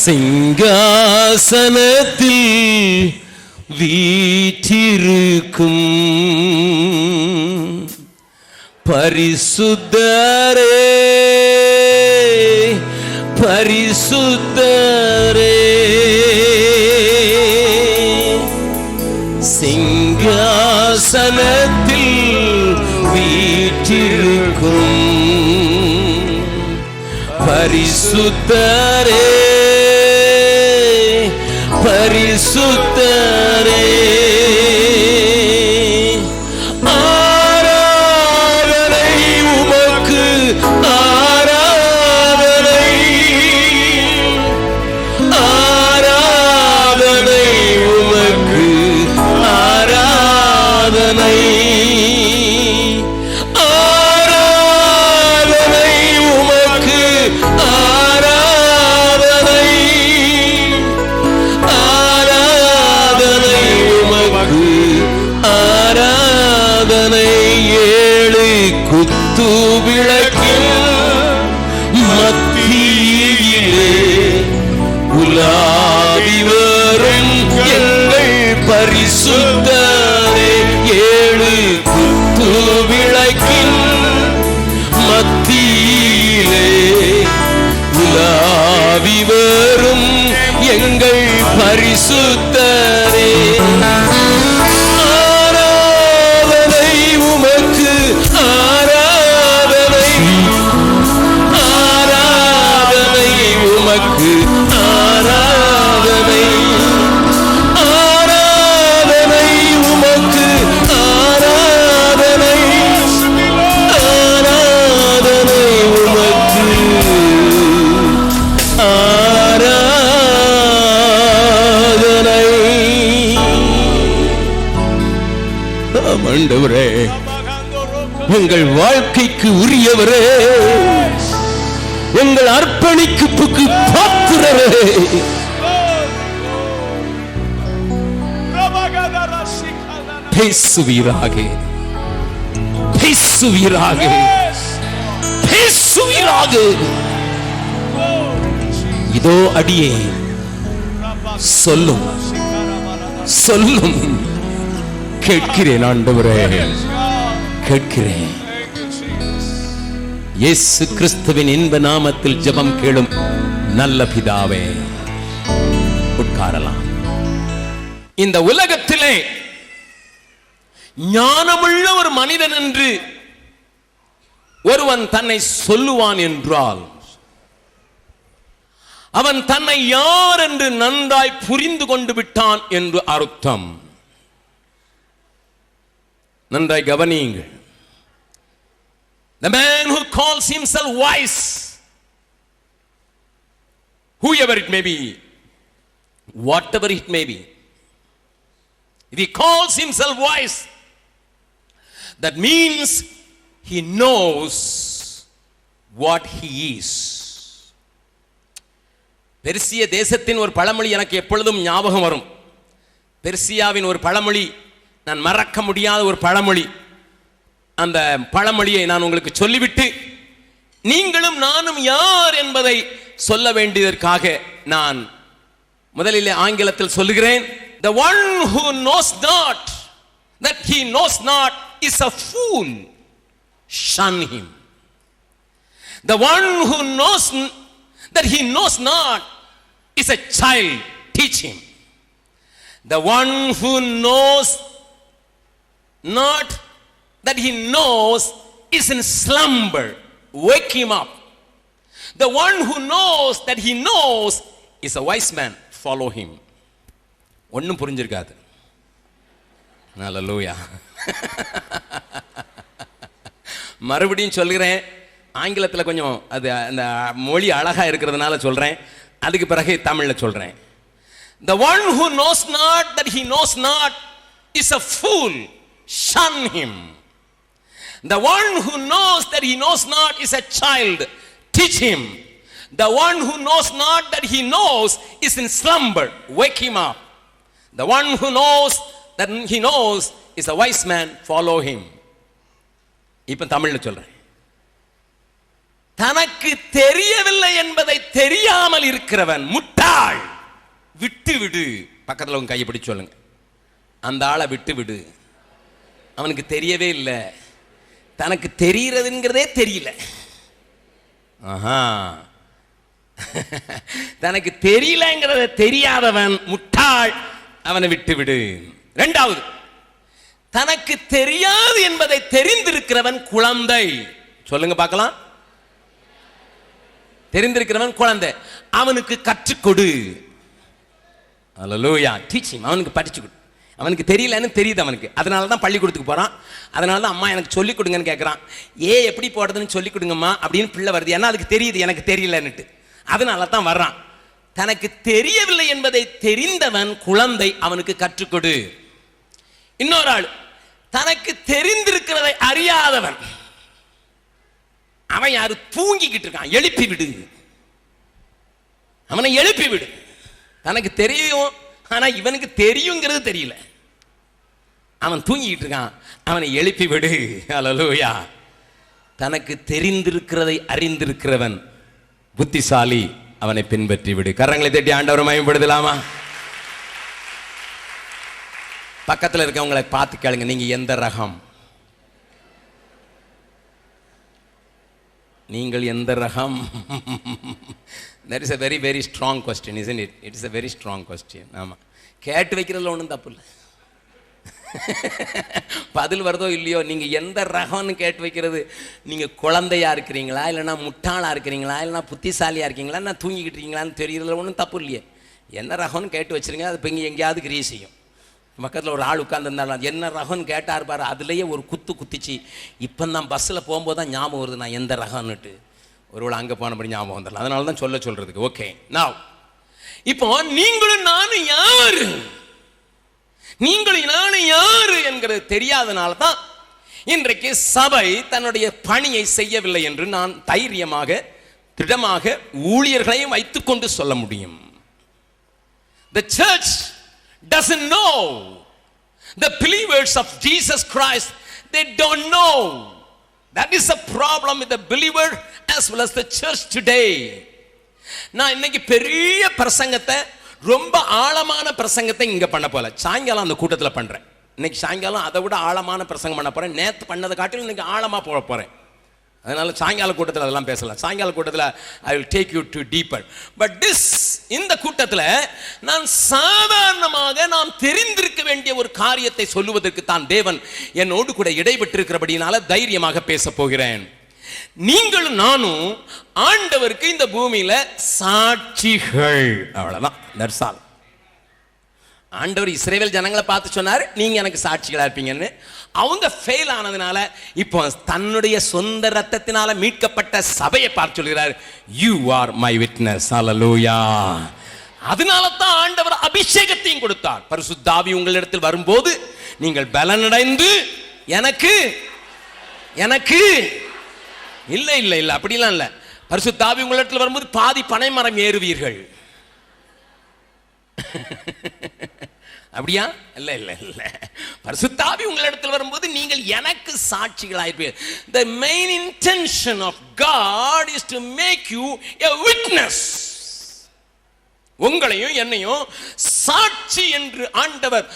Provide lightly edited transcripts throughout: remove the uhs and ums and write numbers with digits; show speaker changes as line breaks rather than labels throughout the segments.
சிங்காசனத்தில் வீற்றிருக்கும் பரிசுத்தரே பரிசுத்தரே, சிங்காசனத்தில் வீற்றிருக்கும் பரிசுத்தரே பரிசுத்தரே, ஆராதனை உமக்கு ஆராதனை, ஆராதனை உமக்கு ஆராதனை, ஆராதனை உமக்கு ஆராதனை, ஆராதனை உமக்கு ஆராதனை. ஏழு குத்து விளக்கில் மத்தியிலே உலாவி வரும் எங்கள் பரிசுத்தரே, ஏழு குத்து விளக்கின் மத்தியிலே உலாவி வரும் எங்கள் பரிசுத்தரே, ஆராதனை உமக்கு ஆராதனை, ஆராதனை உமக்கு ஆராதனை, ஆராதனை உமக்கு ஆராதனை, ஆராதனை உமக்கு ஆராதனை. ஆண்டவரே, எங்கள் வாழ்க்கைக்கு உரியவரே, எங்கள் அர்ப்பணிப்புக்கு பாத்திரரே, பேசுவீராக பேசுவீராக பேசுவீராக. இதோ அடியே சொல்லும் சொல்லும், கேட்கிறேன் ஆண்டவரே, கேட்கிறேன். இயேசு கிறிஸ்துவின் இன்ப நாமத்தில் ஜெபம் கேளும் நல்ல பிதாவே. உட்காரலாம். இந்த உலகத்திலே ஞானமுள்ள ஒரு மனிதன் என்று ஒருவன் தன்னை சொல்லுவான் என்றால் அவன் தன்னை யார் என்று நன்றாய் புரிந்து கொண்டு விட்டான் என்று அர்த்தம். நன்றாய் கவனியுங்கள். The man who calls himself wise, whoever it may be, whatever it may be, if he calls himself wise, that means he knows what he is. Persia தேசத்தின் ஒரு பழமொழி எனக்கு எப்பொழுதும் ஞாபகம் வரும். பெர்சியாவின் ஒரு பழமொழி, நான் மறக்க முடியாத ஒரு பழமொழி. அந்த பழமொழியை நான் உங்களுக்கு சொல்லிவிட்டு நீங்களும் நானும் யார் என்பதை சொல்ல வேண்டியதற்காக நான் முதலிலே ஆங்கிலத்தில் சொல்லுகிறேன். The one who knows not that he knows not is a fool, shun him. The one who knows that he knows not is a child, teach him. The one who knows not that he knows is in slumber, wake him up. The one who knows that he knows is a wise man, follow him. ஒன்னும் புரிஞ்சிருக்காது. ஹல்லேலூயா. மறுபடியும் சொல்கிறேன், ஆங்கிலத்தில் கொஞ்சம் அது அந்த மொழி அழகா இருக்கிறதுனால சொல்றேன், அதுக்கு பிறகு தமிழ்ல சொல்றேன். The one who knows not that he knows not is a fool, shun him. The one who knows that he knows not is a child, teach him. The one who knows not that he knows is in slumber, wake him up. The one who knows that he knows is a wise man, follow him. இப்ப தமிழ்ல சொல்றேன். தனக்கு தெரியவில்லை என்பதை தெரியாமல் இருக்கிறவன் முட்டாள். விட்டு விடு. பக்கத்தில் உங்க கையை பிடிச்சு சொல்லுங்க, அந்த ஆளை விட்டு விடு. அவனுக்கு தெரியவே இல்லை, தனக்கு தெரிகிறதுங்கிறதே தெரியல. ஆஹா, தனக்கு தெரியலங்கிறத தெரியாதவன் முட்டாள், அவனை விட்டு விடு. இரண்டாவது, தனக்கு தெரியாது என்பதை தெரிந்திருக்கிறவன் குழந்தை. சொல்லுங்க பார்க்கலாம். தெரிந்திருக்கிறவன் குழந்தை, அவனுக்கு கற்றுக்கொடு. அல்லேலூயா. Teach him. அவனுக்கு படிச்சு கொடு. அவனுக்கு தெரியலன்னு தெரியுது அவனுக்கு, அதனால தான் பள்ளிக்கூடத்துக்கு போகிறான். அதனால தான் அம்மா எனக்கு சொல்லிக் கொடுங்கன்னு கேட்குறான். எப்படி போடுறதுன்னு சொல்லிக் கொடுங்கம்மா அப்படின்னு பிள்ளை வருது. ஏன்னா அதுக்கு தெரியுது எனக்கு தெரியலன்னுட்டு, அதனால தான் வர்றான். தனக்கு தெரியவில்லை என்பதை தெரிந்தவன் குழந்தை, அவனுக்கு கற்றுக்கொடு. இன்னொரு ஆள், தனக்கு தெரிந்திருக்கிறதை அறியாதவன், அவன் யாரு? தூங்கிக்கிட்டு இருக்கான். எழுப்பி விடு, அவனை எழுப்பி விடு. தனக்கு தெரியும், ஆனா இவனுக்கு தெரியுங்கிறது தெரியல, அவன் தூங்கிட்டு இருக்கான், அவனை எழுப்பி விடு. அல்லேலூயா. தனக்கு தெரிந்திருக்கிறதை அறிந்திருக்கிறவன் புத்திசாலி, அவனை பின்பற்றி விடு. கரங்களை தட்டி ஆண்டவரை மகிமைப்படுத்தலாமா? பக்கத்தில் இருக்கவங்களை பார்த்து கேளுங்க, நீங்க எந்த ரகம்? நீங்கள் எந்த ரகம்? That is a very very strong question, isn't it? It is a very strong question. ஆமாம், கேட்டு வைக்கிறதுல ஒன்றும் தப்பு இல்லை. பதில் வருதோ இல்லையோ, நீங்கள் எந்த ரகம்னு கேட்டு வைக்கிறது. நீங்கள் குழந்தையா இருக்கிறீங்களா, இல்லைனா முட்டாளாக இருக்கிறீங்களா, இல்லைனா புத்திசாலியாக இருக்கீங்களா, நான் தூங்கிக்கிட்டு இருக்கீங்களான்னு தெரியறதுல ஒன்றும் தப்பு இல்லையே. என்ன ரகம்னு கேட்டு வச்சுருங்க, அது இப்போ இங்கே எங்கேயாவது கிரியை செய்யும். பக்கத்தில் ஒரு ஆள் உட்காந்துருந்தாலும் என்ன ரகம்னு கேட்டார் பாரு, அதுலேயே ஒரு குத்திச்சு. இப்போ நான் பஸ்ஸில் போகும்போது தான் ஞாபகம் வருது நான் எந்த ரகம்னுட்டு. ஒருவேளை அங்கே போனபடி ஞாபகம் வந்துடலாம், அதனால தான் சொல்கிறதுக்கு. ஓகே, நான் இப்போ நீங்களும் நானும் யாரு, நீங்களும் நானும் யாரு என்கிறது தெரியாதனால தான் இன்றைக்கு சபை தன்னுடைய பணியை செய்யவில்லை என்று நான் தைரியமாக திடமாக ஊழியர்களையும் வைத்துக்கொண்டு சொல்ல முடியும். The church doesn't know. The believers of Jesus Christ, they don't know. That is a problem with the believer as well as the church today. நான் இன்னைக்கு பெரிய பிரசங்கத்தை, ரொம்ப ஆழமான பிரசங்கத்தை இங்க பண்ண போல, சாயங்காலம் அந்த கூட்டத்தில் பண்றேன். இன்னைக்கு சாயங்காலம் அதை விட ஆழமான பிரசங்கம் பண்ண போறேன். நேற்று பண்ணதை காட்டிலும் இன்னைக்கு ஆழமா போக போறேன். அதனால சாயங்கால கூட்டத்தில் அதெல்லாம் பேசலாம். சாயங்கால கூட்டத்தில் I will take you to deeper. But இந்த கூட்டத்தில் நான் சாதாரணமாக நாம் தெரிந்திருக்க வேண்டிய ஒரு காரியத்தை சொல்லுவதற்கு தான் தேவன் என்னோடு கூட இடைபெற்றிருக்கிறபடினால தைரியமாக பேச போகிறேன். நீங்களும் நானும் ஆண்டவருக்கு இந்த பூமியில சாட்சிகள், அவ்வளவுதான். That's all. ஆண்டவர் இஸ்ரவேல் ஜனங்களை பார்த்து சொன்னார், நீங்க எனக்கு சாட்சிகளா இருப்பீங்கன்னு. அவங்க ஃபெயில் ஆனதுனால இப்போ தன்னுடைய சொந்த ரத்தத்தினால மீட்கப்பட்ட சபையை பார்த்து சொல்கிறார், யூ ஆர் மை விட்னஸ். ஹல்லேலூயா. அதனால தான் ஆண்டவர் அபிஷேகத்தையும் கொடுத்தார். பரிசுத்த ஆவி உங்களிடத்தில் வரும்போது நீங்கள் பலனடைந்து எனக்கு எனக்கு இல்ல இல்ல இல்ல அப்படிலாம் இல்ல. பரிசுத்த ஆவி உங்களிடத்தில் வரும்போது பாதி பனை மரம் ஏறுவீர்கள். அப்படியா? இல்ல இல்ல இல்ல. பரிசுத்த ஆவி உங்களிடத்தில் வரும்போது நீங்கள் எனக்கு சாட்சிகளாயிருப்பீர்கள். The main intention of God is to make you a witness. உங்களையும் என்னையும் சாட்சி என்று ஆண்டவர்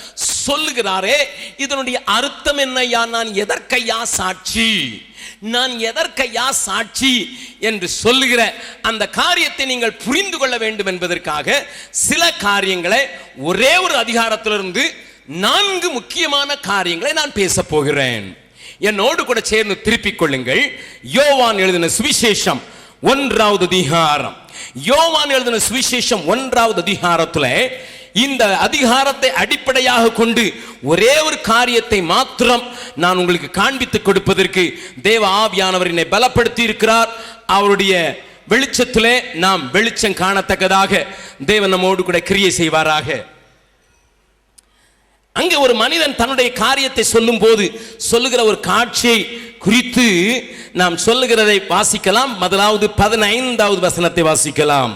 சொல்லுகிறாரே, இதனுடைய அர்த்தம் என்னையா? நான் எதற்கையா சாட்சி, நான் எதற்கையா சாட்சி என்று சொல்லுகிற அந்த காரியத்தை நீங்கள் புரிந்து கொள்ள வேண்டும் என்பதற்காக சில காரியங்களை ஒரே ஒரு அதிகாரத்திலிருந்து 4 முக்கியமான காரியங்களை நான் பேச போகிறேன். என்னோடு கூட சேர்ந்து திருப்பிக் கொள்ளுங்கள். யோவான் எழுதின சுவிசேஷம் 1வது அதிகாரம். யோவான் எழுதின சுவிசேஷம் 1வது அதிகாரத்தில் இந்த அதிகாரத்தை அடிப்படையாக கொண்டு ஒரே ஒரு காரியத்தை மாத்திரம் நான் உங்களுக்கு காண்பித்துக் கொடுப்பதற்கு தேவ ஆவியானவர் என்னை பலப்படுத்தி இருக்கிறார். அவருடைய வெளிச்சத்திலே நாம் வெளிச்சம் காணத்தக்கதாக தேவன் நம்மோடு கூட கிரியை செய்வாராக. அங்கே ஒரு மனிதன் தன்னுடைய காரியத்தை சொல்லும் போது சொல்லுகிற ஒரு காட்சியை குறித்து நாம் சொல்லுகிறதை வாசிக்கலாம். முதலாவது 15வது வசனத்தை வாசிக்கலாம்.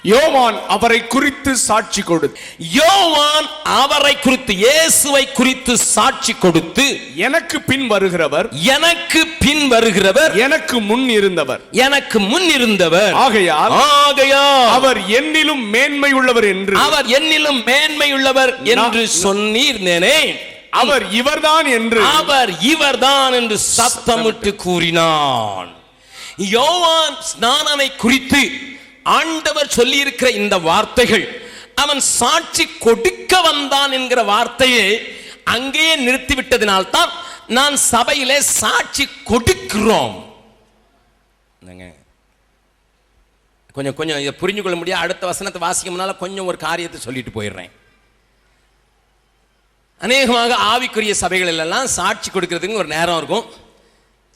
யோவான் அவரை குறித்து சாட்சி கொடுத்து,
யோவான் அவரை குறித்து, இயேசுவை குறித்து சாட்சி கொடுத்து,
எனக்கு பின் வருகிறவர்,
எனக்கு பின் வருகிறவர்,
எனக்கு முன் இருந்தவர்,
எனக்கு முன் இருந்தவர்,
ஆகையால் அவர் என்னிலும் மேன்மை உள்ளவர் என்று,
அவர் என்னிலும் மேன்மை உள்ளவர் என்று சொன்னீர்னேனே,
அவர் இவர்தான் என்று,
அவர் இவர்தான் என்று சத்தமிட்டு கூறினான். யோவான் ஸ்நானனை குறித்து ஆண்டவர் சொல்லி இருக்கிற இந்த வார்த்தைகள், அவன் சாட்சி கொடுக்க வந்தான் என்கிற வார்த்தையை அங்கேயே நிறுத்திவிட்டதினால் தான் நான் சபையிலே சாட்சி கொடுக்கிறோம். கொஞ்சம் கொஞ்சம் இதை புரிஞ்சு கொள்ள முடியாது. அடுத்த வசனத்தை வாசிக்க முன்னால கொஞ்சம் ஒரு காரியத்தை சொல்லிட்டு போயிடுறேன். அநேகமாக ஆவிக்குரிய சபைகள் எல்லாம் சாட்சி கொடுக்கிறதுக்கு ஒரு நேரம் இருக்கும்.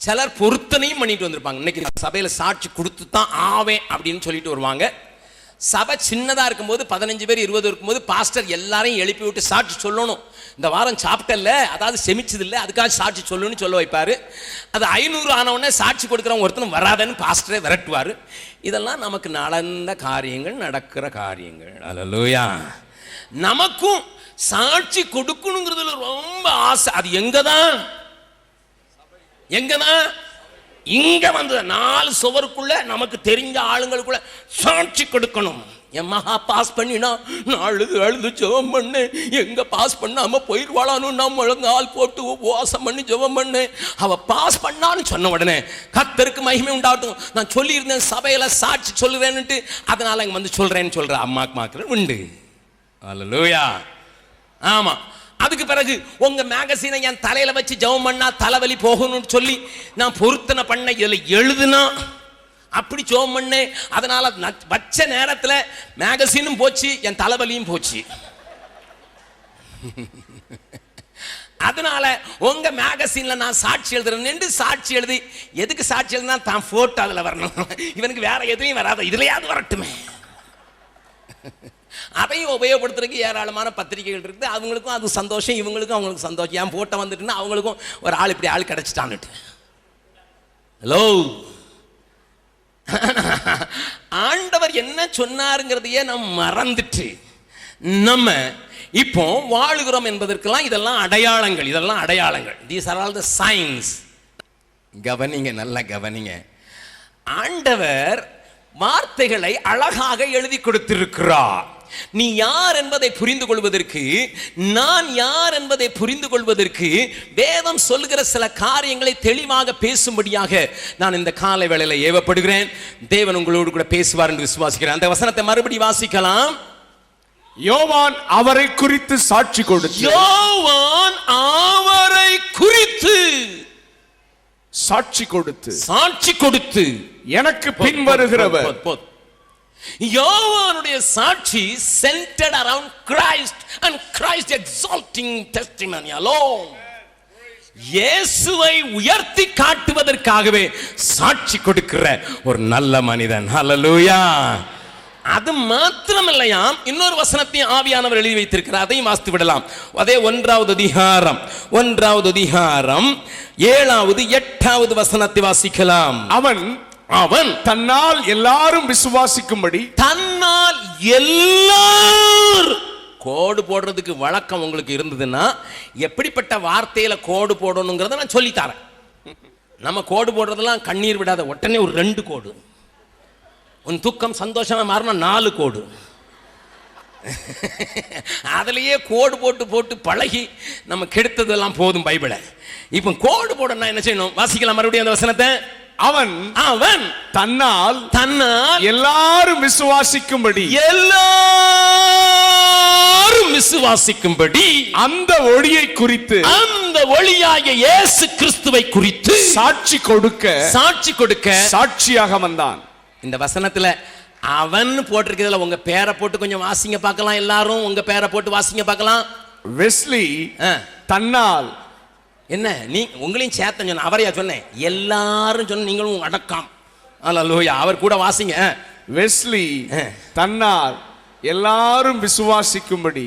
சிலர் பொருத்தனையும் பண்ணிட்டு வந்திருப்பாங்க. இன்னைக்கு சபையில் சாட்சி கொடுத்து தான் ஆவேன் அப்படின்னு சொல்லிட்டு வருவாங்க. சபை சின்னதாக இருக்கும்போது 15 பேர் 20 இருக்கும்போது பாஸ்டர் எல்லாரையும் எழுப்பி விட்டு சாட்சி சொல்லணும். இந்த வாரம் சாப்பிட்டல, அதாவது செமிச்சது இல்லை, அதுக்காக சாட்சி சொல்லணும்னு சொல்ல வைப்பார். அது 500 ஆனவுடனே சாட்சி கொடுக்குறவங்க ஒருத்தனும் வராதன்னு பாஸ்டரே விரட்டுவார். இதெல்லாம் நமக்கு நடந்த காரியங்கள், நடக்கிற காரியங்கள். அல்லேலூயா. நமக்கும் சாட்சி கொடுக்கணுங்கிறதுல ரொம்ப ஆசை. அது எங்கதான் இங்க வந்து 4 சுவருக்குள்ள நமக்கு தெரிஞ்ச ஆளுங்களுக்குள்ள சாட்சி கொடுக்கணும். என் மகா பாஸ் பண்ணினா நான் அழுது ஜெபம் பண்ணு, எங்க பாஸ் பண்ணாம போயிடுவாளான்னு நான் முழங்கால் போட்டு உபவாசம் பண்ணி ஜெபம் பண்ணு. அவ பாஸ் பண்ணான்னு சொன்ன உடனே கர்த்தருக்கு மகிமை உண்டாகட்டும், நான் சொல்லியிருந்தேன் சபையில சாட்சி சொல்லுவேன்னுட்டு, அதனால இங்க வந்து சொல்றேன்னு சொல்ற அம்மாக்கு மாக்கள் உண்டு. அல்லேலூயா. ஆமா. அதுக்கு பிறகு உங்க மேகசீனை என் தலையில வச்சு ஜெபம் பண்ணா தலைவலி போகணும்னு சொல்லி நான் பொருத்தனை பண்ண, இதுல எழுதுனா அப்படி ஜெபம் பண்ணு, அதனால வச்ச நேரத்துல மேகசீனும் போச்சு, என் தலைவலியும் போச்சு. அதனால உங்க மேகசீன்ல நான் சாட்சி எழுதுறேன். சாட்சி எழுதி எதுக்கு சாட்சி எழுதுனா தான் போட்டோ அதுல வரணும். இவனுக்கு வேற எதுவும் வராத, இதுலயாவது வரட்டுமே. அதையும் உபயோகப்படுத்துறதுக்கு ஏராளமான பத்திரிகைகள் இருக்குது. அவங்களுக்கும் அது சந்தோஷம், இவங்களுக்கும் அவங்களுக்கு சந்தோஷம். என் போட்டோ வந்துட்டுன்னா அவங்களுக்கும் ஒரு ஆள் இப்படி ஆள் கிடைச்சிட்டான்னுட்டு. ஹலோ, ஆண்டவர் என்ன சொன்னாருங்கிறதையே நம்ம மறந்துட்டு நம்ம இப்போ வாழுகிறோம் என்பதற்கெல்லாம் இதெல்லாம் அடையாளங்கள். இதெல்லாம் அடையாளங்கள். These are all the science. கவனிங்க, நல்லா கவனிங்க. ஆண்டவர் வார்த்தைகளை அழகாக எழுதி கொடுத்திருக்கிறார். நீ யார் என்பதை புரிந்து கொள்வதற்கு, நான் யார் என்பதை புரிந்து கொள்வதற்கு வேதம் சொல்லுகிற சில காரியங்களை தெளிவாக பேசும்படியாக நான் இந்த காலை வேளையில ஏவப்படுகிறேன். தேவன் உங்களோடு கூட பேசுவார் என்று விசுவாசிக்கிறேன். அந்த வசனத்தை மறுபடி வாசிக்கலாம்.
யோவான் அவரை குறித்து சாட்சி கொடுத்து,
யோவான் அவரை குறித்து
சாட்சி கொடுத்து எனக்கு பின் வருகிறவர்.
யோவானுடைய சாட்சி centered around Christ and Christ exalting testimony alone. இயேசுவை உயர்த்தி காட்டுவதற்காகவே சாட்சி கொடுக்கிற ஒரு நல்ல மனிதன். ஹல்லேலூயா. அது மாத்திரமல்லையாம், இன்னொரு வசனத்தையும் ஆவியானவர் எழுதி வைத்திருக்கிறார். அதையும் வாசித்து விடலாம். அதே 1வது அதிகாரம் 7வது 8வது வசனத்தை வாசிக்கலாம். அவன்
தன்னால் எல்லாரும் விசுவாசிக்கும்படி,
தன்னால் எல்லாரும் கோடு போடுறதுக்கு வழக்கம் உங்களுக்கு இருந்ததுன்னா எப்படிப்பட்ட வார்த்தையில கோடு போடணுங்கிறத நான் சொல்லித்தரேன். நம்ம கோடு போடுறதெல்லாம் கண்ணீர் விடாத, உடனே ஒரு 2 கோடு. உன் துக்கம் சந்தோஷமா மாறினா 4 கோடு. அதுலயே கோடு போட்டு போட்டு பழகி நம்ம கெடுத்ததெல்லாம் போதும் பைபிளை. இப்போ கோடு போடணும்னா என்ன செய்யணும்? வாசிக்கலாம் மறுபடியும் அந்த வசனத்தை.
அவன் தன்னால் எல்லாரும் விசுவாசிக்கும்படி அந்த ஒளியை குறித்து,
அந்த ஒளியாகிய இயேசு கிறிஸ்துவை குறித்து
சாட்சி கொடுக்க சாட்சியாக வந்தான்.
இந்த வசனத்துல அவன் போட்டிருக்கிறதுல உங்க பேரை போட்டு கொஞ்சம் வாசிங்க பார்க்கலாம். எல்லாரும் உங்க பேரை போட்டு வாசிங்க பார்க்கலாம்.
வெஸ்லி தன்னால்,
என்ன நீ உங்களையும் சேர்த்த சொன்ன, அவரையா சொன்னேன்? எல்லாரும் சொன்ன, நீங்களும் அடக்கம். அல்லேலூயா. அவர் கூட வாசிங்க.
வெஸ்லி தன்னால் எல்லாரும் விசுவாசிக்கும்படி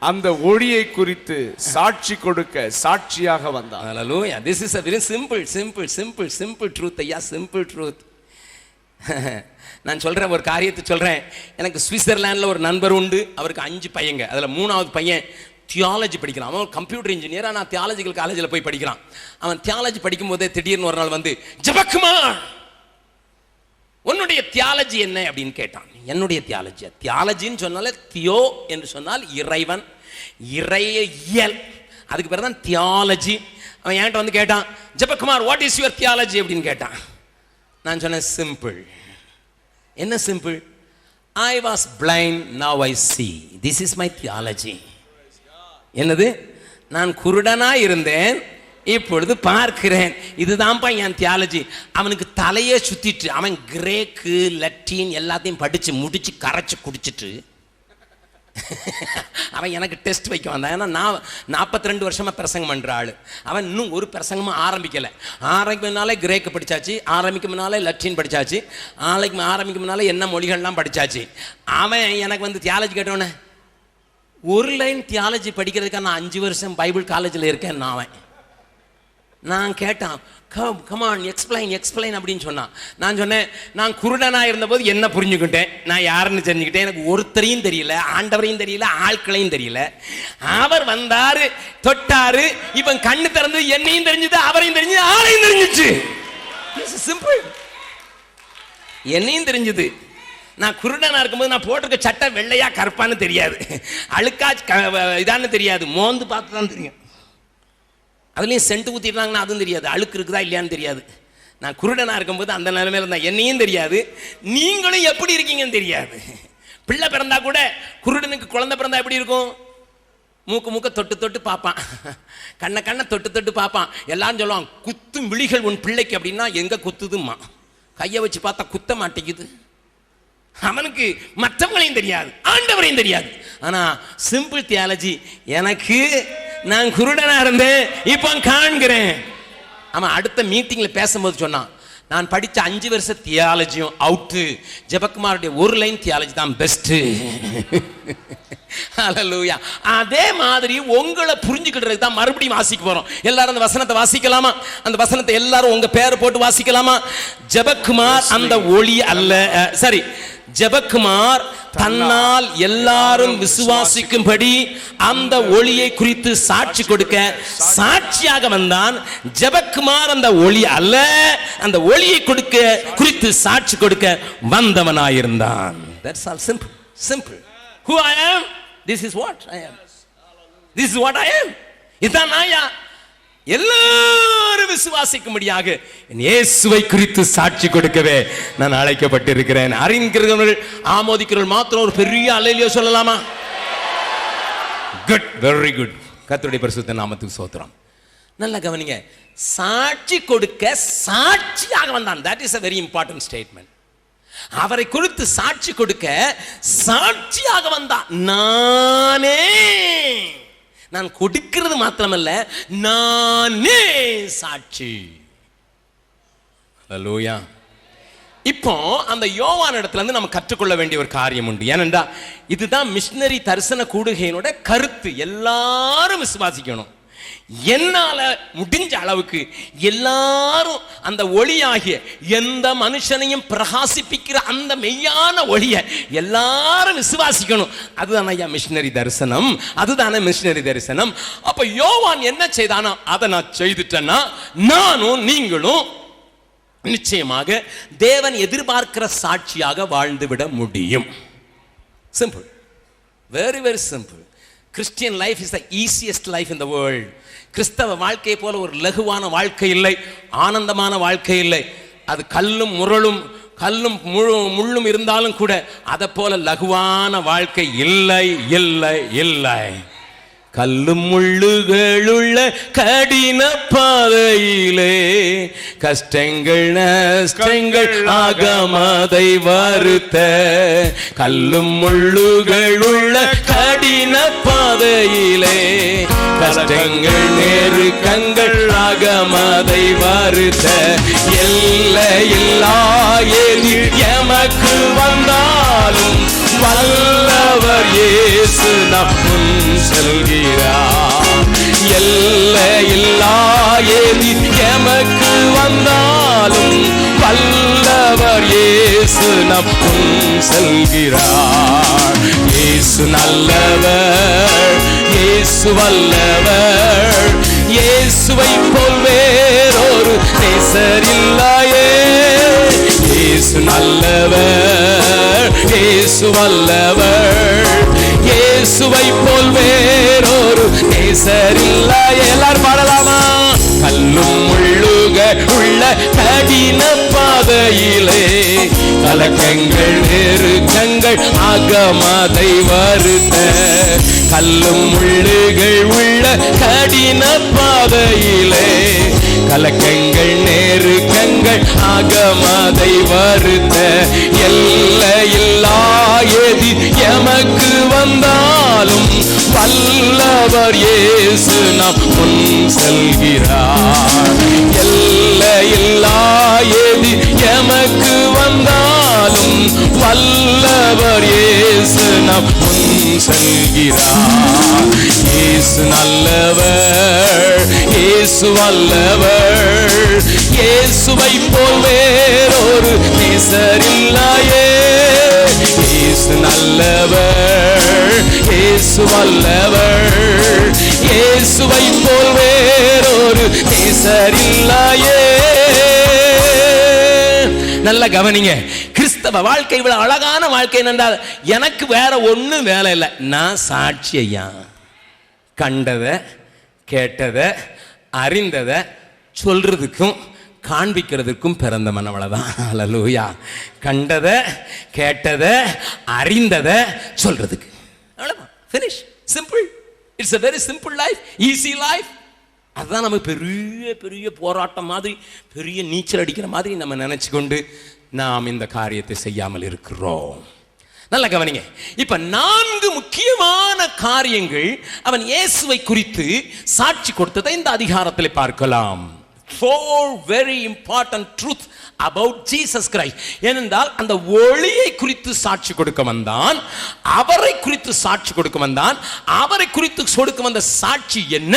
அந்த ஒளியை குறித்து சாட்சி கொடுக்க சாட்சியாக வந்தார்.
Hallelujah. This is a very simple truth. ஐயா, simple truth. நான் சொல்கிறேன், ஒரு காரியத்தை சொல்கிறேன். எனக்கு சுவிட்சர்லாண்டில் ஒரு நண்பர் உண்டு. அவருக்கு 5 பையங்க. அதில் 3வது பையன் தியாலஜி படிக்கிறான். அவன் கம்ப்யூட்டர் இன்ஜினியராக. நான் தியாலஜிக்கல் காலேஜில் போய் படிக்கிறான். அவன் தியாலஜி படிக்கும் போதே திடீர்னு ஒரு நாள் வந்து, ஜெபக்குமார் உன்னுடைய தியாலஜி என்ன அப்படின்னு கேட்டான். என்னுடைய தியாலஜின்னு சொன்னாலே தியோ என்று சொன்னால் இறைவன், இறையியல், அதுக்கு பேர் தான் தியாலஜி. அவன் என்கிட்ட வந்து கேட்டான், Jebakumar what is your theology அப்படின்னு கேட்டான். நான் சொன்னேன், சிம்பிள். என்ன simple? I was blind, now I see, this is my theology. என்னது? நான் குருடனாய் இருந்தேன், இப்பொழுது பார்க்கிறேன். இதுதான்ப்பா என் தியாலஜி. அவனுக்கு தலையே சுத்திட்டு, அவன் கிரேக்கு லத்தீன் எல்லாத்தையும் படிச்சு முடிச்சு கரைச்சு குடிச்சிட்டு அவன் எனக்கு டெஸ்ட் வைக்க வந்தான். ஏன்னா நான் 42 வருஷமாக பிரசங்கம் பண்ணுற ஆள். அவன் இன்னும் ஒரு பிரசங்கமும் ஆரம்பிக்கலை. ஆரம்பிக்கும்னாலே கிரேக்கு படித்தாச்சு, ஆரம்பிக்கும்னாலே லத்தீன் படித்தாச்சு, ஆரம்பிக்கும்னாலே என்ன மொழிகள்லாம் படித்தாச்சு. அவன் எனக்கு வந்து தியாலஜி கேட்டோன்னே, ஒரு லைன் தியாலஜி படிக்கிறதுக்காக நான் 5 வருஷம் பைபிள் காலேஜில் இருக்கேன். நான் கேட்டான், கமான் எக்ஸ்பிளைன் அப்படின்னு சொன்னான். நான் சொன்னேன், நான் குருடனாக இருந்தபோது என்ன புரிஞ்சுக்கிட்டேன், நான் யாருன்னு தெரிஞ்சுக்கிட்டேன். எனக்கு ஒருத்தரையும் தெரியல, ஆண்டவரையும் தெரியல, ஆட்களையும் தெரியல. அவர் வந்தாரு, தொட்டாரு, இப்போ கண்ணு திறந்து என்னையும் தெரிஞ்சது, அவரையும் தெரிஞ்சது, ஆளையும் தெரிஞ்சிச்சு. சிம்பிள். என்னையும் தெரிஞ்சது. நான் குருடனா இருக்கும்போது நான் போட்டிருக்க சட்டை வெள்ளையா கருப்பான்னு தெரியாது, அழுக்கா இதான்னு தெரியாது, மோந்து பார்த்து தான் தெரியும். அதுலேயும் சென்ட் ஊற்றிட்டாங்கன்னா அதுவும் தெரியாது, அழுக்கு இருக்குதா இல்லையான்னு தெரியாது. நான் குருடனாக இருக்கும்போது அந்த நிலைமையில் இருந்தால் என்னையும் தெரியாது, நீங்களும் எப்படி இருக்கீங்கன்னு தெரியாது. பிள்ளை பிறந்தா கூட குருடனுக்கு குழந்தை பிறந்தா எப்படி இருக்கும்? மூக்க தொட்டு பார்ப்பான், கண்ணை தொட்டு பார்ப்பான். எல்லாரும் சொல்லுவான், குத்தும் விழிகள் உன் பிள்ளைக்கு அப்படின்னா எங்கே குத்துதும்மா, கையை வச்சு பார்த்தா குத்த மாட்டேங்குது. அவனுக்கு மற்றவங்களையும் தெரியாது, ஆண்டவரையும் தெரியாது. ஆனால் சிம்பிள் தியாலஜி எனக்கு, நான் குருடனா இருந்தேன், இப்போ காண்கிறேன். அவன் அடுத்த மீட்டிங்கில் பேசும்போது சொன்னான், நான் படித்த 5 வருஷ தியாலஜியும் அவுட்டு, ஜெபக்குமாருடைய ஒரு லைன் தியாலஜி தான் பெஸ்ட்டு. ஹல்லேலூயா. அதே மாதிரி உங்களை புரிஞ்சுக்கிட்டதுக்கு தான் மறுபடியும் வாசிக்க போறோம். எல்லாரும் அந்த வசனத்தை வாசிக்கலாமா? அந்த வசனத்தை எல்லாரும் உங்க பேரை போட்டு வாசிக்கலாமா? ஜெபக்குமார் அந்த ஒளி அல்ல, சரி, ஜெபக்குமார் தன்னால் எல்லாரும் விசுவாசிக்கும்படி அந்த ஒளியை குறித்து சாட்சி கொடுக்க சாட்சியாக வந்தான். ஜெபக்குமார் அந்த ஒளி அல்ல, அந்த ஒளியை கொடுக்க குறித்து சாட்சி கொடுக்க வந்தவனாயிருந்தான். That's all. Simple. Who I am? This is what I am. This is what I am. இதான் நாயா. எல்லாரும் விசுவாசிக்கும்படியாக இயேசுவை குறித்து சாட்சி கொடுக்கவே நான் அழைக்கப்பட்டிருக்கிறேன். அறிஞர்கள் ஆமோதிக்கிறவர்கள் மாத்திரம் ஒரு பெரிய அல்லேலூயா சொல்லலாமா? Good, very good. கர்த்தருடைய பரிசுத்த நாமத்துக்கு ஸ்தோத்திரம். நல்ல கவனிங்க, சாட்சி கொடுக்க சாட்சியாக வந்தான். That is a very important statement. அவரை குறித்து சாட்சி கொடுக்க சாட்சியாக வந்தான். நான் கொடுக்கிறது மாத்திரமல்ல, நானே சாட்சி. ஹல்லேலூயா. இப்போ அந்த யோவான் இடத்துல இருந்து நம்ம கற்றுக்கொள்ள வேண்டிய ஒரு காரியம் உண்டு. ஏனென்றா இதுதான் மிஷனரி தரிசன கூடுகையினோட கருத்து. எல்லாரும் விசுவாசிக்கணும். என்னால முடிஞ்ச அளவுக்கு எல்லாரும் அந்த ஒளியாகிய எந்த மனுஷனையும் பிரகாசிப்பிக்கிற அந்த மெய்யான ஒளியை எல்லாரும் விசுவாசிக்கணும். அதுதான் ஐயா மிஷனரி தரிசனம், அதுதானே மிஷனரி தரிசனம். அப்ப யோவான் என்ன செய்தானா, அதை நான் செய்துட்டேன்னா நானும் நீங்களும் நிச்சயமாக தேவன் எதிர்பார்க்கிற சாட்சியாக வாழ்ந்துவிட முடியும். Simple, very very simple. Christian life is the easiest life in the world. கிறிஸ்தவ வாழ்க்கை போல ஒரு லகுவான வாழ்க்கை இல்லை, ஆனந்தமான வாழ்க்கை இல்லை. அது கல்லும் முள்ளும் இருந்தாலும் கூட அதை போல லகுவான வாழ்க்கை இல்லை இல்லை இல்லை. கல்லும் முள்ளுகளுள்ள கடின பாதையிலே கஷ்டங்கள் நஷ்டங்கள் ஆகமதை வருத்த, கல்லும் முள்ளுகளுள்ள கடின பாதையிலே கஷ்டங்கள் நெருக்கங்கள் ஆகமதை வருத்த, எல்லையில்லா எதிர் எமக்கு வந்தாலும் வல்லவர் இயேசு நம் முன் செல்கிறார். எல்லையில்லா எதி எமக்கு வந்தாலும் வல்லவர் இயேசு நம் முன் செல்கிறார். இயேசு நல்லவர், இயேசு வல்லவர், இயேசுவை போல் வேறொரு நேசர் இல்லையே. இயேசு நல்லவர், இயேசு வல்லவர், இயேசுவை போல் வேறொரு நேசர் இல்லையே. எல்லாரும் பாடலாமா? கல்லும் முள்ளுக உள்ள கடின பாதையிலே கலக்கங்கள் நெருக்கங்கள் அகமதை வருத்த. கல்லும் முள்ளுகள் உள்ள கடின பாதையிலே கலக்கங்கள் நெருக்கங்கள் அகமதை வருத்த. எல்லையில்லா எதி எமக்கு வந்தாலும் வல்லவர் இயேசு நம் முன் செல்கிறார். எல்லையில்லா எதி எமக்கு வந்தாலும் வல்லவர் இயேசு நம் முன் செல்கிறார். இயேசு நல்லவர், இயேசு வல்லவர், இயேசுவை போல் வேறொரு நேசர் இல்லையே. இயேசு நல்லவர், இயேசு வல்லவர், இயேசுவை போல் வேறொரு நேசர் இல்லையே. நல்ல கவனிங்க. கிறிஸ்தவ வாழ்க்கை இவ்வளவு அழகான வாழ்க்கை என்றால் எனக்கு வேற ஒண்ணும் வேலை இல்லை. நான் சாட்சி ஐயா. கண்டதை கேட்டதை அறிந்ததை சொல்றதுக்கும் காண்பிக்கிறதுக்கும் பிறந்தவன், அவ்வளவுதான். அல்லேலூயா. கண்டதை கேட்டதை அறிந்ததை சொல்றதுக்கு, அவ்வளவுதான். finish, simple. It's a very simple life, easy life. அதுதான் நம்ம பெரிய பெரிய போராட்டம் மாதிரி, பெரிய நீச்சல் அடிக்கிற மாதிரி நம்ம நினைச்சு கொண்டு நாம் இந்த காரியத்தை செய்யாமல் இருக்கிறோம். நல்ல கவனிங்க. இப்ப 4 முக்கியமான காரியங்கள் அவன் இயேசுவை குறித்து சாட்சி கொடுத்ததை இந்த அதிகாரத்தில் பார்க்கலாம். 4 very important truth about Jesus Christ. ஏனென்றால் அந்த ஒளியை குறித்து சாட்சி கொடுக்க வந்தான், அவரை குறித்து சாட்சி கொடுக்க வந்தான். அவரை குறித்து கொடுக்க வந்த சாட்சி என்ன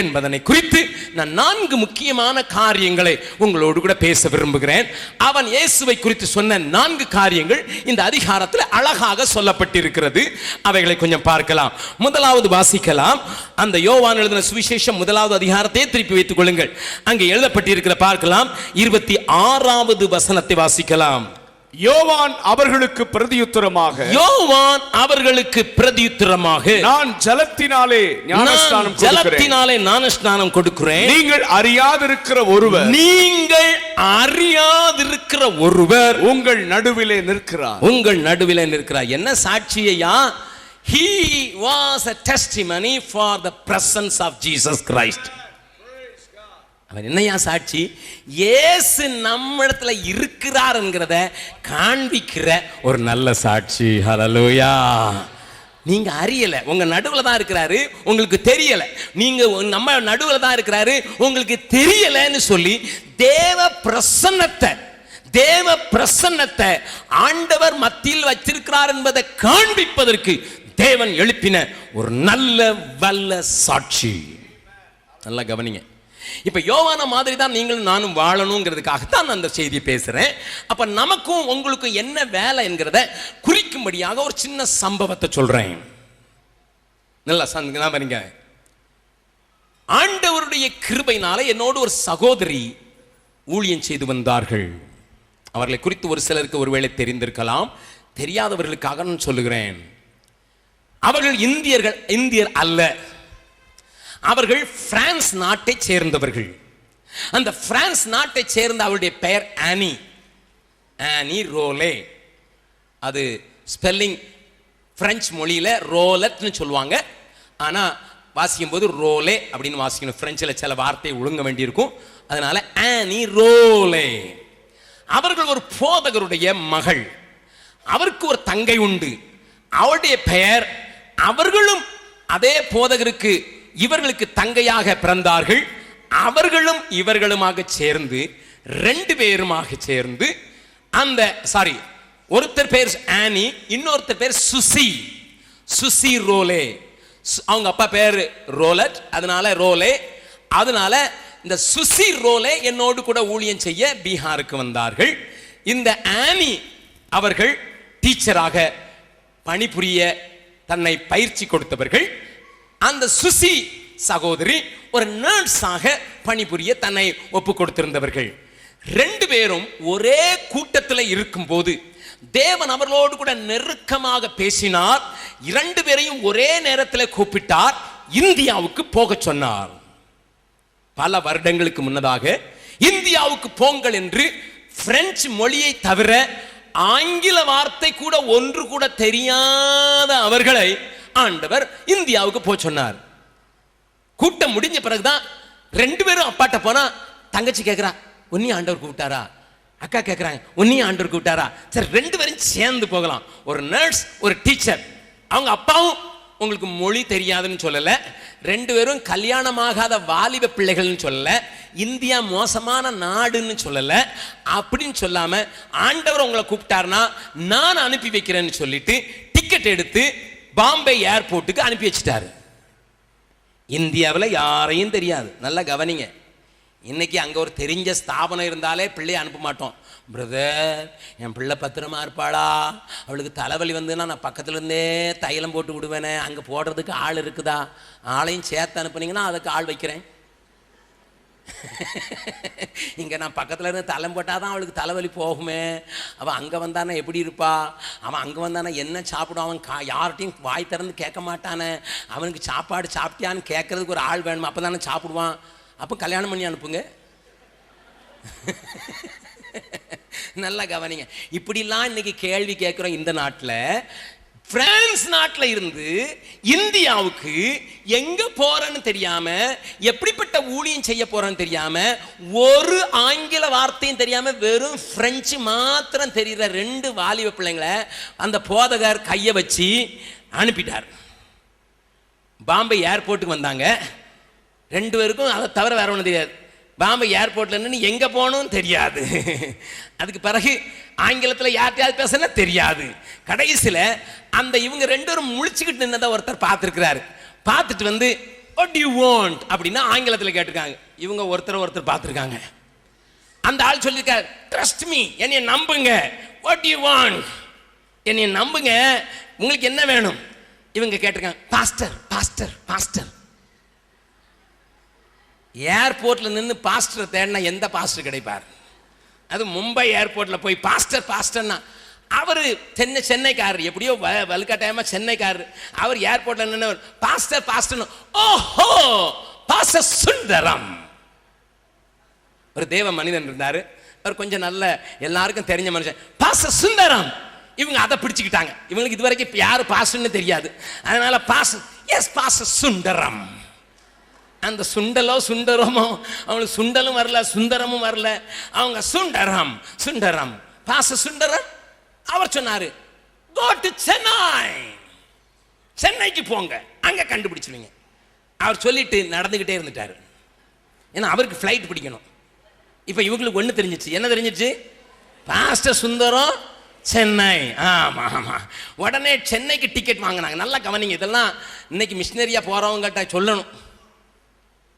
என்பதனை குறித்து நான் 4 முக்கியமான காரியங்களை உங்களோடு கூட பேச விரும்புகிறேன். அவன் இயேசுவை குறித்து சொன்ன 4 காரியங்கள் இந்த அதிகாரத்தில் அழகாக சொல்லப்பட்டிருக்கிறது. அவைகளை கொஞ்சம் பார்க்கலாம். முதலாவது வாசிக்கலாம். அந்த யோவான் எழுதின சுவிசேஷம் 1வது அதிகாரத்தை திருப்பி வைத்துக் கொள்ளுங்கள். அங்கே எழுதப்பட்டிருக்கிற பார்க்கலாம். 26வது வசனத்தை வாசிக்கலாம்.
யோவான் அவர்களுக்கு பிரதியுத்தரமாக,
யோவான் அவர்களுக்கு பிரதியுத்தரமாக,
நான் ஜலத்தினாலே ஞானஸ்நானம் கொடுக்கிறேன். நீங்கள் அறியாதிருக்கிற ஒருவர், நீங்கள் அறியாதிருக்கிற ஒருவர் உங்கள் நடுவிலே நிற்கிறார். உங்கள் நடுவிலே நிற்கிறார். என்ன சாட்சியா? He was a testimony for the presence of Jesus Christ. அவன் என்னையா சாட்சி? இயேசு நம்மிடத்துல இருக்கிறார் என்கிறத காண்பிக்கிற ஒரு நல்ல சாட்சி. ஹல்லேலூயா. நீங்க அறியல, உங்க நடுவுல தான் இருக்கிறாரு, உங்களுக்கு தெரியல. நீங்க நம்ம நடுவுல தான் இருக்கிறாரு, உங்களுக்கு தெரியலன்னு சொல்லி தேவ பிரசன்னத்தை ஆண்டவர் மத்தியில் வச்சிருக்கிறார் என்பதை காண்பிப்பதற்கு தேவன் எழுப்பின ஒரு நல்ல வல்ல சாட்சி. நல்லா கவனிங்க. இப்ப யோவான மாதிரி தான் நீங்களும் நானும் வாழணுங்கிறதுக்காகத்தான் அந்த செய்தியை பேசுறேன். அப்ப நமக்கும் உங்களுக்கும் என்ன வேலை என்கிறத குறிக்கும்படியாக ஒரு சின்ன சம்பவத்தை சொல்றேன். நல்லா பாருங்க. ஆண்டவருடைய கிருபையினால என்னோடு ஒரு சகோதரி ஊழியம் செய்து வந்தார்கள். அவர்களை குறித்து ஒரு சிலருக்கு ஒருவேளை தெரிந்திருக்கலாம், தெரியாதவர்களுக்காக நான் சொல்லுகிறேன். அவர்கள் இந்தியர் அல்ல, அவர்கள் பிரான்ஸ் நாட்டை சேர்ந்தவர்கள். அந்த பிரான்ஸ் நாட்டை சேர்ந்த அவருடைய பெயர் ஆனி ரோலே. அது ஸ்பெல்லிங் பிரெஞ்சு மொழியில ரோலட்னு சொல்லுவாங்க, ஆனா வாசிக்கும் போது ரோலே அப்படின்னு வாசிக்கணும். பிரெஞ்சில் சில வார்த்தை ஒழுங்க வேண்டியிருக்கும், அதனால ஆனி ரோலே. அவர்கள் ஒரு போதகருடைய மகள். அவருக்கு ஒரு தங்கை உண்டு, அவருடைய பெயர். அவர்களும் அதே போதகருக்கு இவர்களுக்கு தங்கையாக பிறந்தார்கள். அவர்களும் இவர்களுமாக சேர்ந்து 2 பேருமாக சேர்ந்து அந்த ஒருத்தர் பேர் ஆனி, இன்னொருத்தர் பேர் சுசி ரோலே.
அவங்க அப்பா பேரு ரோலட், அதனால ரோலே. அதனால இந்த சுசி ரோலே என்னோடு கூட ஊழியம் செய்ய பீகாருக்கு வந்தார்கள். இந்த ஆனி அவர்கள் டீச்சராக பணிபுரிய தன்னை பயிற்சி கொடுத்தவர்கள். அந்த சுசி சகோதரி ஒரு நர்ஸாக பணிபுரிய தன்னை ஒப்பு கொடுத்திருந்தவர்கள். ரெண்டு பேரும் ஒரே கூட்டத்தில் இருக்கும் போது தேவன் அவர்களோடு கூட நெருக்கமாக பேசினார். இரண்டு பேரையும் ஒரே நேரத்தில் கூப்பிட்டார், இந்தியாவுக்கு போக சொன்னார். பல வருடங்களுக்கு முன்னதாக இந்தியாவுக்கு போங்கள் என்று பிரெஞ்சு மொழியை தவிர ஆங்கில வார்த்தை கூட ஒன்று கூட தெரியாத அவர்களை ஆண்டவர் இந்தியாவுக்கு போக சொன்னார். கூட்டம் முடிஞ்ச பிறகுதான் ரெண்டு பேரும் அப்பாட்ட போனா தங்கச்சி கேட்கிறா, உன்னையும் ஆண்டவர் கூப்பிட்டாரா? அக்கா கேட்கிறாங்க, உன்னையும் ஆண்டவர் கூப்பிட்டாரா? சரி, ரெண்டு பேரும் சேர்ந்து போகலாம். ஒரு நர்ஸ், ஒரு டீச்சர். அவங்க அப்பாவும் உங்களுக்கு மொழி தெரியாதுன்னு சொல்லல, ரெண்டு பேரும் கல்யாணமாகாத வாலிப பிள்ளைகள்னு சொல்லல, இந்தியா மோசமான நாடுன்னு சொல்லல. அப்படின்னு சொல்லாம ஆண்டவர் உங்களை கூப்பிட்டாருன்னா நான் அனுப்பி வைக்கிறேன்னு சொல்லிட்டு டிக்கெட் எடுத்து பாம்பே ஏர்போர்ட்டுக்கு அனுப்பி வச்சுட்டாரு. இந்தியாவில் யாரையும் தெரியாது. நல்லா கவனிங்க. இன்னைக்கு அங்கே ஒரு தெரிஞ்ச ஸ்தாபனம் இருந்தாலே பிள்ளையை அனுப்ப மாட்டோம். பிரதர், என் பிள்ளை பத்திரமா இருப்பாளா? அவளுக்கு தலைவலி வந்துன்னா நான் பக்கத்துல இருந்தே தைலம் போட்டு விடுவேனே, அங்கே போடுறதுக்கு ஆள் இருக்குதா? ஆளையும் சேர்த்து அனுப்புனீங்கன்னா அதுக்கு ஆள் வைக்கிறேன். இங்கே நான் பக்கத்தில் இருந்து தலம் போட்டால் தான் அவளுக்கு தலைவலி போகுமே. அவன் அங்கே வந்தானே எப்படி இருப்பா? அவன் அங்கே வந்தானே என்ன சாப்பிடுவான்? அவன் யார்கிட்டையும் வாய் திறந்து கேட்க மாட்டானே. அவனுக்கு சாப்பாடு சாப்பிட்டியான்னு கேட்கறதுக்கு ஒரு ஆள் வேணுமா? அப்போ தானே சாப்பிடுவான். அப்போ கல்யாணம் பண்ணி அனுப்புங்க. நல்லா கவனிங்க. இப்படிலாம் இன்னைக்கு கேள்வி கேட்குறோம். இந்த நாட்டில், பிரான்ஸ் நாட்டில் இருந்து இந்தியாவுக்கு எங்க போறேன்னு தெரியாம, எப்படிப்பட்ட ஊழியம் செய்ய போறேன்னு தெரியாம, ஒரு ஆங்கில வார்த்தையும் தெரியாம வெறும் பிரெஞ்சு மாத்திரம் தெரிகிற ரெண்டு வாலிப பிள்ளைங்களை அந்த போதகர் கையை வச்சு அனுப்பிட்டார். பாம்பே ஏர்போர்ட்டுக்கு வந்தாங்க. ரெண்டு பேருக்கும் அதை தவிர வேற ஒன்றும் தெரியாது. பாம்பே ஏர்போர்ட்ல நின்று எங்க போகணும் தெரியாது. அதுக்கு பிறகு ஆங்கிலத்தில் யார்கிட்டயாவது பேசணும் தெரியாது. கடைசியில் அந்த இவங்க ரெண்டு பேரும் முழிச்சுக்கிட்டு நின்னதை ஒருத்தர் பார்த்துருக்கிறாரு. பார்த்துட்டு வந்து what do you want அப்படின்னா ஆங்கிலத்தில் கேட்டிருக்காங்க. இவங்க ஒருத்தர் பார்த்துருக்காங்க. அந்த ஆள் சொல்லியிருக்காரு, ட்ரஸ்ட் மீ, என்னைய நம்புங்க. what do you want, என்னைய நம்புங்க, உங்களுக்கு என்ன வேணும்? இவங்க கேட்டிருக்காங்க, பாஸ்டர் பாஸ்டர் பாஸ்டர். ஏர்போர்ட்ல நின்று பாஸ்டர் தேடினா எந்த பாஸ்டர் கிடைப்பார்? அது மும்பை ஏர்போர்ட்ல போய் பாஸ்டர் பாஸ்டர்னா அவர் சென்னைக்காரர், எப்படியோ வலுக்கட்டாயமா சென்னைக்காரர். அவர் ஏர்போர்ட்ல நின்று பாஸ்டர் பாஸ்டர், ஓஹோ பாஸ்டர் சுந்தரம். ஒரு தேவ மனிதன் இருந்தாரு. அவர் கொஞ்சம் நல்ல எல்லாருக்கும் தெரிஞ்ச மனுஷன். பாஸ்டர் சுந்தரம். இவங்க அதை பிடிச்சுக்கிட்டாங்க. இவங்களுக்கு இதுவரைக்கும் யாரு பாஸ்டர்னு தெரியாது. அதனால பாஸ்டர், எஸ் பாஸ்டர் சுந்தரம். அந்த சுண்டலோ சுண்டரமோ, அவங்களுக்கு சுண்டலும் வரல சுந்தரமும் வரல. அவங்க சுண்டரம் சுண்டரம் பாஸ்டர் சுண்டரம். அவர் சொன்னாரு, கோ டு சென்னை, சென்னைக்கு போங்க, அங்க கண்டுபிடிச்சிருவீங்க. அவர் சொல்லிட்டு நடந்துகிட்டே இருந்துட்டாரு. ஏன்னா அவருக்கு ஃப்ளைட் பிடிக்கணும். இப்ப இவங்களுக்கு ஒண்ணு தெரிஞ்சிச்சு. என்ன தெரிஞ்சிச்சு? பாஸ்டர் சுந்தரம் சென்னை. ஆமா ஆமா. உடனே சென்னைக்கு டிக்கெட் வாங்கினாங்க. நல்லா கவனிங்க. இதெல்லாம் இன்னைக்கு மிஷினரியா போறவங்ககிட்ட சொல்லணும்.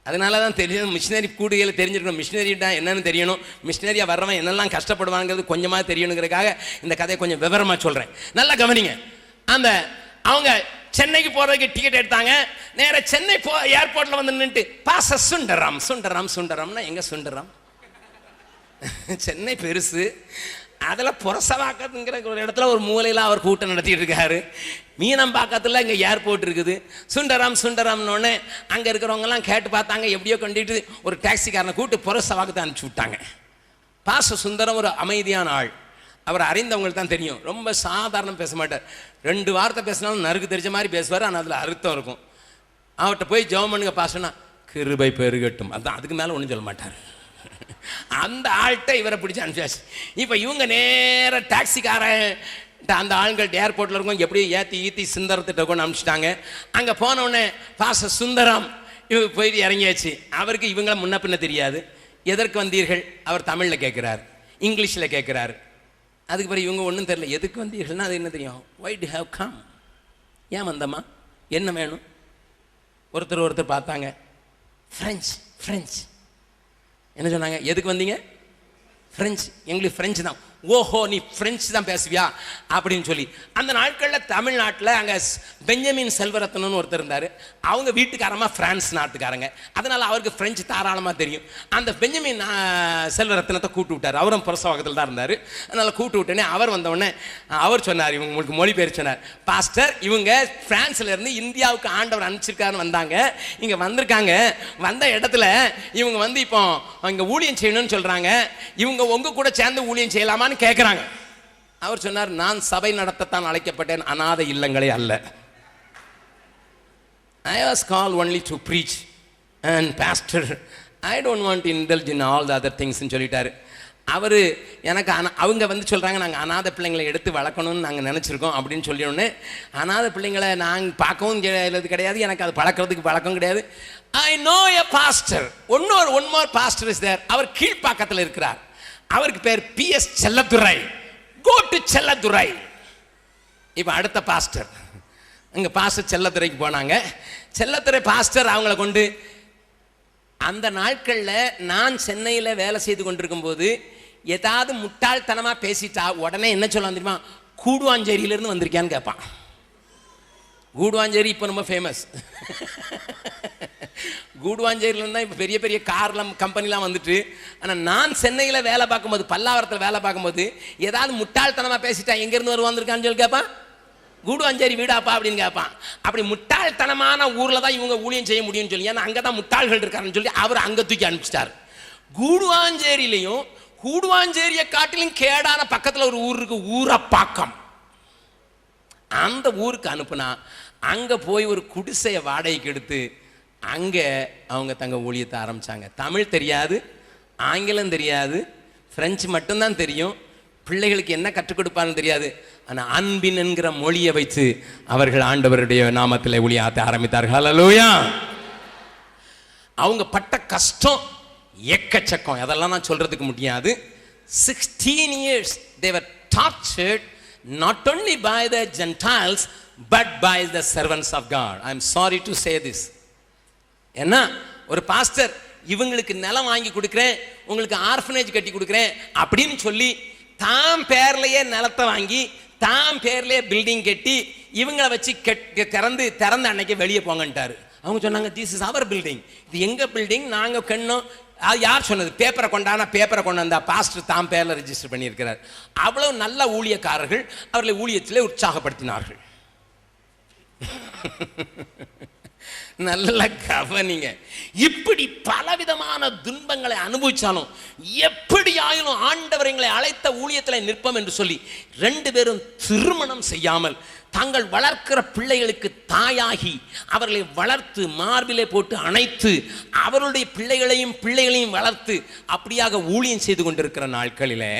அதனால தான் தெரியும், மிஷினரி கூடுகையில் தெரிஞ்சிருக்கணும். மிஷினரிட்டா என்னன்னு தெரியணும், மிஷினரியா வர்றவன் என்னெல்லாம் கஷ்டப்படுவாங்கிறது கொஞ்சமாக தெரியணுங்கிறதுக்காக இந்த கதையை கொஞ்சம் விவரமாக சொல்கிறேன். நல்லா கவனிங்க. அந்த அவங்க சென்னைக்கு போகிறதுக்கு டிக்கெட் எடுத்தாங்க. நேராக சென்னை ஏர்போர்ட்டில் வந்து நின்றுட்டு பாஸ்டர் சுண்டரம் சுண்டரம் சுண்டரம்னா எங்கே சுண்டரம்? சென்னை பெருசு, அதில் புரசவாக்கத்துங்கிற ஒரு இடத்துல ஒரு மூலையில் அவர் கூட்டம் நடத்திட்டு இருக்காரு. மீனம்பாக்கத்தில் இங்கே ஏர்போர்ட் இருக்குது. சுண்டரம் சுண்டரம்னு அங்கே இருக்கிறவங்கலாம் கேட்டு பார்த்தாங்க. எப்படியோ கொண்டுட்டு ஒரு டாக்ஸிக்காரனை கூப்பிட்டு புரசவாக்கத்தை அனுப்பிச்சி விட்டாங்க. பாஸ்டர் சுந்தரம் ஒரு அமைதியான ஆள். அவர் அறிந்தவங்களுக்கு தான் தெரியும். ரொம்ப சாதாரணம் பேச மாட்டார். ரெண்டு வார்த்தை பேசினாலும் நறுக்கு தெரிஞ்ச மாதிரி பேசுவார். ஆனால் அதில் அர்த்தம் இருக்கும். அவர்கிட்ட போய் ஜெபம் பண்ணுங்க பாஸ்டர்னா, கிருபை பெருகட்டும், அதான், அதுக்கு மேலே ஒன்றும் சொல்ல மாட்டார். அந்த ஆள்கிட்ட இவரை பிடிச்சி அனுப்பிச்சாச்சு. இப்போ இவங்க நேர டாக்ஸிக்காரன் அந்த ஆண்கள் ஏர்போர்ட்டில் இருக்கும் எப்படியும் ஏற்றி சுந்தரத்திட்ட கொண்டு அனுப்பிச்சிட்டாங்க. அங்கே போனவுடனே பாஸ்டர் சுந்தரம் இவங்க போயிட்டு இறங்கியாச்சு. அவருக்கு இவங்கள முன்ன பின்ன தெரியாது. எதற்கு வந்தீர்கள்? அவர் தமிழில் கேட்குறாரு, இங்கிலீஷில் கேட்குறாரு. அதுக்கு பிறகு இவங்க ஒன்றும் தெரியல. எதுக்கு வந்தீர்கள்னா அது என்ன தெரியும்? ஒய் டு ஹேவ் கம், ஏன் வந்தம்மா, என்ன வேணும்? ஒருத்தர் பார்த்தாங்க. ஃப்ரெஞ்ச் என்ன சொன்னாங்க? எதுக்கு வந்தீங்க? ஃப்ரெஞ்ச். எங்களுக்கு ஃப்ரெஞ்சு தான். ஓஹோ, நீ ஃப்ரெஞ்சு தான் பேசுவியா அப்படின்னு சொல்லி அந்த நாட்களில் தமிழ்நாட்டில் அங்கே பெஞ்சமின் செல்வரத்னன்னு ஒருத்தர் இருந்தார். அவங்க வீட்டுக்காரமாக பிரான்ஸ் நாட்டுக்காரங்க. அதனால் அவருக்கு ஃப்ரெஞ்சு தாராளமாக தெரியும். அந்த பெஞ்சமின் செல்வரத்னத்தை கூப்பிட்டு விட்டார். அவரும் பிரசவகத்தில் தான் இருந்தார். அதனால் கூப்பிட்டு விட்டோன்னே அவர் வந்தவுடனே அவர் சொன்னார், இவங்க உங்களுக்கு மொழிபெயர் சொன்னார், பாஸ்டர் இவங்க பிரான்ஸ்லேருந்து இந்தியாவுக்கு ஆண்டவர் அனுப்பிச்சிருக்காருன்னு வந்தாங்க. இங்கே வந்திருக்காங்க. வந்த இடத்துல இவங்க வந்து இப்போ இங்கே ஊழியம் செய்யணும்னு சொல்கிறாங்க. இவங்க உங்கள் கூட சேர்ந்து ஊழியம் செய்யலாமா கேட்கிறாங்க. அவர் சொன்னார், நான் சபை நடத்தத்தான் அழைக்கப்பட்டேன், அநாதை இல்லங்களே அல்ல. I was called only to preach and pastor. I don't want to indulge in all the other things ன்னு சொல்லிட்டாரு. அவர் எனக்கு அவங்க வந்து சொல்கிறாங்க, நாங்கள் அநாத பிள்ளைங்களை எடுத்து வளர்க்கணும்னு நாங்கள் நினச்சிருக்கோம் அப்படின்னு சொல்லிடனே, அநாத பிள்ளைங்களை நாங்கள் பார்க்கவும் கிடையாது, எனக்கு அது பழக்கிறதுக்கு பழக்கம் கிடையாது. I know a pastor. one more pastor is there. அவர் கீழ்ப்பாக்கத்தில் இருக்கிறார். அவருக்கு பேர் PS Chelladurai. Go to Chelladurai. இப்போ அடுத்த பாஸ்டர் அங்கே பாஸ்டர் செல்லதுரைக்கு போனாங்க. செல்லதுரை பாஸ்டர் அவங்கள கொண்டு அந்த நாட்களில் நான் சென்னையில் வேலை செய்து கொண்டிருக்கும் போது ஏதாவது முட்டாள்தனமாக பேசிட்டா உடனே என்ன சொல்ல தெரியுமா? கூடுவாஞ்சேரியிலேருந்து வந்திருக்கியான்னு கேட்பான். கூடுவாஞ்சேரி இப்போ ரொம்ப ஃபேமஸ். கூடுவாஞ்சேரியிலேருந்து தான் இப்போ பெரிய பெரிய கார்லாம் கம்பெனிலாம் வந்துட்டு. ஆனால் நான் சென்னையில் வேலை பார்க்கும்போது, பல்லாவரத்தில் வேலை பார்க்கும்போது ஏதாவது முட்டாள்தனமாக பேசிட்டா எங்கேருந்து வந்திருக்கான்னு சொல்லி கேட்பான். கூடுவாஞ்சேரி வீடாப்பா அப்படின்னு கேட்பான். அப்படி முட்டாள்தனமான ஊரில் தான் இவங்க ஊழியம் செய்ய முடியும்னு சொல்லி, ஏன்னா அங்கே தான் முட்டாள்கள் இருக்காருன்னு சொல்லி அவர் அங்கே தூக்கி அனுப்பிச்சிட்டார். கூடுவாஞ்சேரியிலையும் கூடுவாஞ்சேரியை காட்டிலும் கேடான பக்கத்தில் ஒரு ஊர் இருக்கு, ஊரப்பாக்கம். அந்த ஊருக்கு அனுப்புனா அங்கே போய் ஒரு குடிசையை வாடகைக்கு எடுத்து அங்கே அவங்க தங்க ஊழியத்தை ஆரம்பித்தாங்க. தமிழ் தெரியாது, ஆங்கிலம் தெரியாது, ஃப்ரெஞ்சு மட்டும்தான் தெரியும். பிள்ளைகளுக்கு என்ன கற்றுக் கொடுப்பான்னு தெரியாது. ஆனால் அன்பின் என்கிற மொழியை வைத்து அவர்கள் ஆண்டவருடைய நாமத்தில் ஊழியத்தை ஆரம்பித்தார்கள். ஹல்லேலூயா. அவங்க பட்ட கஷ்டம் எக்கச்சக்கம், அதெல்லாம் நான் சொல்றதுக்கு முடியாது. 16 years they were tortured not only by the Gentiles but by the servants of God. I am sorry to say this. என்ன ஒரு பாஸ்டர் இவங்களுக்கு நிலம் வாங்கி கொடுக்குறேன், உங்களுக்கு ஆர்ஃபனேஜ் கட்டி கொடுக்குறேன் அப்படின்னு சொல்லி தாம் பேர்லையே நிலத்தை வாங்கி தாம் பேர்லையே பில்டிங் கட்டி இவங்களை வச்சு திறந்த அன்னைக்கு வெளியே போங்கன்ட்டாரு. அவங்க சொன்னாங்க, திஸ் இஸ் அவர் பில்டிங், இது எங்க பில்டிங், நாங்கள் கண்ணோம். அது யார் சொன்னது? பேப்பரை கொண்டு வந்தா பாஸ்டர் தாம் பேரில் ரெஜிஸ்டர் பண்ணியிருக்கிறார். அவ்வளவு நல்ல ஊழியக்காரர்கள் அவர்களை ஊழியத்திலே உற்சாகப்படுத்தினார்கள். நல்ல கவனிங்க. இப்படி பலவிதமான துன்பங்களை அனுபவிச்சாலும் எப்படி ஆயினும் ஆண்டவர் எங்களை அழைத்த ஊழியத்தில் நிற்போம் என்று சொல்லி 2 பேரும் திருமணம் செய்யாமல் தாங்கள் வளர்க்கிற பிள்ளைகளுக்கு தாயாகி அவர்களை வளர்த்து மார்பிலே போட்டு அணைத்து அவருடைய பிள்ளைகளையும் வளர்த்து அப்படியாக ஊழியம் செய்து கொண்டிருக்கிற நாட்களிலே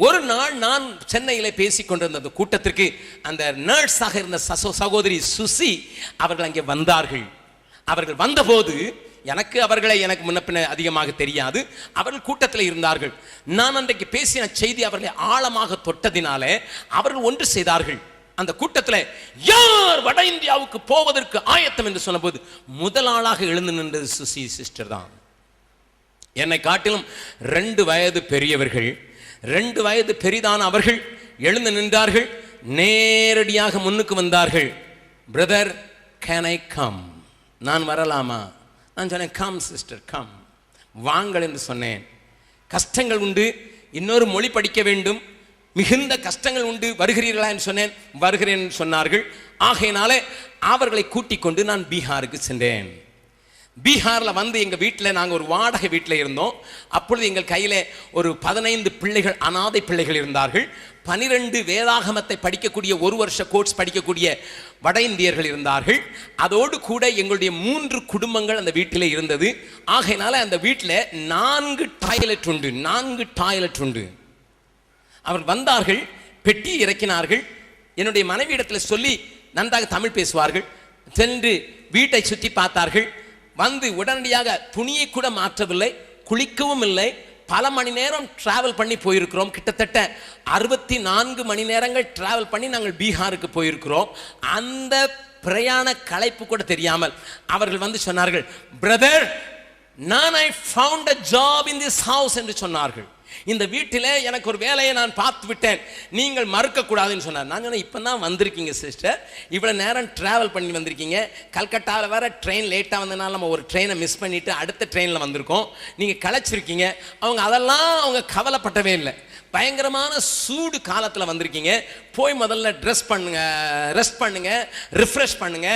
ஒரு நாள் நான் சென்னையிலே பேசிக்கொண்டிருந்த அந்த கூட்டத்திற்கு அந்த நர்ஸாக இருந்த சகோதரி சுசி அவர்கள் அங்கே வந்தார்கள். அவர்கள் வந்தபோது எனக்கு முன்ன பின்ன அதிகமாக தெரியாது. அவர்கள் கூட்டத்தில் இருந்தார்கள். நான் அன்றைக்கு பேசின செய்தி அவர்களை ஆழமாக தொட்டதினாலே அவர்கள் ஒன்று செய்தார்கள். அந்த கூட்டத்தில் யார் வட இந்தியாவுக்கு போவதற்கு ஆயத்தம் என்று சொன்னபோது முதல் ஆளாக எழுந்து நின்றது சுசி சிஸ்டர் தான். என்னை காட்டிலும் 2 வயது பெரியவர்கள், 2 வயது பெரிதான அவர்கள் எழுந்து நின்றார்கள். நேரடியாக முன்னுக்கு வந்தார்கள். Brother, can I come? நான் வரலாமா? நான் சொன்னேன், கம் சிஸ்டர் கம், வாங்கள் என்று சொன்னேன். கஷ்டங்கள் உண்டு, இன்னொரு மொழி படிக்க வேண்டும், மிகுந்த கஷ்டங்கள் உண்டு, வருகிறீர்களா என்று சொன்னேன். வருகிறேன் என்று சொன்னார்கள். ஆகையினாலே அவர்களை கூட்டிக் கொண்டு நான் பீகாருக்கு சென்றேன். பீகாரில் வந்து எங்கள் வீட்டில் நாங்கள் ஒரு வாடகை வீட்டில் இருந்தோம். அப்பொழுது எங்கள் கையில் ஒரு 15 பிள்ளைகள், அனாதை பிள்ளைகள் இருந்தார்கள். 12 வேதாகமத்தை படிக்கக்கூடிய 1 வருஷ கோர்ஸ் படிக்கக்கூடிய வட இந்தியர்கள் இருந்தார்கள். அதோடு கூட எங்களுடைய 3 குடும்பங்கள் அந்த வீட்டில் இருந்தது. ஆகையினால அந்த வீட்டில் 4 டாய்லெட் உண்டு. அவர் வந்தார்கள், பெட்டி இறக்கினார்கள். என்னுடைய மனைவியிடத்தில் சொல்லி நன்றாக தமிழ் பேசுவார்கள். சென்று வீட்டை சுற்றி பார்த்தார்கள். வந்து உடனடியாக துணியை கூட மாற்றவில்லை, குளிக்கவும் இல்லை. பல மணி நேரம் டிராவல் பண்ணி போயிருக்கிறோம். கிட்டத்தட்ட 64 மணி நேரங்கள் டிராவல் பண்ணி நாங்கள் பீகாருக்கு போயிருக்கிறோம். அந்த பிரயாண களைப்பு கூட தெரியாமல் அவர்கள் வந்து சொன்னார்கள், பிரதர், நான் I found a job in this house என்று சொன்னார்கள். இந்த வீட்டிலே எனக்கு ஒரு வேலையை நான் பார்த்து விட்டேன், நீங்கள் மறுக்கக்கூடாதுன்னு சொன்னார். நான் சொன்னேன், இப்போ தான் வந்திருக்கீங்க சிஸ்டர், இவ்வளோ நேரம் ட்ராவல் பண்ணி வந்திருக்கீங்க, கல்கட்டாவில் வேறு ட்ரெயின் லேட்டாக வந்ததுனால நம்ம ஒரு ட்ரெயினை மிஸ் பண்ணிவிட்டு அடுத்த ட்ரெயினில் வந்திருக்கோம், நீங்கள் களைச்சிருக்கீங்க. அவங்க கவலைப்பட்டவே இல்லை. பயங்கரமான சூடு காலத்தில் வந்திருக்கீங்க, போய் முதல்ல ரெஸ்ட் பண்ணுங்க, ரிஃப்ரெஷ் பண்ணுங்க,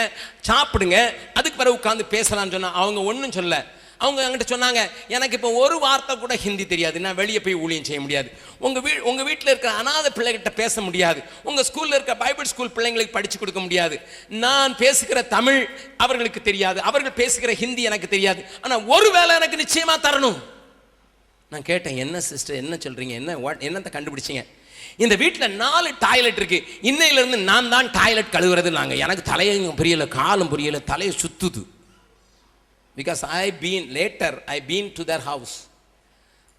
சாப்பிடுங்க, அதுக்கு பிறகு உட்காந்து பேசலான்னு சொன்னால் அவங்க ஒன்றும் சொல்ல. அவங்க என்கிட்ட சொன்னாங்க, எனக்கு இப்போ ஒரு வார்த்தை கூட ஹிந்தி தெரியாது, நான் வெளியே போய் ஊழியம் செய்ய முடியாது, உங்கள் வீட்டில் இருக்கிற அநாத பிள்ளைகிட்ட பேச முடியாது, உங்கள் ஸ்கூலில் இருக்க பைபிள் ஸ்கூல் பிள்ளைங்களுக்கு படித்து கொடுக்க முடியாது, நான் பேசுகிற தமிழ் அவர்களுக்கு தெரியாது, அவர்கள் பேசுகிற ஹிந்தி எனக்கு தெரியாது, ஆனால் ஒரு வேளை எனக்கு நிச்சயமாக தரணும். நான் கேட்டேன், என்ன சிஸ்டர் என்ன சொல்கிறீங்க, என்னத்தை கண்டுபிடிச்சிங்க? இந்த வீட்டில் 4 டாய்லெட் இருக்கு, இன்னையிலிருந்து நான் தான் டாய்லெட் கழுவுறது. எனக்கு தலையும் புரியலை, காலும் புரியலை, தலையை சுத்துது. Because I been to their house.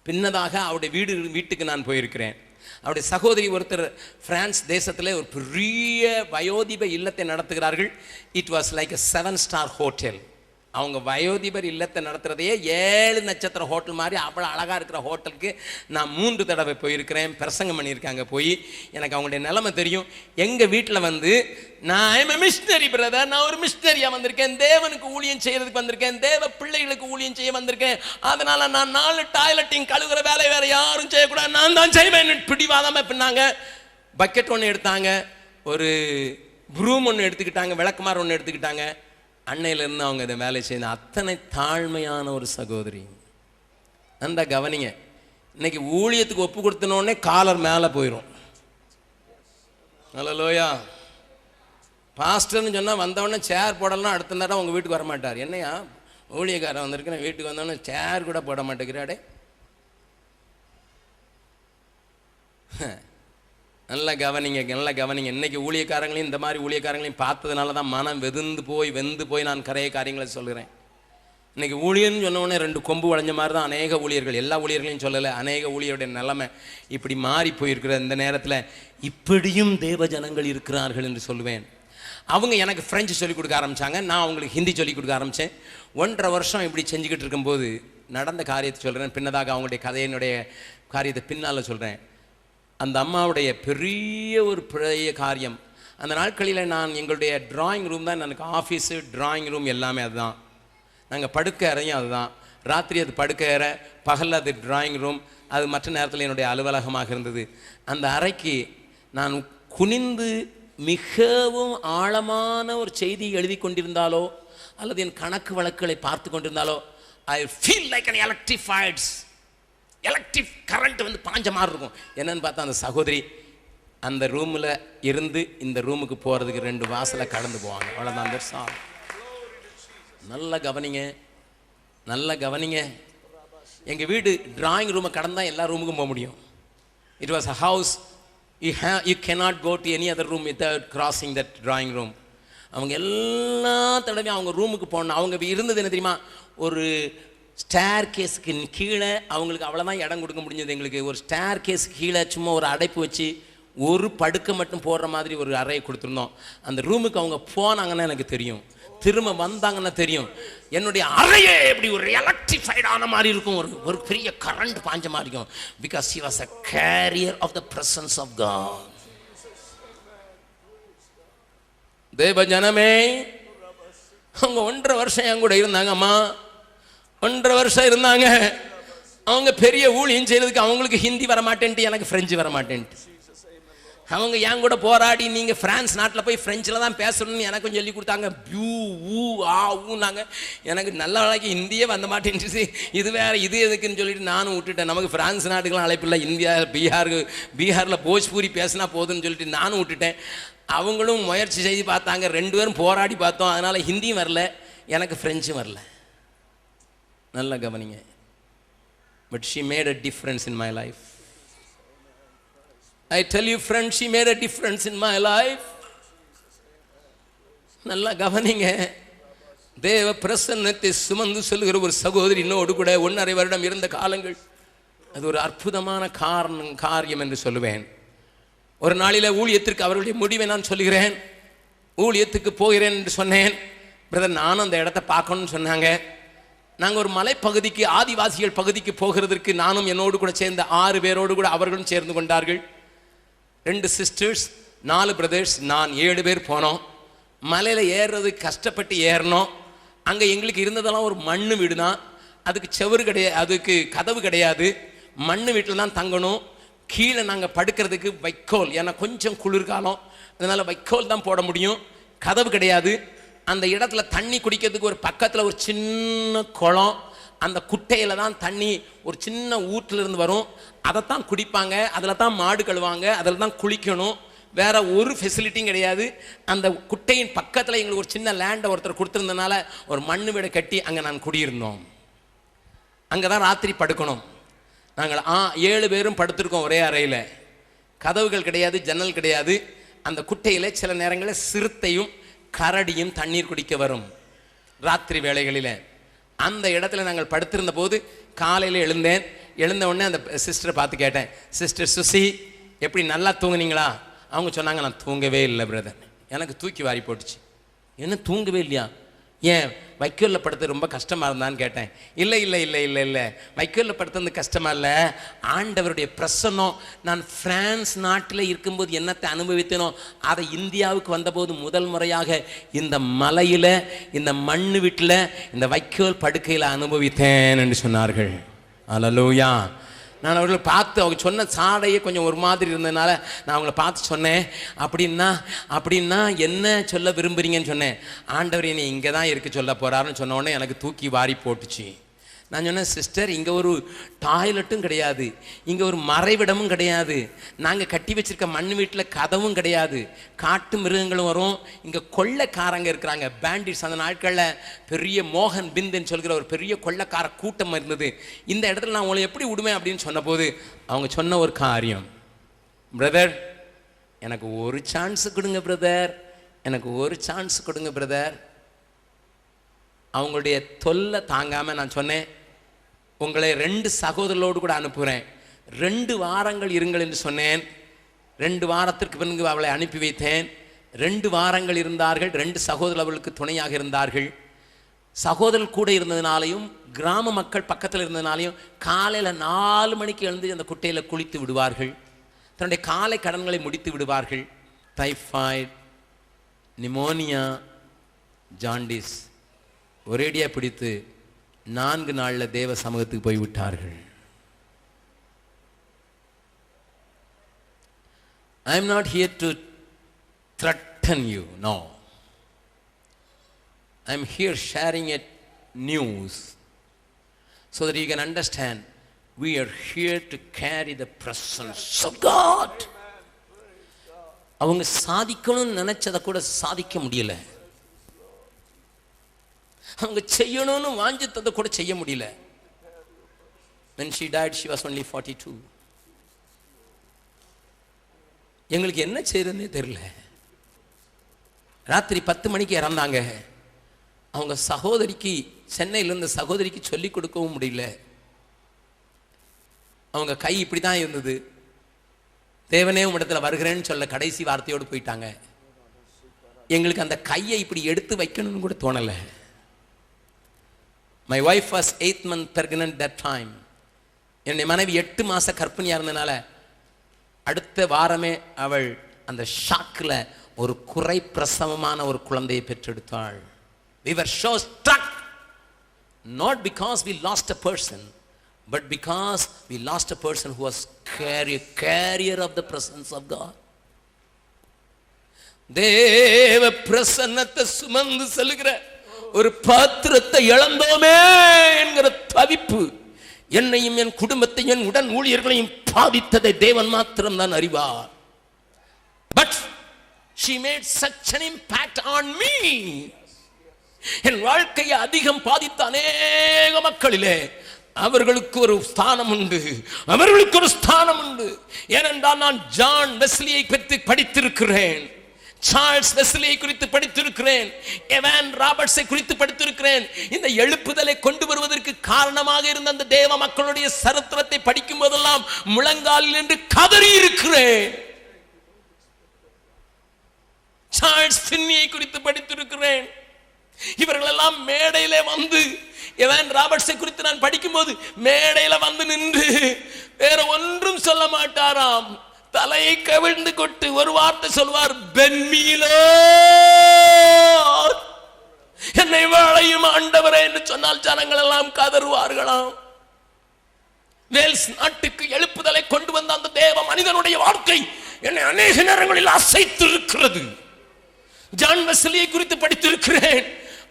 பின்னதாக அவருடைய வீட்டுக்கு நான் போயிருக்கிறேன். அவருடைய சகோதரி ஒருத்தர் பிரான்ஸ் தேசத்தில் ஒரு பெரிய வயோதிப இல்லத்தை நடத்துகிறார்கள். It was like a 7-star hotel. அவங்க வயோதிபர் இல்லத்தை நடத்துகிறதையே 7 நட்சத்திர ஹோட்டல் மாதிரி அவ்வளோ அழகாக இருக்கிற ஹோட்டலுக்கு நான் 3 தடவை போயிருக்கிறேன், பிரசங்கம் பண்ணியிருக்காங்க. போய் எனக்கு அவங்களுடைய நிலைமை தெரியும். எங்கள் வீட்டில் வந்து நான் மிஷினரி பிரதர், நான் ஒரு மிஷினரியாக வந்திருக்கேன், தேவனுக்கு ஊழியம் செய்கிறதுக்கு வந்திருக்கேன், தேவ பிள்ளைகளுக்கு ஊழியம் செய்ய வந்திருக்கேன், அதனால் நான் 4 டாய்லெட்டையும் கழுவுற வேலை வேறு யாரும் செய்யக்கூடாது, நான் தான் செய்வேன் பிடிவாதமாக பின்னாங்க. பக்கெட் ஒன்று எடுத்தாங்க, ஒரு ப்ரூம் ஒன்று எடுத்துக்கிட்டாங்க, விளக்குமாறு ஒன்று எடுத்துக்கிட்டாங்க. அன்னையிலேருந்து அவங்க இதை வேலை செய்த அத்தனை தாழ்மையான ஒரு சகோதரி. அந்த கவனிங்க, இன்னைக்கு ஊழியத்துக்கு ஒப்பு கொடுத்தனோடனே காலர் மேலே போயிடும். ஹல்லேலூயா. பாஸ்டர்னு சொன்னால் வந்தவொடனே சேர் போடலாம், அடுத்த நேரம் உங்கள் வீட்டுக்கு வரமாட்டார். என்னையா ஊழியக்காரன் வந்திருக்கேன், வீட்டுக்கு வந்தோடனே சேர் கூட போட மாட்டேங்கிறாடே. நல்லா கவனிங்க. இன்னைக்கு ஊழியக்காரங்களையும் இந்த மாதிரி ஊழியக்காரங்களையும் பார்த்ததுனால தான் மனம் வெந்து போய் நான் கரைய காரியங்களை சொல்கிறேன். இன்னைக்கு ஊழியர்னு சொன்னோடனே 2 கொம்பு வளைஞ்ச மாதிரி தான் அநேக ஊழியர்கள், எல்லா ஊழியர்களையும் சொல்லலை, அநேக ஊழியருடைய நிலைமை இப்படி மாறி போயிருக்கிற இந்த நேரத்தில் இப்படியும் தேவ ஜனங்கள் இருக்கிறார்கள் என்று சொல்லுவேன். அவங்க எனக்கு ஃப்ரெஞ்சு சொல்லிக் கொடுக்க ஆரம்பித்தாங்க, நான் அவங்களுக்கு ஹிந்தி சொல்லிக் கொடுக்க ஆரம்பித்தேன். 1.5 வருஷம் இப்படி செஞ்சுக்கிட்டு இருக்கும்போது நடந்த காரியத்தை சொல்கிறேன். பின்னதாக அவங்களுடைய கதையினுடைய காரியத்தை பின்னால் சொல்கிறேன். அந்த அம்மாவுடைய பெரிய ஒரு காரியம், அந்த நாட்களில் நான் எங்களுடைய டிராயிங் ரூம் தான் எனக்கு ஆஃபீஸு, டிராயிங் ரூம் எல்லாமே அதுதான். நாங்கள் படுக்க அறையும் அதுதான். ராத்திரி அது படுக்க அறை, பகலில் அது டிராயிங் ரூம், அது மற்ற நேரத்தில் என்னுடைய அலுவலகமாக இருந்தது. அந்த அறைக்கு நான் குனிந்து மிகவும் ஆழமான ஒரு செய்தி எழுதி கொண்டிருந்தாலோ அல்லது என் கணக்கு வழக்குகளை பார்த்து கொண்டிருந்தாலோ I feel like an electric current வந்து பாஞ்ச மாதிரி இருக்கும். என்னன்னு பார்த்தா அந்த சகோதரி அந்த ரூமில் இருந்து இந்த ரூமுக்கு போகிறதுக்கு 2 வாசலை கடந்து போவாங்க, அவ்வளோதான் சார். நல்ல கவனிங்க. எங்கள் வீடு டிராயிங் ரூமை கடந்தால் எல்லா ரூமுக்கும் போக முடியும். It was a house, you cannot go to any other room without crossing that drawing room. அவங்க எல்லா தடவையும் அவங்க ரூமுக்கு போகணும். அவங்க இருந்தது என்ன தெரியுமா, ஒரு ஸ்டேர் கேஸுக்கு கீழே அவங்களுக்கு அவ்வளோதான் இடம் கொடுக்க முடிஞ்சது. எங்களுக்கு ஒரு ஸ்டேர் கேஸுக்கு கீழே சும்மா ஒரு அடைப்பு வச்சு ஒரு படுக்கை மட்டும் போடுற மாதிரி ஒரு அறையை கொடுத்துருந்தோம். அந்த ரூமுக்கு அவங்க போனாங்கன்னா எனக்கு தெரியும், திரும்ப வந்தாங்கன்னா தெரியும், என்னுடைய அறையே எப்படி ஒரு எலக்ட்ரிஃபைட் ஆன மாதிரி இருக்கும், ஒரு பெரிய கரண்ட் பாஞ்ச மாதிரி இருக்கும். Because he was a carrier of the presence of God. தேவ ஜனமே, அவங்க 1.5 வருஷம் என் கூட இருந்தாங்க. அம்மா 1.5 வருஷம் இருந்தாங்க. அவங்க பெரிய ஊழியம் செய்யறதுக்கு அவங்களுக்கு ஹிந்தி வரமாட்டேன்ட்டு, எனக்கு ஃப்ரெஞ்சு வரமாட்டேன்ட்டு. அவங்க என் கூட போராடி நீங்கள் பிரான்ஸ் நாட்டில் போய் ஃப்ரெஞ்சில் தான் பேசணும்னு எனக்கும் சொல்லி கொடுத்தாங்க. ஊனாங்க. எனக்கு நல்ல நாளைக்கு ஹிந்தியே வந்த மாட்டேன்ட்டு, இது வேறு இது எதுக்குன்னு சொல்லிட்டு நானும் விட்டுட்டேன். நமக்கு பிரான்ஸ் நாட்டுக்கெலாம் அழைப்பு இல்லை, இந்தியா பீகாரில் போஜ்பூரி பேசினா போதுன்னு சொல்லிட்டு நானும் விட்டுட்டேன். அவங்களும் முயற்சி செய்து பார்த்தாங்க, 2 பேரும் போராடி பார்த்தோம். அதனால் ஹிந்தியும் வரல, எனக்கு ஃப்ரெஞ்சும் வரல. நல்லா கவனிங்க. But she made a difference in my life. I tell you friends, she made a difference in my life. நல்லா கவனிங்க. தேவ பிரசன்னத்தை சுமந்து சொல்லுகிற ஒரு சகோதரி இன்னோடு கூட 1.5 வருடம் இருந்த காலங்கள், அது ஒரு அற்புதமான காரியம் என்று சொல்லுவேன். ஒரு நாளில் ஊழியத்திற்கு அவர்களுடைய முடிவை நான் சொல்லுகிறேன். ஊழியத்துக்கு போகிறேன் என்று சொன்னேன். பிரதர் நானும் அந்த இடத்த பார்க்கணும்னு சொன்னாங்க. நாங்கள் ஒரு மலைப்பகுதிக்கு, ஆதிவாசிகள் பகுதிக்கு போகிறதற்கு நானும் என்னோடு கூட சேர்ந்த 6 பேரோடு கூட அவர்களும் சேர்ந்து கொண்டார்கள். 2 சிஸ்டர்ஸ், 4 பிரதர்ஸ், நான் 7 பேர் போனோம். மலையில் ஏறுறது கஷ்டப்பட்டு ஏறினோம். அங்கே எங்களுக்கு இருந்ததெல்லாம் ஒரு மண் வீடு தான். அதுக்கு செவரு கிடையாது, அதுக்கு கதவு கிடையாது. மண் வீட்டில் தான் தங்கணும். கீழே நாங்கள் படுக்கிறதுக்கு வைக்கோல், ஏன்னா கொஞ்சம் குளிர்காலம், அதனால் வைக்கோல் தான் போட முடியும். கதவு கிடையாது. அந்த இடத்துல தண்ணி குடிக்கிறதுக்கு ஒரு பக்கத்தில் ஒரு சின்ன குளம், அந்த குட்டையில் தான் தண்ணி ஒரு சின்ன ஊட்டிலிருந்து வரும். அதைத்தான் குடிப்பாங்க, அதில் தான் மாடு கழுவாங்க, அதில் தான் குளிக்கணும். வேற ஒரு ஃபெசிலிட்டியும் கிடையாது. அந்த குட்டையின் பக்கத்தில் எங்களுக்கு ஒரு சின்ன லேண்டை ஒருத்தர் கொடுத்துருந்தனால ஒரு மண் வீடை கட்டி அங்கே நான் குடியிருந்தோம். அங்கே தான் ராத்திரி படுக்கணும். நாங்கள் 7 பேரும் படுத்திருக்கோம் ஒரே அறையில். கதவுகள் கிடையாது, ஜன்னல் கிடையாது. அந்த குட்டையில் சில நேரங்களில் சிறுத்தையும் கரடியும் தண்ணீர் குடிக்க வரும் ராத்திரி வேளைகளில். அந்த இடத்துல நாங்கள் படுத்திருந்த போது காலையில் எழுந்த உடனே அந்த சிஸ்டரை பார்த்து கேட்டேன், சிஸ்டர் சுசி எப்படி நல்லா தூங்குனீங்களா? அவங்க சொன்னாங்க, நான் தூங்கவே இல்லை பிரதர், எனக்கு தூக்கி வாரி போட்டுச்சு. என்ன தூங்கவே இல்லையா? ஏன் வைக்கோலில் படுத்து ரொம்ப கஷ்டமாக இருந்தான்னு கேட்டேன். இல்லை இல்லை இல்லை இல்லை இல்லை வைக்கோலில் படுத்துறது கஷ்டமாக இல்லை, ஆண்டவருடைய பிரசன்னம். நான் பிரான்ஸ் நாட்டில் இருக்கும்போது என்னத்தை அனுபவித்தேனோ அதை இந்தியாவுக்கு வந்தபோது முதல் முறையாக இந்த மலையில், இந்த மண் வீட்டில், இந்த வைக்கோல் படுக்கையில் அனுபவித்தேன் என்று சொன்னார்கள். அல்லேலூயா. நான் அவர்களை பார்த்து, அவங்க சொன்ன சாடையே கொஞ்சம் ஒரு மாதிரி இருந்ததுனால நான் அவங்கள பார்த்து சொன்னேன், அப்படின்னா என்ன சொல்ல விரும்புகிறீங்கன்னு சொன்னேன். ஆண்டவர் என்னை இங்கே தான் இருக்க சொல்ல போகிறாருன்னு சொன்ன உடனே எனக்கு தூக்கி வாரி போட்டுச்சு. நான் சொன்னேன், சிஸ்டர் இங்கே ஒரு டாய்லெட்டும் கிடையாது, இங்கே ஒரு மறைவிடமும் கிடையாது, நாங்கள் கட்டி வச்சிருக்க மண் வீட்டில் கதவும் கிடையாது, காட்டு மிருகங்களும் வரும், இங்கே கொள்ளைக்காரங்க இருக்கிறாங்க, பேண்டிட்ஸ். அந்த நாட்களில் பெரிய மோகன் பிந்துன்னு சொல்கிற ஒரு பெரிய கொள்ளைக்கார கூட்டம் இருந்தது. இந்த இடத்துல நான் உங்களை எப்படி விடுவேன் அப்படின்னு சொன்னபோது அவங்க சொன்ன ஒரு காரியம், பிரதர் எனக்கு ஒரு சான்ஸ் கொடுங்க பிரதர், எனக்கு ஒரு சான்ஸ் கொடுங்க பிரதர். அவங்களுடைய தொல்லை தாங்காமல் நான் சொன்னேன், உங்களை 2 சகோதரர்களோடு கூட அனுப்புகிறேன், 2 வாரங்கள் இருங்கள் என்று சொன்னேன். 2 வாரத்திற்கு பிறகு அவளை அனுப்பி வைத்தேன். 2 வாரங்கள் இருந்தார்கள். 2 சகோதரர்கள் அவளுக்கு துணையாக இருந்தார்கள். சகோதரர் கூட இருந்ததுனாலையும் கிராம மக்கள் பக்கத்தில் இருந்ததுனாலையும் காலையில் 4 மணிக்கு எழுந்து அந்த குட்டையில் குளித்து விடுவார்கள். தன்னுடைய காலை கடன்களை முடித்து விடுவார்கள். டைஃபாய்டு, நிமோனியா, ஜாண்டிஸ் ஒரேடியா பிடித்து 4 நாளில் தேவ சமூகத்துக்கு போய்விட்டார்கள். I am not here to threaten you, no. I am here sharing a news so that you can understand we are here to carry the presence of God. அவங்க சாதிக்கணும்னு நினைச்சதை கூட சாதிக்க முடியல, அவங்க செய்யணும்னு வாஞ்சித்ததை கூட செய்ய முடியல. When she died she was only 42. எங்களுக்கு என்ன செய்யறதுன்னே தெரியல. ராத்திரி 10 மணிக்கு இறந்தாங்க. அவங்க சகோதரிக்கு, சென்னையில் இருந்த சகோதரிக்கு சொல்லிக் கொடுக்கவும் முடியல. அவங்க கை இப்படி தான் இருந்தது. தேவனே உம்மிடத்தில் வருகிறேன்னு சொல்ல கடைசி வார்த்தையோடு போயிட்டாங்க. எங்களுக்கு அந்த கையை இப்படி எடுத்து வைக்கணும்னு கூட தோணலை. My wife was 8 months pregnant that time. என்னுடைய மனைவி 8 மாச கர்ப்பிணியா இருந்தனால அடுத்த வாரமே அவள் அந்த ஷாக்கில் ஒரு குறை பிரசவமான ஒரு குழந்தையை பெற்றெடுத்தாள். We were so struck, not because we lost a person, but because we lost a person who was carrier of the presence of God. தேவ பிரசன்னத்தை சுமந்து செல்கிற ஒரு பாத்திரத்தை இழந்தோமே என்கிற தவிப்பு என்னையும் என் குடும்பத்தையும் என் உடன் ஊழியர்களையும் பாதித்ததை தேவன் மாத்திரம் தான் அறிவார். But she made such an impact on me. என் வாழ்க்கையை அதிகம் பாதித்த அநேக மக்களிலே அவர்களுக்கு ஒரு ஸ்தானம் உண்டு, அவர்களுக்கு ஒரு ஸ்தானம் உண்டு. ஏனென்றால் நான் ஜான் வெஸ்லியை பற்றி படித்திருக்கிறேன், சார்ல்ஸ் வெஸ்லியை குறித்து படித்திருக்கிறேன், எவான் ராபர்ட்ஸை குறித்து படித்திருக்கிறேன். இந்த எழுப்புதலை கொண்டு வருவதற்கு காரணமாக இருந்த அந்த தேவ மக்களுடைய சரித்திரத்தை படிக்கும் போதெல்லாம் முழங்காலில் நின்று கதறி இருக்கிறேன். சார்ல்ஸ் ஃபின்னியை குறித்து படித்திருக்கிறேன். இவர்கள் எல்லாம் மேடையிலே வந்து, எவன் ராபர்ட்ஸை குறித்து நான் படிக்கும்போது மேடையில வந்து நின்று வேற ஒன்றும் சொல்ல மாட்டாராம். தலையை கவிழ்ந்து கொண்டு ஒரு வார்த்தை சொல்வார், பென்மீலோ என்னை வாழையும் ஆண்டவரே என்று சொன்னால் ஜனங்கள் எல்லாம் கதறுவார்களாம். வேல்ஸ் நாட்டுக்கு எழுப்புதலை கொண்டு வந்த அந்த தேவ மனிதனுடைய வாழ்க்கை என்னை அநேக நேரங்களில் அசைத்திருக்கிறது. ஜான் வெஸ்லியை குறித்து படித்திருக்கிறேன்.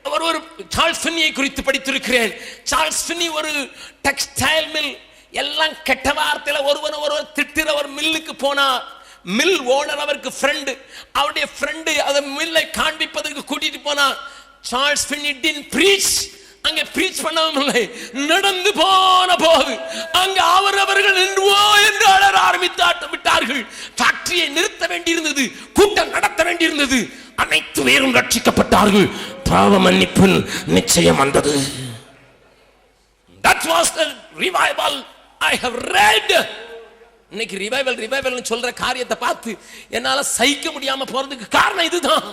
அவர் ஒரு சார்ல்ஸ் ஃபின்னியை குறித்து படித்திருக்கிறேன். சார்ல்ஸ் ஃபின்னி ஒரு டெக்ஸ்டைல் மில், எல்லாம் கெட்ட வார்த்தையில ஒருவர் திட்டுற ஒரு மில்லுக்கு போனார். மில் ஓனர் அவருக்கு ஃப்ரெண்டு. அவருடைய ஃப்ரெண்டு அந்த மில்லை காண்பிப்பதற்கு கூட்டிட்டு போனார். Charles Binny didn't preach. அங்கே பிரீச் பண்ணவும் இல்லை. நடந்து போன போது அங்கு அவர்கள் நின்று என்று அழற ஆரம்பித்தார்கள். ஃபேக்டரியை நிறுத்த வேண்டியிருந்தது, கூட்டம் நடத்த வேண்டியிருந்தது. அனைத்து பேரும் ரட்சிக்கப்பட்டார்கள். பாவ மன்னிப்பு நிச்சயம் வந்தது. That was the revival I have read. இன்னைக்கு ரிவைவல் சொல்ற காரியத்தை பார்த்து என்னால சகிக்க முடியாம போறதுக்கு காரணம் இதுதான்.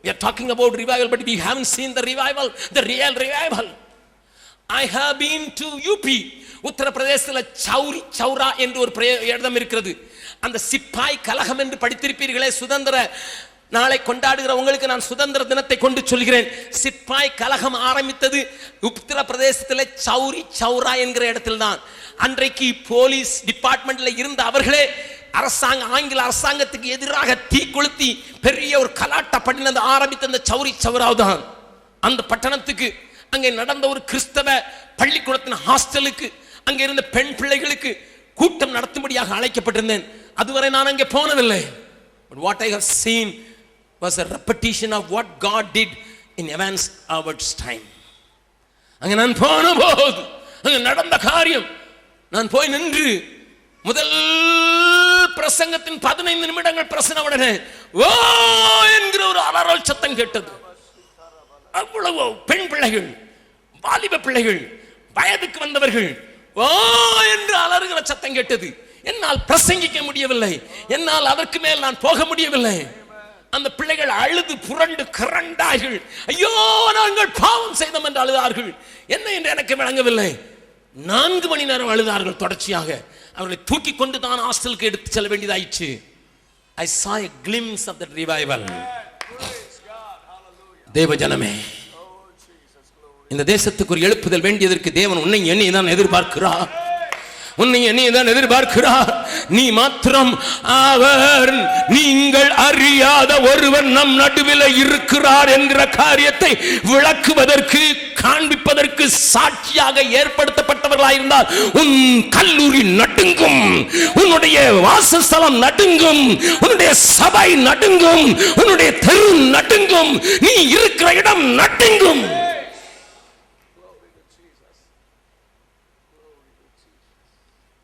We are talking about revival, but we haven't seen the revival, the real revival. I have been to UP. உத்தர பிரதேசத்தில் சௌரி சௌரா என்று ஒரு இடம் இருக்கிறது. அந்த சிப்பாய் கலகம் என்று படித்திருப்பீர்களே. சுதந்திர நாளை கொண்டாடுகிற உங்களுக்கு நான் சுதந்திர தினத்தை கொண்டு சொல்கிறேன். சிப்பாய் கலகம் ஆரம்பித்தது உத்தர பிரதேசத்தில் சௌரி சௌரா என்கிற இடத்தில் தான். அன்றைக்கு போலீஸ் டிபார்ட்மெண்ட்ல இருந்த அவர்களே ஆங்கில அரசாங்கத்துக்கு எதிராக தீ கொளுத்தி பெரிய ஒரு கலாட்டா பண்ணினது ஆரம்பித்த அந்த சௌரி சௌரா தான். அந்த பட்டணத்துக்கு அங்கே நடந்த ஒரு கிறிஸ்தவ பள்ளிக்கூடத்தின் ஹாஸ்டலுக்கு அங்கே இருந்த பெண் பிள்ளைகளுக்கு கூட்டம் நடத்தும்படியாக அழைக்கப்பட்டிருந்தேன். அதுவரை நான் அங்கே போனதில்லை. But what I have seen was a repetition of what God did in Evans Roberts' time. அங்கே நான் போன போது அங்கே நடந்த காரியம், நான் போய் நின்று முதல் பிரசங்கத்தின் 15 நிமிடங்கள் பிரசன உடனே ஓ என்கிற ஒரு அலறல் சத்தம் கேட்டது. அவ்வளவு பெண் பிள்ளைகள், வாலிப பிள்ளைகள், வயதுக்கு வந்தவர்கள் ஓ என்று அலறுகிற சத்தம் கேட்டது. என்னால் பிரசங்கிக்க முடியவில்லை. என்னால் அதற்கு மேல் நான் போக முடியவில்லை. அந்த பிள்ளைகள் அழுது புரண்டு கரண்டார்கள். ஐயோ நாங்கள் பாவம் செய்தோம் என்று அழுதார்கள். என்ன என்று எனக்கு விளங்கவில்லை. 4 மணி நேரம் அழுதார்கள் தொடர்ச்சியாக. அவர்களை தூக்கி கொண்டு தான் ஹாஸ்டலுக்கு எடுத்து செல்ல வேண்டியதாயிற்று. I saw a glimpse of that revival. தேவ ஜனமே, இந்த தேசத்துக்கு ஒரு எழுப்புதல் வேண்டியதற்கு தேவன் உன்னை என்னை தான் எதிர்பார்க்கிறார். உன்னை என்னை தான் எதிர்பார்க்கிறார். நீ மாத்திரம் அவர் நீங்கள் அறியாத ஒருவர் நம் நடுவில் இருக்கிறார் என்கிற காரியத்தை விளக்குவதற்கு, காண்பிப்பதற்கு சாட்சியாக ஏற்படுத்தப்பட்டவர்களாயிருந்தால் உன் கல்லூரி நடுங்கும், உன்னுடைய வாசஸ்தலம் நடுங்கும், உன்னுடைய சபை நடுங்கும், உன்னுடைய தெரு நடுங்கும், நீ இருக்கிற இடம் நடுங்கும்.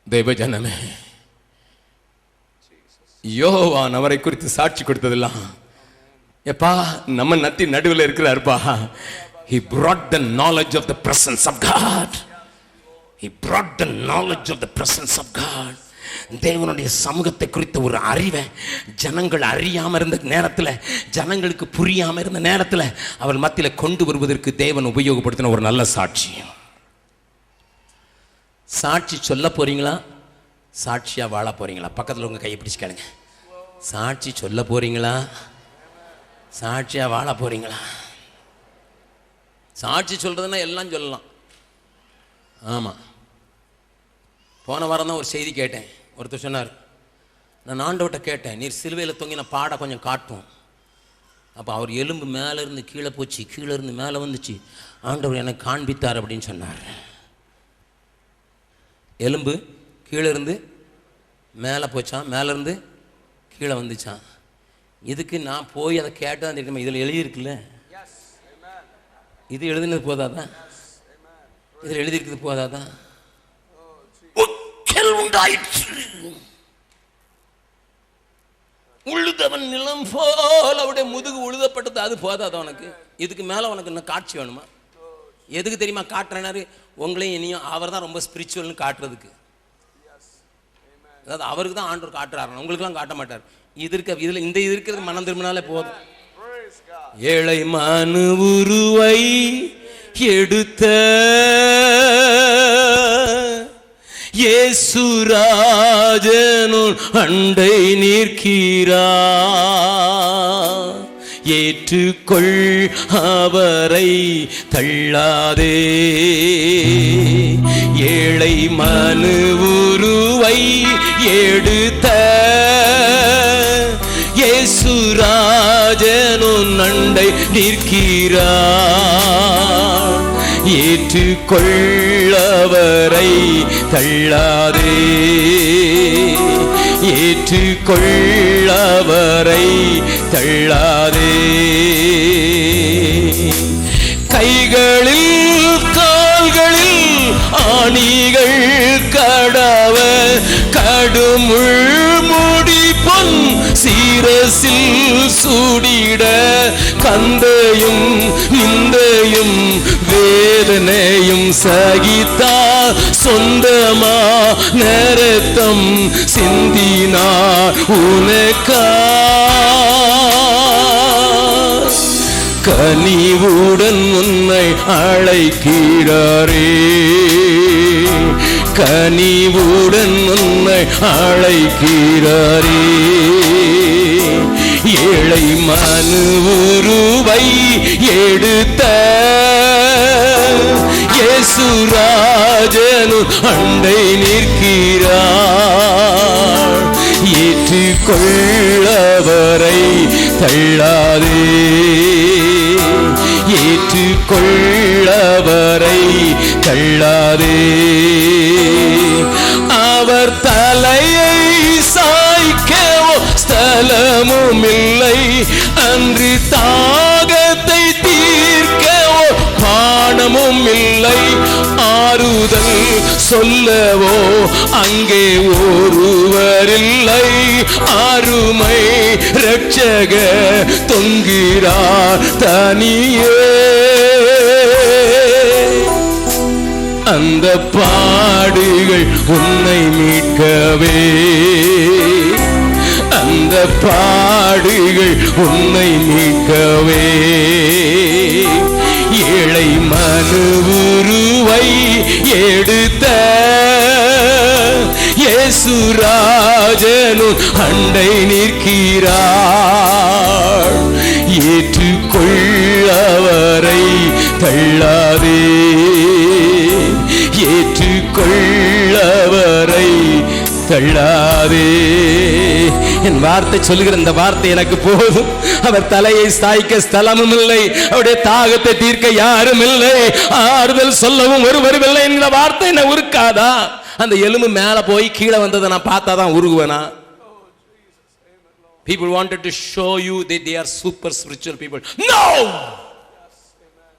தேவ ஜனமே, யோவான் அவரை குறித்து சாட்சி கொடுத்ததெல்லாம் எப்பா நம்ம நடுவில் இருக்கிறார்ப்பா. He brought the knowledge of the presence of God. He brought the knowledge of the presence of God. தேவனுடைய சமூகத்தை குறித்த ஒரு அறிவை ஜனங்கள் அறியாம இருந்த நேரத்தில், ஜனங்களுக்கு புரியாம இருந்த நேரத்தில் அவர் மத்தியில் கொண்டு வருவதற்கு தேவன் உபயோகப்படுத்தின ஒரு நல்ல சாட்சி. சாட்சி சொல்ல போறீங்களா, சாட்சியா வாழ போறீங்களா? பக்கத்தில் உங்க கையை பிடிச்சு கேளுங்க. சாட்சி சொல்ல போறீங்களா, சாட்சியா வாழ போறீங்களா? சாட்சி சொல்றதுன்னா எல்லாம் சொல்லலாம். ஆமா, போன வாரம் தான் ஒரு செய்தி கேட்டேன். ஒருத்தர் சொன்னார், நான் ஆண்டவர்கிட்ட கேட்டேன், நீர் சிலுவையில் தொங்கின பாடை கொஞ்சம் காட்டும். அப்போ அவர் எலும்பு மேலே இருந்து கீழே போச்சு, கீழே இருந்து மேலே வந்துச்சு, ஆண்டவர் எனக்கு காண்பித்தார் அப்படின்னு சொன்னார். எலும்பு கீழே இருந்து மேலே போச்சான், மேலேருந்து கீழே வந்துச்சான். இதுக்கு நான் போய் அதை கேட்டால் தெரியுமா, இதில் எழுதியிருக்குல்ல, இது எழுதினது போதாதான், இதில் எழுதியிருக்குது போதாதான். உழுதவன் நிலம் போல் அவருடைய முதுகு உழுதப்பட்டது, அது போதாதான் உனக்கு? இதுக்கு மேலே உனக்கு இன்னும் காட்சி வேணுமா? எதுக்கு தெரியுமா காட்டுறேனாரு? உங்களையும் இனியும் அவர் தான் ரொம்ப ஸ்பிரிச்சுவல்னு காட்டுறதுக்கு. அதாவது அவருக்கு தான் ஆண்டவர் காட்டுறாரு, உங்களுக்குலாம் காட்ட மாட்டார். இதுல இந்த இருக்கிறது மனம் திரும்பினாலே போதும். ஏழை மனு உருவை எடுத்த இயேசுராஜனும் அண்டை நிற்கிறார். ஏற்றுக்கொள் அவரை தள்ளாதே. ஏழை மனு உருவை எடுத்த இயேசுராஜனும் அண்டை நிற்கிறார். ஏற்றுக்கொள்ளவரை தள்ளாதே. ஏற்றுக்கொள்ளவரை தள்ளாதே. கைகளில் கால்களில் ஆணிகள் கடவ கடுமுள் முடி பொன் சீரசில் சூடிட கந்தையும் நிந்தையும் வேதனையும் சகித்தா சொந்தமா நரத்தம் சிந்தினார் உனக்கா. கனிவுடன் உன்னை அழைக்கிறாரே. கனிவுடன் உன்னை அழைக்கிறாரே. ஏழை மனு உருவை எடுத்த இயேசுராஜனு அண்டை நிற்கிறார். ஏற்றுக்கொள்ளவரை தள்ளாதே. ஏற்றுக்கொள்ளவரை தள்ளாதே. அவர் தலையை சாய்க்கவோ ஸ்தலமும் இல்லை. அன்று தாகத்தை தீர்க்கவோ பானமும் இல்லை. ஆறுதல் சொல்லவோ அங்கே ஒருவரில்லை. அருமை இரட்சக தொங்குகிறார் தனியே. அந்த பாடுகள் உன்னை மீட்கவே. அந்த பாடுகள் உன்னை மீட்கவே. ஏழை மனு உருவை எடுத்த இயேசுராஜனு அண்டை நிற்கிறார். ஏற்றுக்கொள்ளவரை தள்ளாதே. ஏற்றுக்கொள்ளவரை தள்ளாதே. என் வார்த்தை சொல்லுகிற இந்த வார்த்தை எனக்கு போதும். அவர் தலையை சாய்க்க ஸ்தலமும் இல்லை. அவருடைய தாகத்தை தீர்க்க யாரும் இல்லை. ஆறுதல் சொல்லவும் ஒருவரும் இல்லை என்கிற வார்த்தை என்ன உருக்காதா? அந்த எலும்பு மேல போய் கீழே வந்ததை நான் பார்த்தாதான் உருகுவேனா? People wanted to show you that they are super spiritual people. No!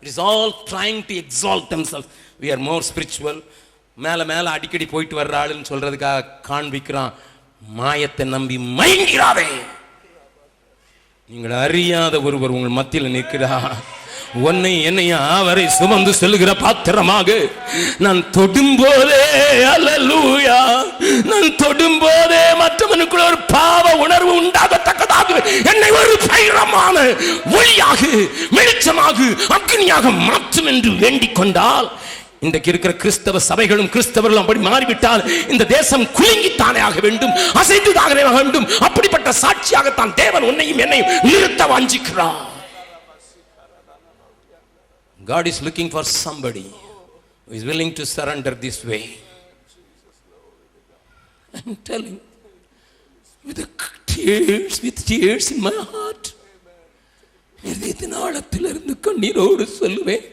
It is all trying to exalt themselves. We are more spiritual. மேல மேல அடிக்கடி போயிட்டு வர்ற ஆளுன்னு சொல்றதுக்காக காண்பிக்கிறான். மாயத்தை நம்பி மயங்கிறாதே. நீங்கள் அறியாத ஒருவர் உங்கள் மத்தியில் நிற்கிறார். உன்னை என்னையும் அவரை சுமந்து செல்லுகிற பாத்திரமாக நான் தொடும்போதே, அல்லேலூயா, நான் தொடும்போதே மற்றவனுக்குள்ள ஒரு பாவ உணர்வு உண்டாகத்தக்கதாக என்னை ஒரு பைரமான ஒளியாக, வெளிச்சமாக, அக்னியாக மாற்றும் என்று வேண்டிக் கொண்டால், இன்றைக்கு இருக்கிற கிறிஸ்தவ சபைகளும் கிறிஸ்தவர்களும் அப்படி மாறிவிட்டால் இந்த தேசம் குலுங்கித்தானே ஆக வேண்டும், அசைந்துதானே ஆக வேண்டும். அப்படிப்பட்ட சாட்சியாகத்தான் தேவன் உன்னையும் என்னையும் நிறுத்த வாஞ்சிக்கிறார். God is looking for somebody who is willing to surrender this way. I'm telling with tears in my heart. இதயத்தின் ஆழத்திலிருந்து கண்ணீரோடு சொல்லுவேன்,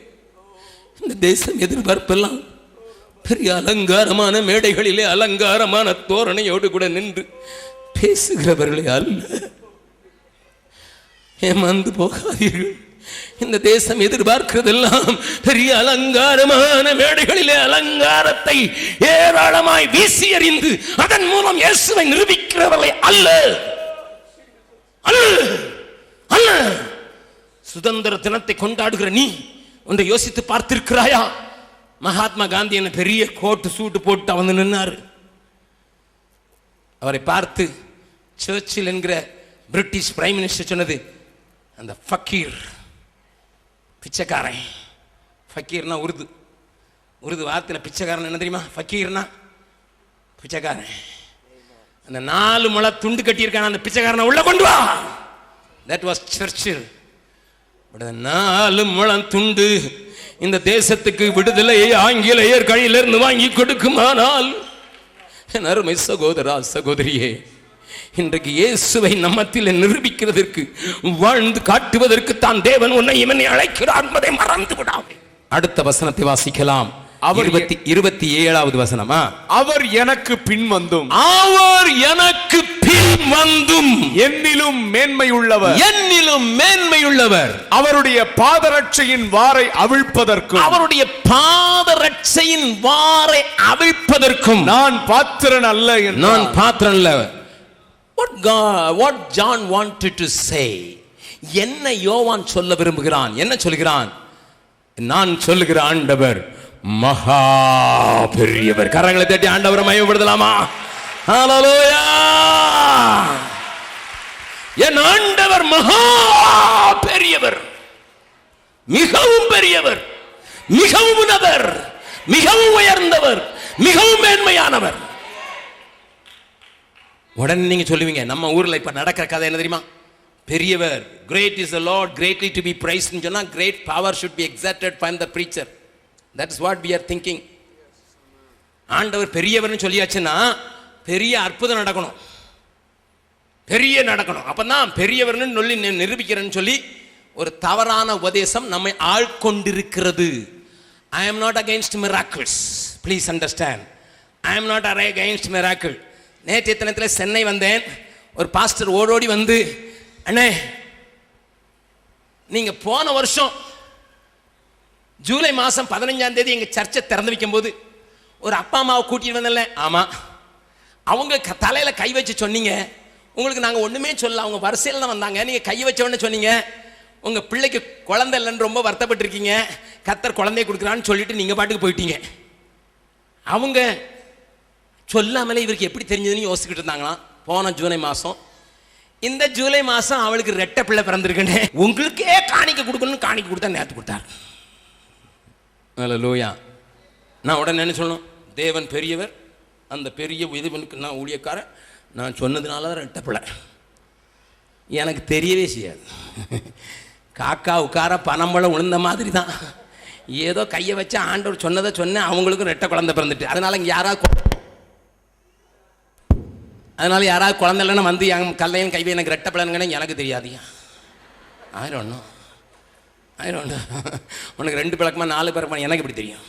இந்த தேசம் எதிர்பார்ப்பெல்லாம் பெரிய அலங்காரமான மேடைகளிலே அலங்காரமான தோரணையோடு கூட நின்று பேசுகிறவர்களே அல்ல. ஏமாந்து போகாதீர்கள். இந்த தேசம் எதிர்பார்க்கிறதெல்லாம் பெரிய அலங்காரமான மேடைகளிலே அலங்காரத்தை ஏராளமாய் வீசி எறிந்து அதன் மூலம் இயேசுவை நிரூபிக்கிறவர்களை அல்ல அல்ல அல்ல. சுதந்திர தினத்தை கொண்டாடுகிற நீ ஒன்றை யோசித்து பார்த்திருக்கிறாயா? மகாத்மா காந்தி என்ன பெரிய கோட்டு சூட்டு போட்டு வந்து நின்னாரு. அவரை பார்த்து சர்ச்சில் என்கிற பிரிட்டிஷ் பிரைம் மினிஸ்டர் சொன்னது, அந்த ஃபக்கீர் பிச்சைக்காரன். ஃபக்கீர்னா உருது வார்த்தையில் பிச்சைக்காரன் என்ன தெரியுமா? ஃபக்கீர்னா பிச்சைக்காரன். அந்த 4 முழ துண்டு கட்டியிருக்கான அந்த பிச்சைக்காரனை உள்ள கொண்டு வா. தட் வாஸ் சர்ச்சில். 4 முழம் துண்டு இந்த தேசத்துக்கு விடுதலையை ஆங்கிலேயர் கையிலிருந்து வாங்கி கொடுக்குமானால், என் அருமை சகோதரா சகோதரியே, இன்றைக்கு இயேசுவை நம்மத்தில் நிரூபிக்கிறதற்கு, வாழ்ந்து காட்டுவதற்கு தான் தேவன் உன்னை இவனை அழைக்கிறார் என்பதை மறந்து விடாதே. அடுத்த வசனத்தை வாசிக்கலாம். 27வது வசனமா? அவர் எனக்கு பின் வந்தும் என்னிலும் மேன்மையுள்ளவர் அவருடைய பாதரட்சையின் வாரை அவிழ்ப்பதற்கும் நான் பாத்திரன் அல்ல. What John wanted to say, என்ன யோவான் சொல்ல விரும்புகிறான்? என்ன சொல்கிறான்? நான் சொல்லுகிற ஆண்டவர் மகா பெரியவர். கரங்களை தட்டி ஆண்டவரை மகிமைப்படுத்தலாமா? ஹல்லேலூயா! என் ஆண்டவர் மகா பெரியவர், மிகவும் பெரியவர், மிகவும் உன்னதர், மிகவும் உயர்ந்தவர், மிகவும் மேன்மையானவர். உடனே நீங்க சொல்லுவீங்க, நம்ம ஊர்ல இப்ப நடக்கிற கதை என்ன தெரியுமா? பெரியவர், great is the Lord, greatly to be praised ன்னு சொன்னா, great power should be exerted by the preacher. That is what we are thinking. ஆண்டவர் பெரியவர்னு சொல்லியாச்சுன்னா பெரிய அற்புதம் நடக்கணும், அப்பதான் பெரியவர்னு சொல்லி நிரூபிக்கிறேன்னு சொல்லி ஒரு தவறான உபதேசம் நம்மை ஆட்கொண்டிருக்கிறது. I am not against miracles, please understand. I am not against miracle. நேற்றைய தினத்தில் சென்னை வந்தேன். ஒரு பாஸ்டர் ஓடோடி வந்து, அண்ணே நீங்க போன வருஷம் ஜூலை மாதம் 15ஆம் தேதி எங்க சர்ச்சை திறந்து வைக்கும் போது ஒரு அப்பா அம்மாவை கூட்டிட்டு வந்தல. ஆமா, அவங்க தலையில கை வச்சு சொன்னீங்க, உங்களுக்கு நாங்க ஒண்ணுமே சொல்ல, அவங்க வரிசையில் தான் வந்தாங்க, நீங்க கை வச்ச உடனே சொன்னீங்க உங்க பிள்ளைக்கு குழந்தை இல்லைன்னு ரொம்ப வருத்தப்பட்டு இருக்கீங்க, கர்த்தர் குழந்தைய கொடுக்குறான்னு சொல்லிட்டு நீங்க பாட்டுக்கு போயிட்டீங்க. அவங்க சொல்லாமலே இவருக்கு எப்படி தெரிஞ்சதுன்னு யோசிச்சுக்கிட்டு இருந்தாங்களாம். போன ஜூலை மாதம், இந்த ஜூலை மாதம் அவளுக்கு ரெட்டை பிள்ளை பிறந்திருக்குன்னு உங்களுக்கே காணிக்க கொடுக்கணும்னு காணிக்க கொடுத்தா நேற்று கொடுத்தார். ஹல்லேலூயா! நான் உடனே என்ன சொல்லணும்? தேவன் பெரியவர், அந்த பெரிய இதுவனுக்கு நான் ஊழியக்காரன், நான் சொன்னதுனால தான் ரெட்டை பிள்ளை. எனக்கு தெரியவே செய்யாது. காக்கா உட்கார பனம்பழம் உளுந்த மாதிரி தான். ஏதோ கையை வச்சு ஆண்டவர் சொன்னதை சொன்னேன், அவங்களுக்கும் ரெட்டை குழந்தை பிறந்துட்டு. அதனால இங்கே யாராவது குழந்தை இல்லைன்னா வந்து என் கல்லையும் கைவை எனக்கு ரெட்டை பிள்ளைன்னு எனக்கு தெரியாதியா. ஆயிரம் உனக்கு 2 பிளக்கமா 4 பிறக்கமா எனக்கு எப்படி தெரியும்?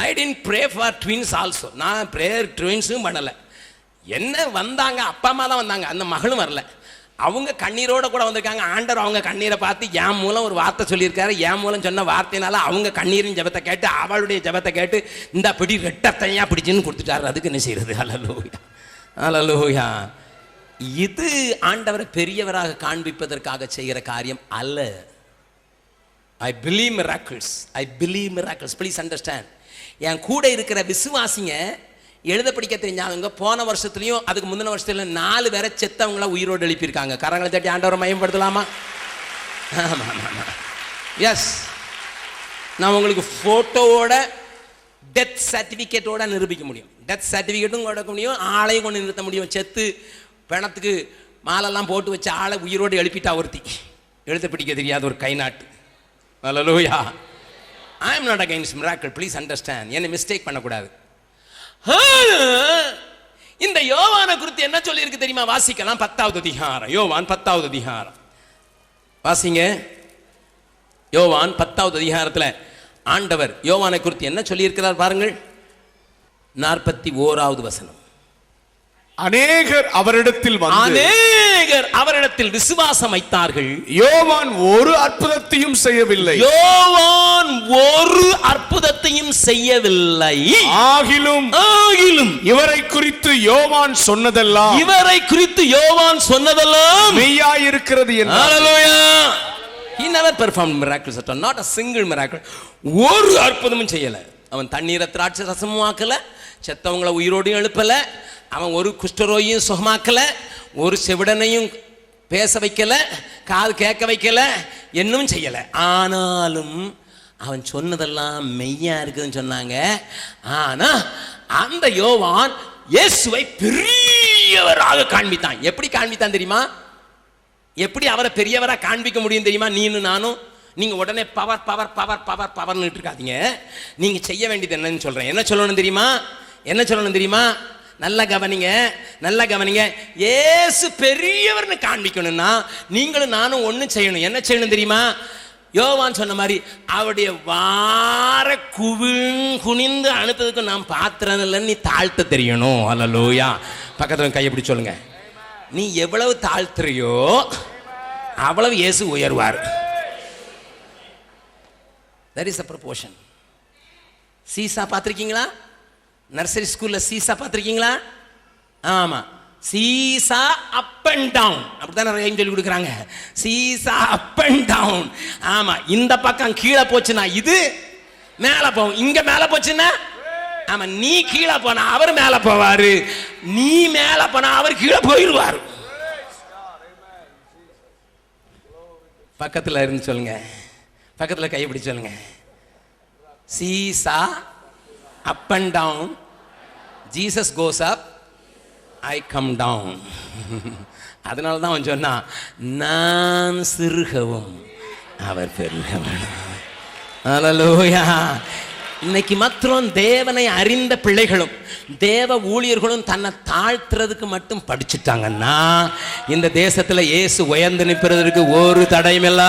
I didn't pray for twins also. நான் ப்ரேயர் ட்வின்ஸும் பண்ணலை. என்ன வந்தாங்க, அப்பா அம்மா தான் வந்தாங்க, அந்த மகளும் வரல. அவங்க கண்ணீரோட கூட வந்திருக்காங்க. ஆண்டவர் அவங்க கண்ணீரை பார்த்து என் மூலம் ஒரு வார்த்தை சொல்லியிருக்காரு. என் மூலம் சொன்ன வார்த்தையினால அவங்க கண்ணீரின் ஜெபத்தை கேட்டு, அவளுடைய ஜெபத்தை கேட்டு, இந்த பிடி ரெட்டத்தையா பிடிச்சுன்னு கொடுத்துட்டாரு. அதுக்கு என்ன செய்யறது? ஹல்லேலூயா, ஹல்லேலூயா. இது ஆண்டவரை பெரியவராக காண்பிப்பதற்காக செய்கிற காரியம் அல்ல. I believe miracles. Please understand. என் கூட இருக்கிற விசுவாசிங்க எழுத படிக்க தெரிஞ்சாங்க. போன வருஷத்துலையும் அதுக்கு முந்தின வருஷத்துலையும் 4 பேரை செத்தவங்கள உயிரோடு எழுப்பியிருக்காங்க. கரங்களை தட்டி ஆண்டவரை மயம்படுத்தலாமா? எஸ், நான் உங்களுக்கு ஃபோட்டோவோட டெத் சர்டிஃபிகேட்டோட நிரூபிக்க முடியும். டெத் சர்டிஃபிகேட்டும் கொடுக்க முடியும், ஆளையும் கொண்டு நிறுத்த முடியும். செத்து பிணத்துக்கு மாலெல்லாம் போட்டு வச்ச ஆளை உயிரோடு எழுப்பிட்டா ஒருத்தி, எழுத படிக்க தெரியாத ஒரு கை நாட்டு. ஹல்லேலூயா! I am not against miracle, please understand. என்ன மிஸ்டேக் பண்ணக்கூடாது. இந்த யோவானை குறித்து என்ன சொல்லி இருக்கு தெரியுமா? வாசிக்கலாம். 10வது அதிகாரம், யோவான் 10வது அதிகாரம் வாசிங்க. யோவான் 10வது அதிகாரத்தில் ஆண்டவர் யோவானை குறித்து என்ன சொல்லி இருக்கிறார் பாருங்கள். 41வது வசனம்.
அநேகர் அவரிடத்தில்
விசுவாசம் வைத்தார்கள்.
யோவான் ஒரு அற்புதத்தையும் செய்யவில்லை. ஆகிலும் இவரை குறித்து யோவான் சொன்னதெல்லாம் மெய்யாயிருக்கிறது என்றார்.
He never performed miracles at all, not a single miracle. ஒரு அற்புதமும் செய்யல. அவன் தண்ணீரை திராட்சை ரசமும் ஆக்கல, செத்தவங்களை உயிரோடு எழுப்பல, அவன் ஒரு குஷ்டரோகியும் சுகமாக்கல, ஒரு செவிடனையும் பேச வைக்கல, காது கேட்க வைக்கல, என்னும் செய்யல. ஆனாலும் அவன் சொன்னதெல்லாம் மெய்யா இருக்குதுன்னு சொன்னாங்க. ஆனா அந்த யோவான் இயேசுவை பெரியவராக காண்பித்தான். எப்படி காண்பித்தான் தெரியுமா? எப்படி அவரை பெரியவரா காண்பிக்க முடியும் தெரியுமா? நீனும் நானும் நீங்க உடனே பவர் பவர் பவர் பவர் பவர்னு இருக்காதீங்க. நீங்க செய்ய வேண்டியது என்னன்னு சொல்றேன். என்ன சொல்லணும் தெரியுமா? என்ன சொல்லணும் தெரியுமா? நல்ல கவனிங்க, நல்ல கவனிங்க. இயேசு பெரியவர்னு காண்பிக்கணும்னா நீங்களும் நானும் ஒண்ணு செய்யணும். என்ன செய்யணும் தெரியுமா? யோவான் சொன்ன மாதிரி அவருடைய வார குனிந்து அனுப்புறதுக்கு நான் பாத்திரம் இல்லைன்னு நீ தாழ்த்த தெரியணும். அல்லேலூயா. பக்கத்துல கையை பிடிச்சு சொல்லுங்க. நீ எவ்வளவு தாழ்த்துறியோ அவ்வளவு இயேசு உயர்வார். There is a proportion. Seesaw பார்த்திருக்கீங்களா? நர்சரி ஸ்கூல்ல சீசா பார்த்திருக்கீங்களா? ஆமா, சீசா அப் அண்ட் டவுன் அப்படிதான் நிறைய சொல்லி கொடுக்குறாங்க. Seesaw up and down. ஆமா, இந்த பக்கம் கீழே போச்சுன்னா இது மேல போகும், இங்க மேல போச்சுன்னா ஆமா நீ கீழே போனா அவர் மேல போவாரு, நீ மேல போனா அவர் கீழே போயிடுவாரு. பக்கத்துல இருந்து சொல்லுங்க, பக்கத்துல கையை பிடிச்சு சொல்லுங்க. Seesaw up and down, Jesus goes up, I come down. அதனால தான் அவன் சொன்னா, நான் சிறுகவும் அவர் பெருகவும். அல்லேலூயா. இன்னைக்கு மாத்திரம் தேவனை அறிந்த பிள்ளைகளும் தேவ ஊழியர்களும் தன்னை தாழ்த்துறதுக்கு மட்டும் படிச்சுட்டாங்கன்னா இந்த தேசத்துல இயேசு உயர்ந்து நிற்பதற்கு ஒரு தடையும் இல்ல.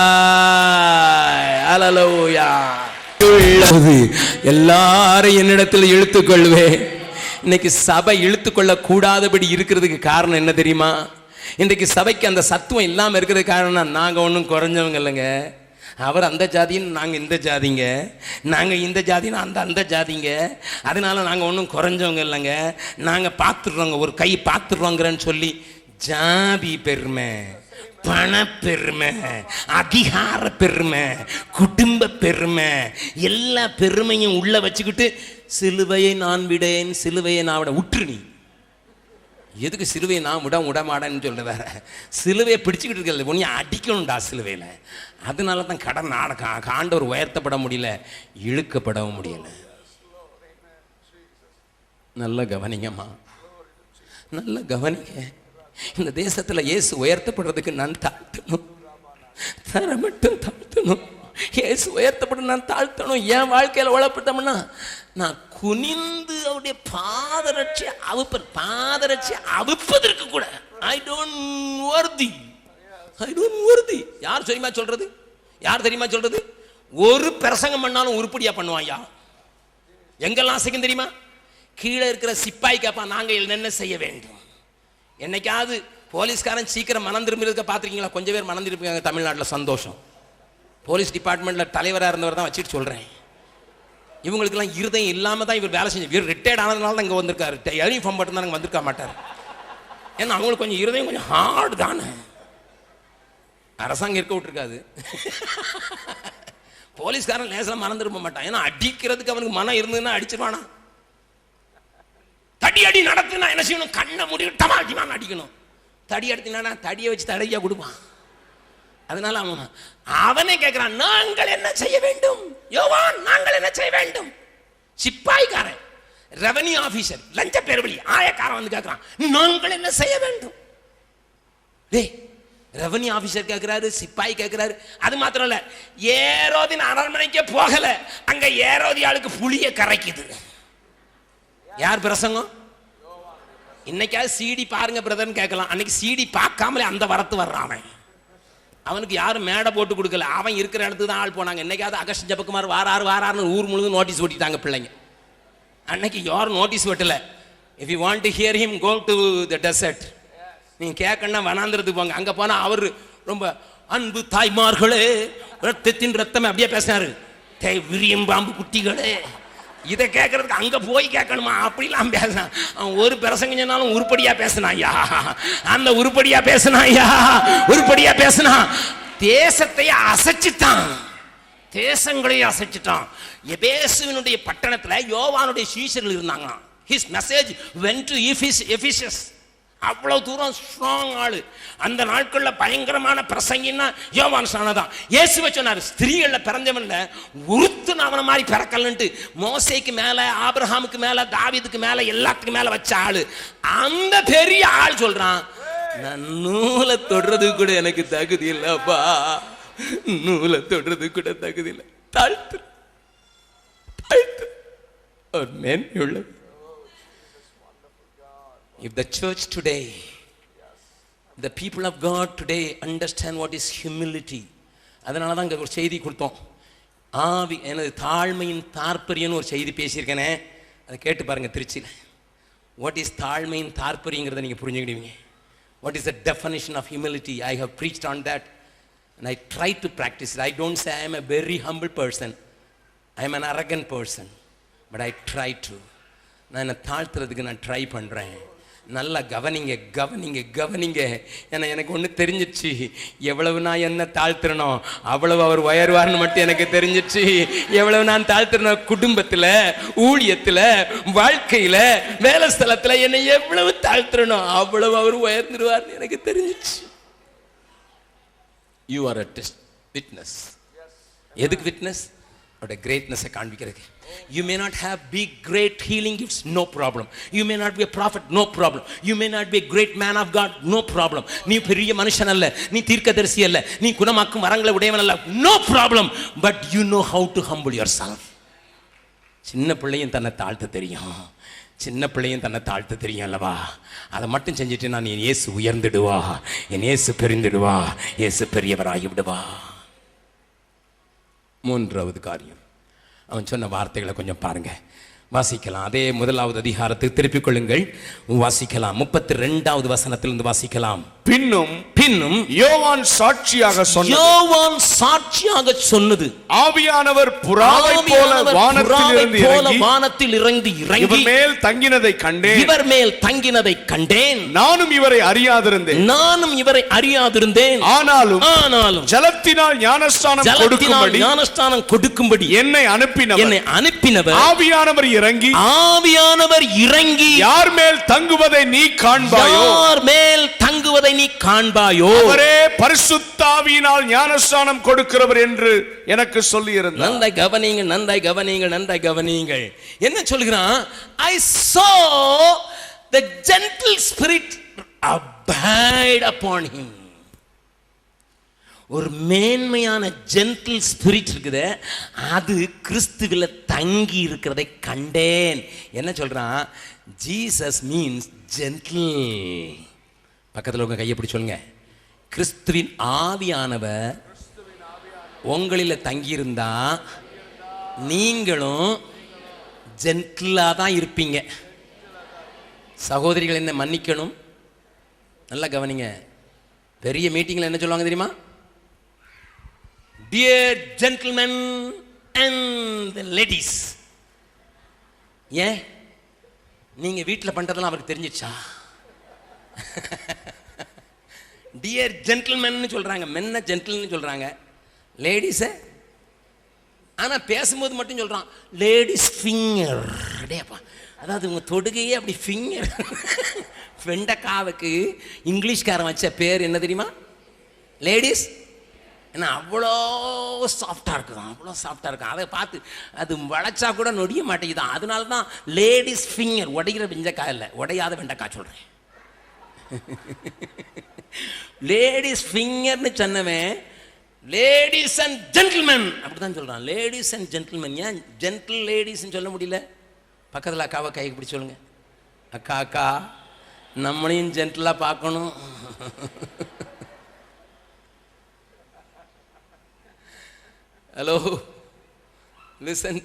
அல்லேலூயா. எல்லாரும் என்னிடத்தில் இழுத்துக்கொள்வேன். இன்னைக்கு சபை இழுத்துக்கொள்ள கூடாதபடி இருக்கிறதுக்கு காரணம் என்ன தெரியுமா? இன்றைக்கு சபைக்கு அந்த சத்துவம் இல்லாமல் இருக்கிறதுக்கு காரணம் நாங்க ஒன்றும் குறைஞ்சவங்க இல்லைங்க. அவர் அந்த ஜாதின்னு நாங்கள் இந்த ஜாதிங்க, நாங்கள் இந்த ஜாதின்னு அந்த ஜாதிங்க. அதனால நாங்கள் ஒன்றும் குறைஞ்சவங்க இல்லைங்க. நாங்கள் பார்த்துடுறோங்க, ஒரு கை பார்த்துடுறோங்கிறன்னு சொல்லி ஜாதி பெருமை, பண பெருமை, அதிகார பெருமை, குடும்ப பெருமை, எல்லா பெருமையும் உள்ள வச்சுக்கிட்டு சிலுவையை நான் விடேன், சிலுவையை நான் விட. உற்று நீ எதுக்கு சிலுவையை நான் விடமாடன்னு சொல்ற? வேற சிலுவையை பிடிச்சிக்கிட்டு இருக்கிறது பொண்ணு அடிக்கணும்டா சிலுவையில். அதனால தான் கடன் ஆண்டவர் உயர்த்தப்பட முடியல, இழுக்கப்படவும் முடியல. நல்ல கவனிங்கம்மா, நல்ல கவனிங்க. இந்த தேசத்தில் இயேசு உயர்த்தப்படுறதுக்கு நான் தாழ்த்தணும், தர மட்டும் தாழ்த்தணும். இயேசு உயர்த்தப்பட நான் தாழ்த்தணும். என் வாழ்க்கையில் உழப்பட்டோம்னா நான் குனிந்து அவருடைய பாதரட்சி அவுப்பதற்கு கூட ஐ டோன்ட் வர்தி. யார் தெரியுமா சொல்றது? யார் தெரியுமா சொல்றது? ஒரு பிரசங்கம் பண்ணாலும் உருப்படியா பண்ணுவாயா? எங்கெல்லாம் அசைக்கும் தெரியுமா? கீழே இருக்கிற சிப்பாய் கேப்பா, நாங்கள் என்ன செய்ய வேண்டும்? என்னைக்காவது போலீஸ்காரன் சீக்கிரம் மனம் திரும்பிருக்க பார்த்துருக்கீங்களா? கொஞ்சம் பேர் மனம் திரும்பிங்க தமிழ்நாட்டில். சந்தோஷம். போலீஸ் டிபார்ட்மெண்ட்டில் தலைவராக இருந்தவர் தான் வச்சுட்டு சொல்கிறேன். இவங்களுக்கெல்லாம் இருதயம் இல்லாமல் தான் இவர் வேலை செஞ்சு, இவர் ரிட்டையர்ட் ஆனதுனால தான் இங்கே வந்திருக்காரு. யூனிஃபார்ம் மட்டும் தான் வந்திருக்க மாட்டார். ஏன்னா அவங்களுக்கு கொஞ்சம் இருதயம் கொஞ்சம் ஹார்டு தானே. அரசாங்கம் இருக்க விட்டுருக்காது. போலீஸ்காரன் லேசெல்லாம் மனம் திரும்ப மாட்டான். ஏன்னா அடிக்கிறதுக்கு அவனுக்கு மனம் இருந்ததுன்னா அடிச்சிருவானா? தடி அடி நடத்துனா என்ன செய்யணும்? கண்ணை முடிவிட்டமா அடிவான் அடிக்கணும். தடி அடித்தினா தடியை வச்சு தடையா கொடுப்பான். அதனால அவனே கேட்கிறான், நாங்கள் என்ன செய்ய வேண்டும்? யோவான், நாங்கள் என்ன செய்ய வேண்டும்? சிப்பாய்க்காரன், ரெவன்யூ ஆபீசர், லஞ்ச பெருவழி ஆயக்காரன் வந்து கேட்கிறான், நாங்கள் என்ன செய்ய வேண்டும்? டேய், ரெவன்யூ ஆபீசர் கேட்கிறாரு, சிப்பாய் கேட்கிறாரு. அது மாத்திரம் இல்ல, ஏரோதின் அரண்மனைக்கே போகல, அங்க ஏரோதியாளுக்கு புளிய கரைக்குது. யார் பிரசங்கம்? இன்னைக்காவது சிடி பாருங்க பிரதர்னு கேட்கலாம். அன்னைக்கு சிடி பார்க்காமலே அந்த வரத்து வர்றான். அவனுக்கு யாரும் மேடை போட்டு கொடுக்கல, அவன் இருக்கிற இடத்துக்கு தான் ஆள் போனாங்க. இன்னைக்காவது அகஸ்ட் ஜெபக்குமார் வாராருன்னு ஊர் முழுதும் நோட்டீஸ் ஓட்டிட்டாங்க பிள்ளைங்க. அன்னைக்கு யாரும் நோட்டீஸ் வெட்டல. If you want to hear him, go to the desert. நீங்க கேட்கணும்னா வனாந்திரத்துக்கு போங்க. அங்க போனா அவர் ரொம்ப அன்பு தாய்மார்களே, ரத்தத்தின் ரத்தமே அப்படியே பேசினாரு. விரியம் பாம்பு குட்டிகளே, இதை கேட்கறதுக்கு அங்க போய் கேட்கணுமா? அப்படிலாம் பேசினான். அவன் ஒரு பிரசங்கம் சொன்னாலும் உருப்படியா பேசினாயா, அந்த உருப்படியா பேசினாயா, உருப்படியா பேசினா. தேசத்தையே அசைச்சிட்டான், தேசங்களையும் அசைச்சிட்டான். எபேசுவினுடைய பட்டணத்துல யோவானுடைய சீஷர்கள் இருந்தாங்க. His message went to Ephesus. அவ்வளவு தூரம் ஸ்ட்ராங் ஆளு. அந்த நாட்கள்ல பயங்கரமான பிரசங்கின்னா யோவான் ஸ்நானதான். இயேசுவை சொன்னார், ஸ்திரீகள்ல பிறந்தவன்ல ஒருத்தன் அவன மாதிரி பிறக்கலன்ட்டு. மோசேக்கு மேல, ஆபிரகாமுக்கு மேல, தாவீதுக்கு மேல, எல்லாத்துக்கு மேல வச்ச ஆளு. அந்த பெரிய ஆள் சொல்றான், நான் நூலை தொடுறது கூட எனக்கு தகுதி இல்லப்பா, நூலை தொடுறது கூட தகுதி இல்லை, தாழ்த்து தாழ்த்து ஒரு மேன்மை உள்ளது. If the church today, the people of God today understand what is humility, அதனால தான் இங்கே ஒரு செய்தி கொடுத்தோம். எனது தாழ்மையின் தாற்பரியன்னு ஒரு செய்தி பேசியிருக்கேனே, அதை கேட்டு பாருங்க திருச்சியில். வாட் இஸ் தாழ்மையின் தாற்பரியங்கிறத நீங்கள் புரிஞ்சுக்கிடுவீங்க. What is the definition of humility? I have preached on that and I try to practice it. I don't say I am a very humble person, I am an arrogant person, but I try to. நான் என்னை தாழ்த்துறதுக்கு நான் try பண்ணுறேன். நல்லா கவனிங்க கவனிங்க கவனிங்க. ஏன்னா எனக்கு ஒன்று தெரிஞ்சிச்சு, எவ்வளவு நான் என்ன தாழ்த்துறனோ அவ்வளவு அவர் உயர்வார்னு மட்டும் எனக்கு தெரிஞ்சிச்சு. எவ்வளவு நான் தாழ்த்துறனோ குடும்பத்தில், ஊழியத்தில், வாழ்க்கையில், வேலை ஸ்தலத்தில் என்னை எவ்வளவு தாழ்த்துறனோ அவ்வளவு அவர் உயர்ந்துருவார்னு எனக்கு தெரிஞ்சிச்சு. You are a test witness. எதுக்கு விட்னஸ்? அவருடைய கிரேட்னஸை காண்பிக்கிறதுக்கு. You may not have big great healing gifts, no problem. You may not be a prophet, no problem. You may not be a great man of God, no problem. நீ பெரிய மனுஷன் அல்ல, நீ தீர்க்கதரிசி அல்ல, நீ குணமாக்கும் வரங்களை உடையவன் அல்ல, no problem. But you know how to humble yourself. சின்ன பிள்ளையும் தன்னை தாழ்த்த தெரியும், சின்ன பிள்ளையும் தன்னை தாழ்த்த தெரியும் அல்லவா? அதை மட்டும் செஞ்சுட்டு நான் என் இயேசு உயர்ந்துடுவா, என் இயேசு பெரிந்துடுவா, இயேசு பெரியவராகி விடுவா. மூன்றாவது காரியம், அவன் சொன்ன வார்த்தைகளை கொஞ்சம் பாருங்க, வாசிக்கலாம். அதே முதலாவது அதிகாரத்துக்கு திருப்பிக் கொள்ளுங்கள், வாசிக்கலாம். 32வது வசனத்திலிருந்து வாசிக்கலாம். பின்னும் யோவான் சாட்சியாக சொன்னது, ஆவியானவர் புறாவை போல வானத்தில் இறங்கி இவர் மேல் தங்கினதை கண்டேன். நானும் இவரை அறியாதிருந்தேன். ஆனாலும் ஜலத்தினால் ஞானஸ்நானம் கொடுக்கும்படி என்னை அனுப்பினவர் ஆவியானவர் இறங்கி யார் மேல் தங்குவதை நீ காண்பாயோ, அவரே பரிசுத்த ஆவியினால் ஞானஸ்நானம் கொடுக்கிறவர் என்று எனக்கு சொல்லி இருந்தார். நன்றாய் கவனியுங்கள். என்ன சொல்கிறான்? I saw the gentle spirit abide upon him. ஒரு மேன்மையான ஜென்டில் ஸ்பிரிட் இருக்குது, அது கிறிஸ்துவில தங்கி இருக்கிறதை கண்டேன். என்ன சொல்றான்? Jesus means gentle. பக்கத்தில் உங்க கையை பிடிச்சு சொல்லுங்க, கிறிஸ்துவின் ஆவியானவர் உங்களில தங்கியிருந்தா நீங்களும் ஜென்டிலா தான் இருப்பீங்க. சகோதரிகள் என்ன மன்னிக்கணும், நல்லா கவனிங்க. பெரிய மீட்டிங்ல என்ன சொல்லுவாங்க தெரியுமா? Dear gentlemen and the ladies. ஏன் நீங்க வீட்டில் பண்றதெல்லாம் அவருக்கு தெரிஞ்சிச்சா? டியர் ஜென்டில்மென்னு சொல்றாங்க, மென்ன ஜென்டில்னு சொல்றாங்க, லேடிஸை ஆனா பேசும்போது மட்டும் சொல்றான் லேடிஸ் ஃபிங்கர். அடேப்பா, அதாவது உங்க தொடுகையே அப்படி ஃபிங்கர். வெண்டைக்காவுக்கு இங்கிலீஷ்காரன் வச்ச பேர் என்ன தெரியுமா? லேடிஸ். ஏன்னா அவ்வளோ சாஃப்டாக இருக்கும், அதை பார்த்து அது வளைச்சா கூட நொடிய மாட்டேங்குதான். அதனால தான் லேடிஸ் ஃபிங்கர். உடைகிற வெண்டைக்காய் இல்லை, உடையாத வெண்டைக்காய் சொல்கிறேன். லேடிஸ் ஃபிங்கர்னு சொன்னவன் லேடிஸ் அண்ட் ஜென்டில்மென் அப்படி தான் சொல்கிறான். Ladies and gentlemen. ஏன் ஜென்டில் லேடிஸ்ன்னு சொல்ல முடியல? பக்கத்தில் அக்காவை கைக்கு பிடிச்சி சொல்லுங்க, அக்கா நம்மளையும் ஜென்டிலாக பார்க்கணும். Hello, listen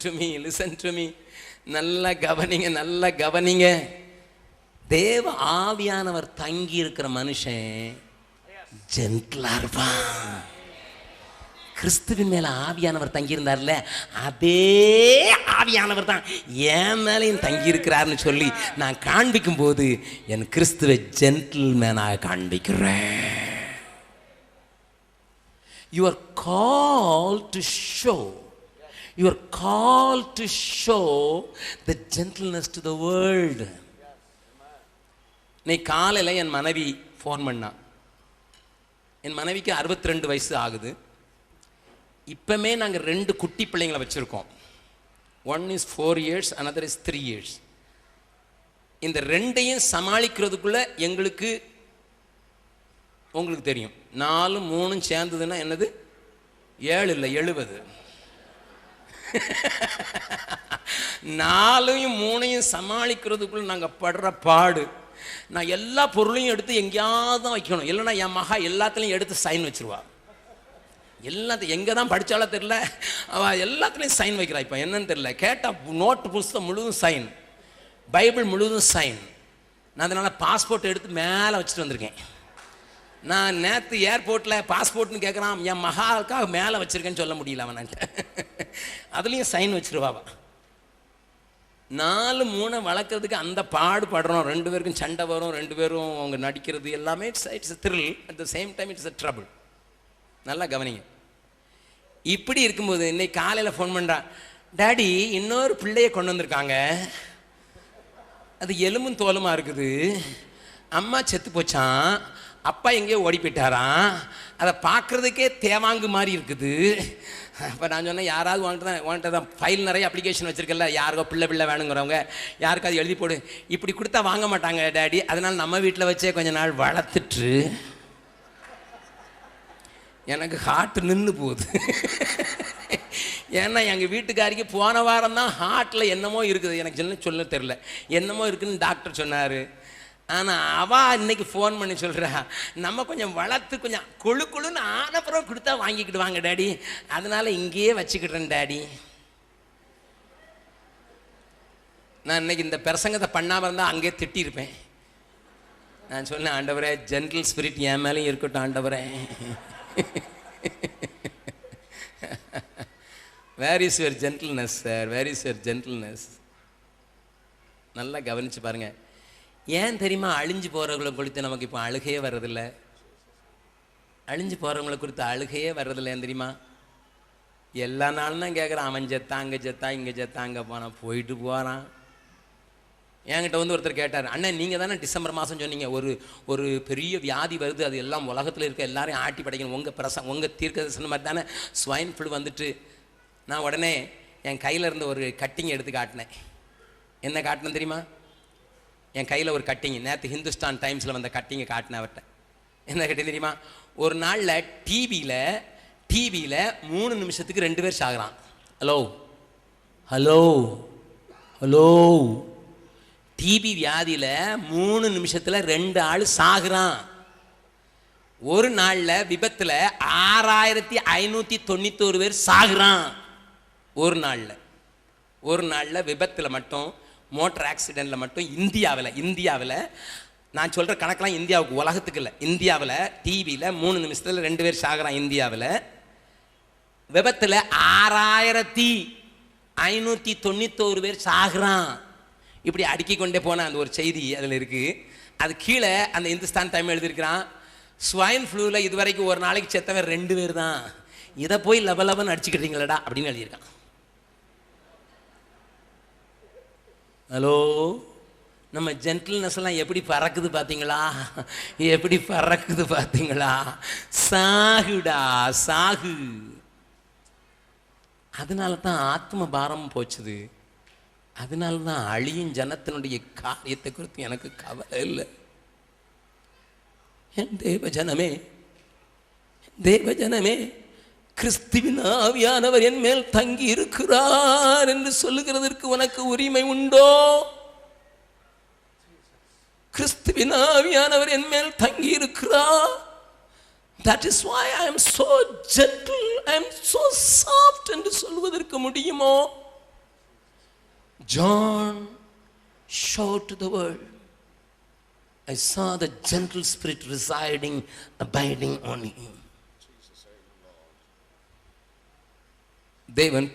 to me. நல்லா கவனிங்க. தேவ ஆவியானவர் தங்கி இருக்கிற மனுஷன் ஜென்டிலா இருப்பான். கிறிஸ்துவின் மேல ஆவியானவர் தங்கி இருந்தார்ல, அதே ஆவியானவர் தான் என் மேலையும் தங்கி இருக்கிறார்னு சொல்லி நான் காண்பிக்கும் போது என் கிறிஸ்துவை ஜென்டில்மேனாக காண்பிக்கிறேன். You are called to show You are called to show the gentleness to the world. நீ காலையில் என் மனைவி ஃபோன் பண்ணா. என் மனைவிக்கு 62 வயசு ஆகுது. இப்பமே நாங்கள் 2 குட்டி பிள்ளைங்களை வச்சுருக்கோம். One is 4 years, another is 3 years. இந்த ரெண்டையும் சமாளிக்கிறதுக்குள்ள எங்களுக்கு, உங்களுக்கு தெரியும், 4 3 சேர்ந்ததுன்னா என்னது, 7 இல்லை 70. 4யும் 3யும் சமாளிக்கிறதுக்குள்ள நாங்கள் படுற பாடு. நான் எல்லா பொருளையும் எடுத்து எங்கேயாவது தான் வைக்கணும், இல்லைன்னா என் மகா எல்லாத்துலேயும் எடுத்து சைன் வச்சிருவா. எல்லாத்தையும் எங்கே தான் படித்தாலும் தெரில, அவள் எல்லாத்துலேயும் சைன் வைக்கிறா. இப்போ என்னன்னு தெரில, கேட்டால் நோட்டு புஸ்தகம் முழுதும் சைன், பைபிள் முழுதும் சைன். நான் அதனால் பாஸ்போர்ட் எடுத்து மேலே வச்சுட்டு வந்திருக்கேன். நான் நேற்று ஏர்போர்ட்டில் பாஸ்போர்ட்னு கேட்குறான், என் மகாவுக்காக மேலே வச்சுருக்கேன்னு சொல்ல முடியல அவன்கிட்ட. அதுலேயும் சைன் வச்சுருவாவா. 4 3 வளர்க்குறதுக்கு அந்த பாடுபடுறோம். 2 பேருக்கும் சண்டை வரும், 2 பேரும் அவங்க நடிக்கிறது எல்லாமே it's a thrill, at the same time it's a trouble. நல்லா கவனிங்க. இப்படி இருக்கும்போது இன்னைக்கு காலையில் ஃபோன் பண்ணுறான், டாடி இன்னொரு பிள்ளையை கொண்டு வந்திருக்காங்க, அது எலும்பும் தோலுமா இருக்குது, அம்மா செத்து போச்சான், அப்பா எங்கேயோ ஓடி போயிட்டாரான், அதை பார்க்குறதுக்கே தேவாங்கு மாதிரி இருக்குது. அப்போ நான் சொன்னேன், யாராவது வாங்கிட்டு தான் ஃபைல் நிறைய அப்ளிகேஷன் வச்சுருக்கல, யாருக்கோ பிள்ளை வேணுங்கிறவங்க யாருக்காவது எழுதி போடு. இப்படி கொடுத்தா வாங்க மாட்டாங்க டாடி, அதனால் நம்ம வீட்டில் வச்சே கொஞ்ச நாள் வளர்த்துட்டு. எனக்கு ஹார்ட் நின்று போகுது. ஏன்னா எங்கள் வீட்டுக்காரிக்கு போன வாரம் தான் ஹார்ட்டில் என்னமோ இருக்குது, எனக்கு சொல்ல தெரில, என்னமோ இருக்குதுன்னு டாக்டர் சொன்னார். ஆனால் அவள் இன்னைக்கு ஃபோன் பண்ணி சொல்கிறா, நம்ம கொஞ்சம் வளர்த்து கொஞ்சம் கொழுன்னு ஆனப்புறம் கொடுத்தா வாங்கிக்கிட்டு வாங்க டாடி, அதனால் இங்கேயே வச்சுக்கிட்டேன் டாடி. நான் இன்னைக்கு இந்த பிரசங்கத்தை பண்ணாமல் இருந்தால் அங்கேயே திட்டியிருப்பேன். நான் சொன்னேன், ஆண்டவரே ஜென்டில் ஸ்பிரிட் என் மேலேயும் இருக்கட்டும் ஆண்டவரே. Where is your gentleness sir, where is your gentleness? நல்லா கவனித்து பாருங்கள். ஏன் தெரியுமா அழிஞ்சு போகிறவங்களை குறித்து நமக்கு இப்போ அழுகையே வர்றதில்ல? அழிஞ்சு போகிறவங்களை குறித்து அழுகையே வர்றதில்ல. ஏன் தெரியுமா? எல்லா நாளும் தான் கேட்குறான், அவன் செத்தான், அங்கே செத்தான், இங்கே செத்தான், அங்கே போனான், போயிட்டு போகிறான். என்கிட்ட வந்து ஒருத்தர் கேட்டார், அண்ணன் நீங்கள் தானே டிசம்பர் மாதம் சொன்னீங்க ஒரு பெரிய வியாதி வருது, அது எல்லாம் உலகத்தில் இருக்க எல்லாரையும் ஆட்டி படைக்கணும், உங்கள் தீர்க்கதரிசனம் மாதிரி தானே ஸ்வைன் ஃப்ளூ வந்துட்டு. நான் உடனே என் கையில் இருந்த ஒரு கட்டிங் எடுத்து காட்டினேன். என்ன காட்டினேன் தெரியுமா? என் கையில் ஒரு கட்டிங், நேற்று ஹிந்துஸ்தான் டைம்ஸில் வந்த கட்டிங்கை காட்டினேன் அவர்கிட்ட. என்ன கட்டிங் தெரியுமா? ஒரு நாளில் டிவியில் 3 நிமிஷத்துக்கு 2 பேர் சாகுறான். ஹலோ ஹலோ ஹலோ டிபி வியாதியில் 3 நிமிஷத்தில் 2 ஆள் சாகுறான். ஒரு நாளில் விபத்தில் 6591 பேர் சாகுறான். ஒரு நாளில் விபத்தில் மட்டும், மோட்டர் ஆக்சிடெண்ட்டில் மட்டும் இந்தியாவில் நான் சொல்கிற கணக்கெலாம் இந்தியாவுக்கு, உலகத்துக்கு இல்லை, இந்தியாவில் டிவியில் 3 நிமிஷத்தில் 2 பேர் சாகுறான். இந்தியாவில் விபத்தில் 6591 பேர் சாகுறான். இப்படி அடுக்கிக் கொண்டே போன அந்த ஒரு செய்தி அதில் இருக்குது. அது கீழே அந்த இந்துஸ்தான் டைம் எழுதியிருக்கிறான், ஸ்வைன் ஃப்ளூவில் இதுவரைக்கும் ஒரு நாளைக்கு செத்தவன் 2 பேர் தான், இதை போய் லபலபன்னு அடிச்சுக்கிட்டீங்களடா அப்படின்னு எழுதியிருக்கான். ஹலோ, நம்ம ஜென்டில்னஸ் எல்லாம் எப்படி பறக்குது பார்த்தீங்களா? எப்படி பறக்குது பார்த்தீங்களா? சாகுடா சாகு. அதனால தான் ஆத்ம பாரம் போச்சுது. அதனால தான் அழியும் ஜனத்தினுடைய காரியத்தை குறித்து எனக்கு கவலை இல்லை. என் தேவஜனமே, கிறிஸ்துவின் ஆவியானவர் என் மேல் தங்கி இருக்கிறார் என்று சொல்லுகிறதற்கு உனக்கு உரிமை உண்டோ? கிறிஸ்துவின் ஆவியானவர் என் மேல் தங்கி இருக்கிறார். That is why I am so gentle, I am so soft என்று சொல்வதற்கு முடியுமோ? John showed to the world, I saw the gentle spirit residing, abiding on him. தேவன்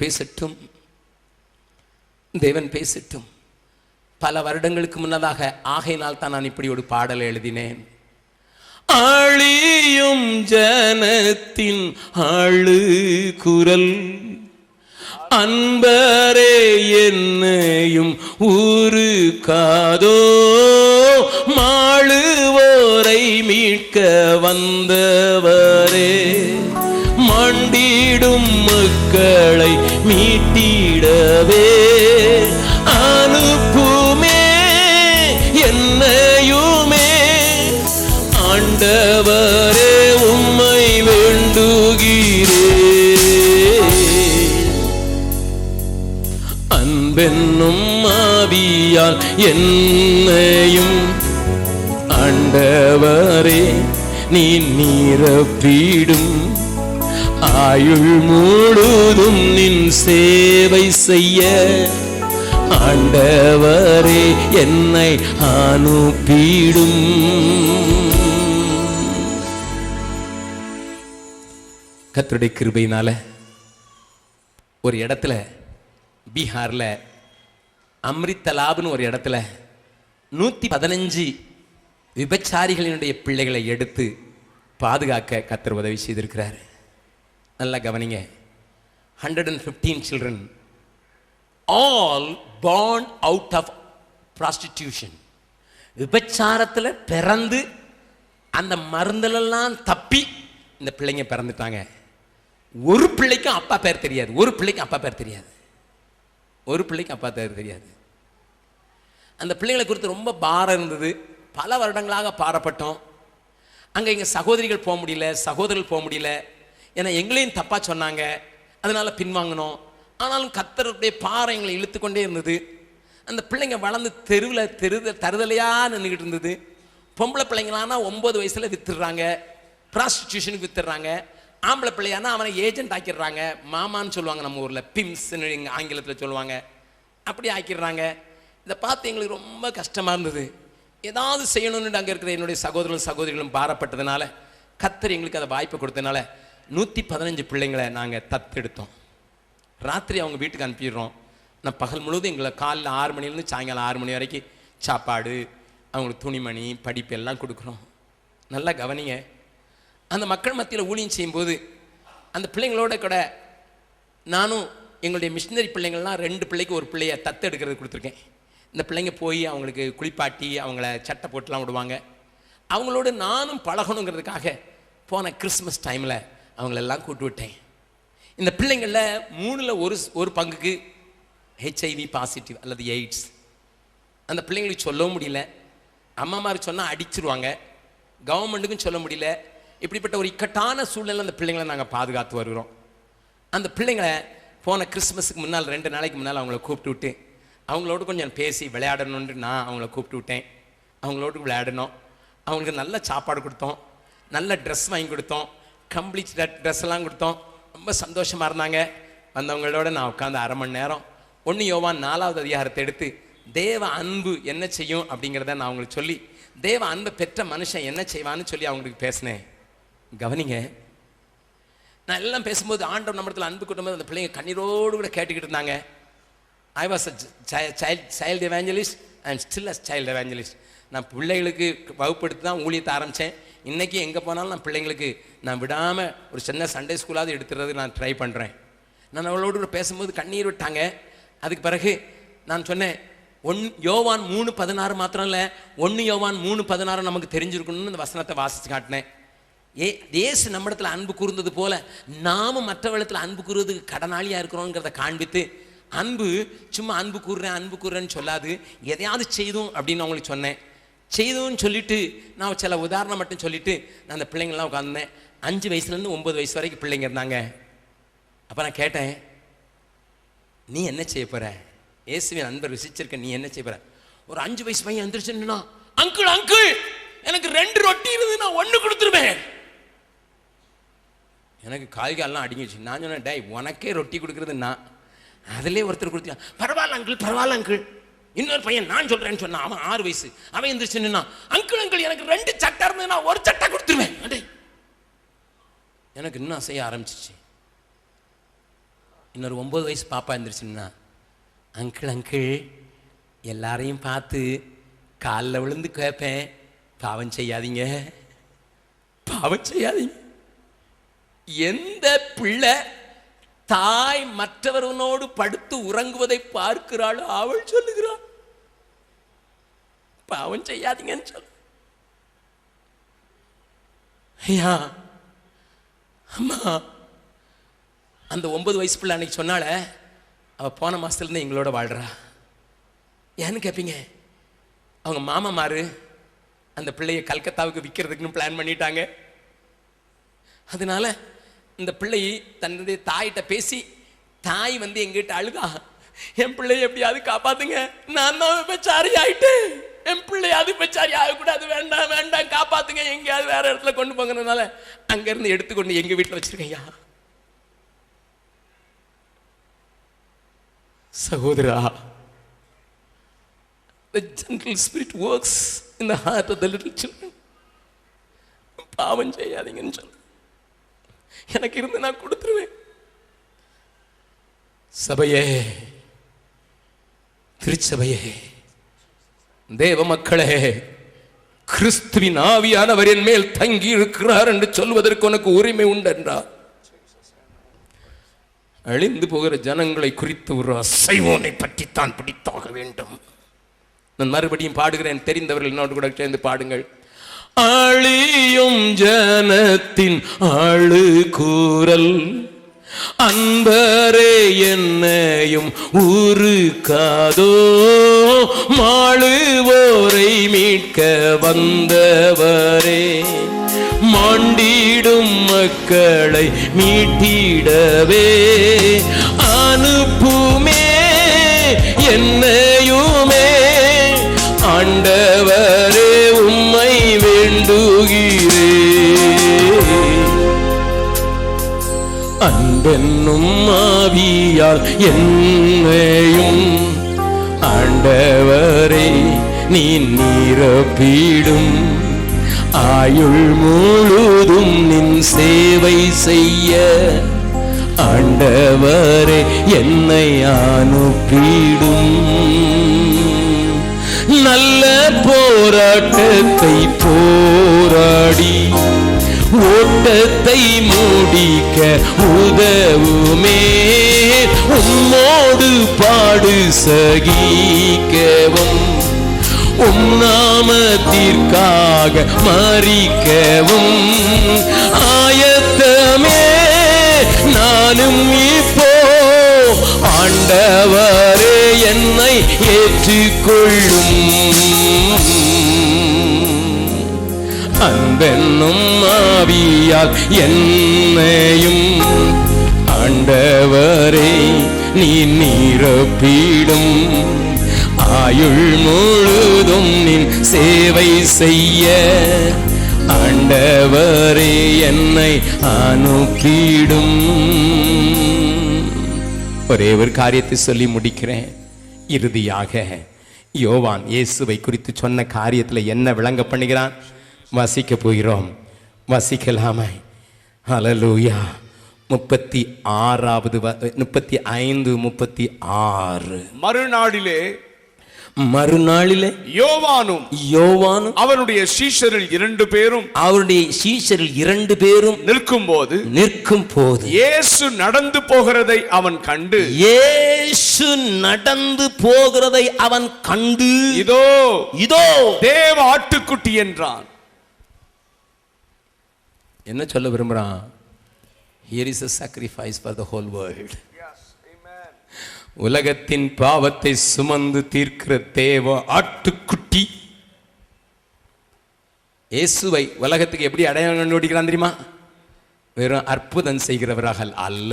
பேசட்டும். பல வருடங்களுக்கு முன்னதாக, ஆகையினால் தான் நான் இப்படி ஒரு பாடலை எழுதினேன். அழியும் ஜனத்தின் அழுகுரல், அன்பரே என்னையும் ஊருக்காதோ, மாளுவோரை மீட்க வந்தவரே, மண்டிடும் மக்களை மீட்டிடவே அனுப்புமே என்னையுமே. ஆண்டவரே உம்மை வேண்டுகிறே, அன்பென்னும் ஆவியால் என்னையும் ஆண்டவரே நீ நிரப்பிடும். ஆயுள் முழுதும் நின் சேவை செய்ய ஆண்டவரே என்னை அனுப்பிடும். கர்த்தருடைய கிருபையினால ஒரு இடத்துல பீகார்ல அம்ரித்தலாப்னு ஒரு இடத்துல 115 விபச்சாரிகளினுடைய பிள்ளைகளை எடுத்து பாதுகாக்க கர்த்தர் உதவி செய்திருக்கிறார். நல்லா கவனிங்க. 115 children all born out of prostitution. விபச்சாரத்தில் பிறந்து அந்த மருந்துலெல்லாம் தப்பி இந்த பிள்ளைங்க பிறந்துட்டாங்க. ஒரு பிள்ளைக்கும் அப்பா பேர் தெரியாது, ஒரு பிள்ளைக்கும் அப்பா பேர் தெரியாது, ஒரு பிள்ளைக்கு அப்பா பேர் தெரியாது. அந்த பிள்ளைங்களை குறித்து ரொம்ப பாரம் இருந்தது. பல வருடங்களாக பாரப்பட்டோம். அங்கே எங்கள் சகோதரிகள் போக முடியல, சகோதரர்கள் போக முடியல. ஏன்னா எங்களையும் தப்பாக சொன்னாங்க, அதனால பின்வாங்கினோம். ஆனாலும் கர்த்தருடைய பாறை எங்களை இழுத்துக்கொண்டே இருந்தது. அந்த பிள்ளைங்க வளர்ந்து தெருவில் தருதலையாக நின்றுக்கிட்டு இருந்தது. பொம்பளை பிள்ளைங்களானா 9 வயசுல வித்துடுறாங்க, ப்ராஸ்டிடியூஷனுக்கு வித்துடுறாங்க. ஆம்பளை பிள்ளையானா அவனை ஏஜென்ட் ஆக்கிடுறாங்க, மாமான்னு சொல்லுவாங்க நம்ம ஊரில், பிம்ஸ்ன்னு ஆங்கிலத்தில் சொல்லுவாங்க, அப்படி ஆக்கிடுறாங்க. இதை பார்த்து எங்களுக்கு ரொம்ப கஷ்டமாக இருந்தது. ஏதாவது செய்யணும்னு அங்கே இருக்கிற என்னுடைய சகோதரிகளும் பாரப்பட்டதுனால கர்த்தர் எங்களுக்கு அதை வாய்ப்பு கொடுத்ததுனால 115 பிள்ளைங்களை நாங்கள் தத்தெடுத்தோம். ராத்திரி அவங்க வீட்டுக்கு அனுப்பிடுறோம். நான் பகல் முழுவதும் எங்களை காலையில் 6 மணிலேருந்து சாயங்காலம் 6 மணி வரைக்கும் சாப்பாடு, அவங்களுக்கு துணிமணி, படிப்பு எல்லாம் கொடுக்குறோம். நல்லா கவனிங்க. அந்த மக்கள் மத்தியில் ஊழியம் செய்யும்போது அந்த பிள்ளைங்களோட கூட நானும் எங்களுடைய மிஷினரி பிள்ளைங்கள்லாம் 2 பிள்ளைக்கு ஒரு பிள்ளைய தத்தெடுக்கிறது கொடுத்துருக்கேன். இந்த பிள்ளைங்க போய் அவங்களுக்கு குளிப்பாட்டி அவங்கள சட்டை போட்டுலாம் விடுவாங்க. அவங்களோட நானும் பழகணுங்கிறதுக்காக போன கிறிஸ்மஸ் டைமில் அவங்களெல்லாம் கூட்டு விட்டேன். இந்த பிள்ளைங்களில் 3ல் ஒரு பங்குக்கு HIV பாசிட்டிவ் அல்லது எய்ட்ஸ். அந்த பிள்ளைங்களுக்கு சொல்லவும் முடியல, அம்மாமாருக்கு சொன்னால் அடிச்சிருவாங்க, கவர்மெண்ட்டுக்கும் சொல்ல முடியல. இப்படிப்பட்ட ஒரு இக்கட்டான சூழ்நிலை அந்த பிள்ளைங்களை நாங்கள் பாதுகாத்து வருகிறோம். அந்த பிள்ளைங்களை போன கிறிஸ்மஸுக்கு முன்னால் 2 நாளைக்கு முன்னால் அவங்கள கூப்பிட்டு விட்டு அவங்களோட கொஞ்சம் பேசி விளையாடணுன்ட்டு நான் அவங்கள கூப்பிட்டு விட்டேன். அவங்களோட விளையாடணும். அவங்களுக்கு நல்ல சாப்பாடு கொடுத்தோம், நல்ல ட்ரெஸ் வாங்கி கொடுத்தோம், கம்ப்ளீட் ட்ரெஸ் எல்லாம் கொடுத்தோம். ரொம்ப சந்தோஷமாக இருந்தாங்க. வந்தவங்களோட நான் உட்காந்து 1/2 மணி நேரம் 1 யோவான் 4வது அதிகாரத்தை எடுத்து தேவ அன்பு என்ன செய்யும் அப்படிங்கிறத நான் அவங்களுக்கு சொல்லி, தேவ அன்பை பெற்ற மனுஷன் என்ன செய்வான்னு சொல்லி அவங்களுக்கு பேசினேன். கவனிங்க, நான் எல்லாம் பேசும்போது ஆண்டவர் நம்மிடத்தில் அன்பு கூட்டும்போது அந்த பிள்ளைங்க கண்ணீரோடு கூட கேட்டுக்கிட்டு இருந்தாங்க. I was a child evangelist and still a child evangelist. நான் பிள்ளைகளுக்கு வகுப்படுத்தி தான் ஊழியத்தை ஆரம்பித்தேன். இன்றைக்கி எங்கே போனாலும் நான் பிள்ளைங்களுக்கு நான் விடாமல் ஒரு சின்ன சண்டே ஸ்கூலாவது எடுத்துறது நான் ட்ரை பண்ணுறேன். நான் அவளோடு கூட பேசும்போது கண்ணீர் விட்டாங்க. அதுக்கு பிறகு நான் சொன்னேன், யோவான் 3:16 மாத்திரம் இல்லை, 1 யோவான் 3:16 நமக்கு தெரிஞ்சிருக்கணும்னு அந்த வசனத்தை வாசித்து காட்டினேன். இயேசு நம்மிடத்தில் அன்பு கூர்ந்தது போல நாமும் மற்றவர்களிடத்தில் அன்பு கூறுவதுக்கு கடனாளியாக இருக்கிறோங்கிறத காண்பித்து, அன்பு சும்மா அன்பு கூறுறேன்னு சொல்லாது, எதையாவது செய்தும் அப்படின்னு அவங்களுக்கு சொன்னேன். செய்துன்னு சொல்லிட்டு நான் சில உதாரணம் மட்டும் சொல்லிட்டு நான் அந்த பிள்ளைங்கள்லாம் உட்காந்துருந்தேன். 5 வயசுலேருந்து 9 வயசு வரைக்கும் பிள்ளைங்க இருந்தாங்க. அப்போ நான் கேட்டேன், நீ என்ன செய்ய போற? இயேசுவின் அன்பை ருசிச்சிருக்க, நீ என்ன செய்ய போற? ஒரு 5 வயசு பையன் வந்துருச்சுன்னா, அங்கிள் எனக்கு 2 ரொட்டி இருந்து நான் 1 கொடுத்துருவேன். எனக்கு காய்காலெலாம் அடிங்கிச்சு. நான் சொன்னேன், டேய் உனக்கே ரொட்டி கொடுக்குறது நான், அதிலே ஒருத்தர் கொடுத்தா பரவாயில்ல அங்கிள். இன்னொரு பையன் நான் சொல்றேன்னு சொன்னான், அவன் 6 வயசு, அவன் எந்திரிச்சுன்னா, அங்கிள் எனக்கு 2 சட்டை இருந்ததுன்னா 1 சட்டை கொடுத்துருவேன். அடே எனக்கு இன்னும் அசைய ஆரம்பிச்சிச்சு. இன்னொரு 9 வயசு பாப்பா எந்திரிச்சுன்னா, அங்கிள் எல்லாரையும் பார்த்து காலில் விழுந்து கேட்பேன், பாவம் செய்யாதீங்க. எந்த பிள்ளை தாய் மற்றவனோடு படுத்து உறங்குவதை பார்க்கிறாள். அவள் சொல்லுகிறாள், பாவம் செய்யாதீங்கன்னு சொல்லு. ஐயா அம்மா, அந்த 9 வயசு பிள்ளை அன்னைக்கு சொன்னால, அவள் போன மாசத்துலேருந்து எங்களோட வாழ்றா. ஏன்னு கேட்பீங்க, அவங்க மாமாமாரு அந்த பிள்ளையை கல்கத்தாவுக்கு விற்கிறதுக்குன்னு பிளான் பண்ணிட்டாங்க. அதனால இந்த பிள்ளை தன்னுடைய தாயிட்ட பேசி, தாய் எங்கிட்ட அழுதா, என் பிள்ளைய எப்படியாவது காப்பாத்துங்க, நான் தான் விபச்சாரி ஆயிட்டேன், என் பிள்ளையாவது விபச்சாரி ஆகக்கூடாது, வேண்டாம் வேண்டாம் காப்பாத்துங்க, எங்கேயாவது வேற இடத்துல கொண்டு போங்கறதுனால அங்க இருந்து எடுத்துக்கொண்டு எங்க வீட்டில் வச்சிருக்கையா. சகோதரா, the gentle spirit works in the heart of the little children. பாவம் செய்யாதீங்கன்னு சொல்லு. எனக்கு இருந்து நான் கொடுத்துருவேன். சபையே, திருச்சபையே, தேவ மக்களே, கிறிஸ்துவின் ஆவியானவர் என் மேல் தங்கி இருக்கிறார் என்று சொல்வதற்கு உனக்கு உரிமை உண்டு என்றார். அழிந்து போகிற ஜனங்களை குறித்து ஒரு அசைவோனை பற்றித்தான் பிடித்தாக வேண்டும். நான் மறுபடியும் பாடுகிறேன், தெரிந்தவர்கள் என்னோடு கூட சேர்ந்து பாடுங்கள். அழியும் ஜனத்தின் ஆளு கூறல், அன்பரே என்னையும் உருக்காதோ, மாளுவோரை மீட்க வந்தவரே, மாண்டிடும் மக்களை மீட்டிடவே அனுப்புமே என்னையுமே. ஆண்டவரே உம்மை வேண்டுகிறே, அன்பென்னும் ஆவியால் என்னையும் ஆண்டவரே நீ நிரப்பிடும். ஆயுள் முழுதும் நின் சேவை செய்ய ஆண்டவரே என்னை அனுப்பிடும். நல்ல போராட்டத்தை போராடி ஓட்டத்தை முடிக்க உதவுமே, உம்மோடு பாடு சகிக்கவும், உம் நாமத்திற்காக மரிக்கவும் ஆயத்தமே நானும் இப்போ. ஆண்டவரே என்னை ஏற்றுக்கொள்ளும், அன்பென்னும் ஆவியால் என்னையும் ஆண்டவரே நீ நிரப்பிடும். ஆயுள் முழுதும் நின் சேவை செய்ய ஆண்டவரே என்னை அனுப்பிடும். ஒரே ஒரு காரியத்தை சொல்லி முடிக்கிறேன். இறுதியாக யோவான் இயேசுவை குறித்து சொன்ன காரியத்தில் என்ன விளங்க பண்ணுகிறான் வாசிக்க போகிறோம். வாசிக்கலாமே? ஹல்லேலூயா. 36 35 36. மறுநாளிலே யோவானும் அவருடைய சீஷரில் 2 பேரும் நிற்கும் போது இயேசு நடந்து போகிறதை அவன் கண்டு இதோ தேவ ஆட்டுக்குட்டி என்றான். என்ன சொல்ல விரும்புறான்? Here is a sacrifice for the whole world. உலகத்தின் பாவத்தை சுமந்து தீர்க்கிற தேவ ஆட்டுக்குட்டி இயேசுவை உலகத்துக்கு எப்படி அடையாளம் கண்டுபிடிக்கிறான் தெரியுமா? வெறும் அற்புதம் செய்கிறவராக அல்ல,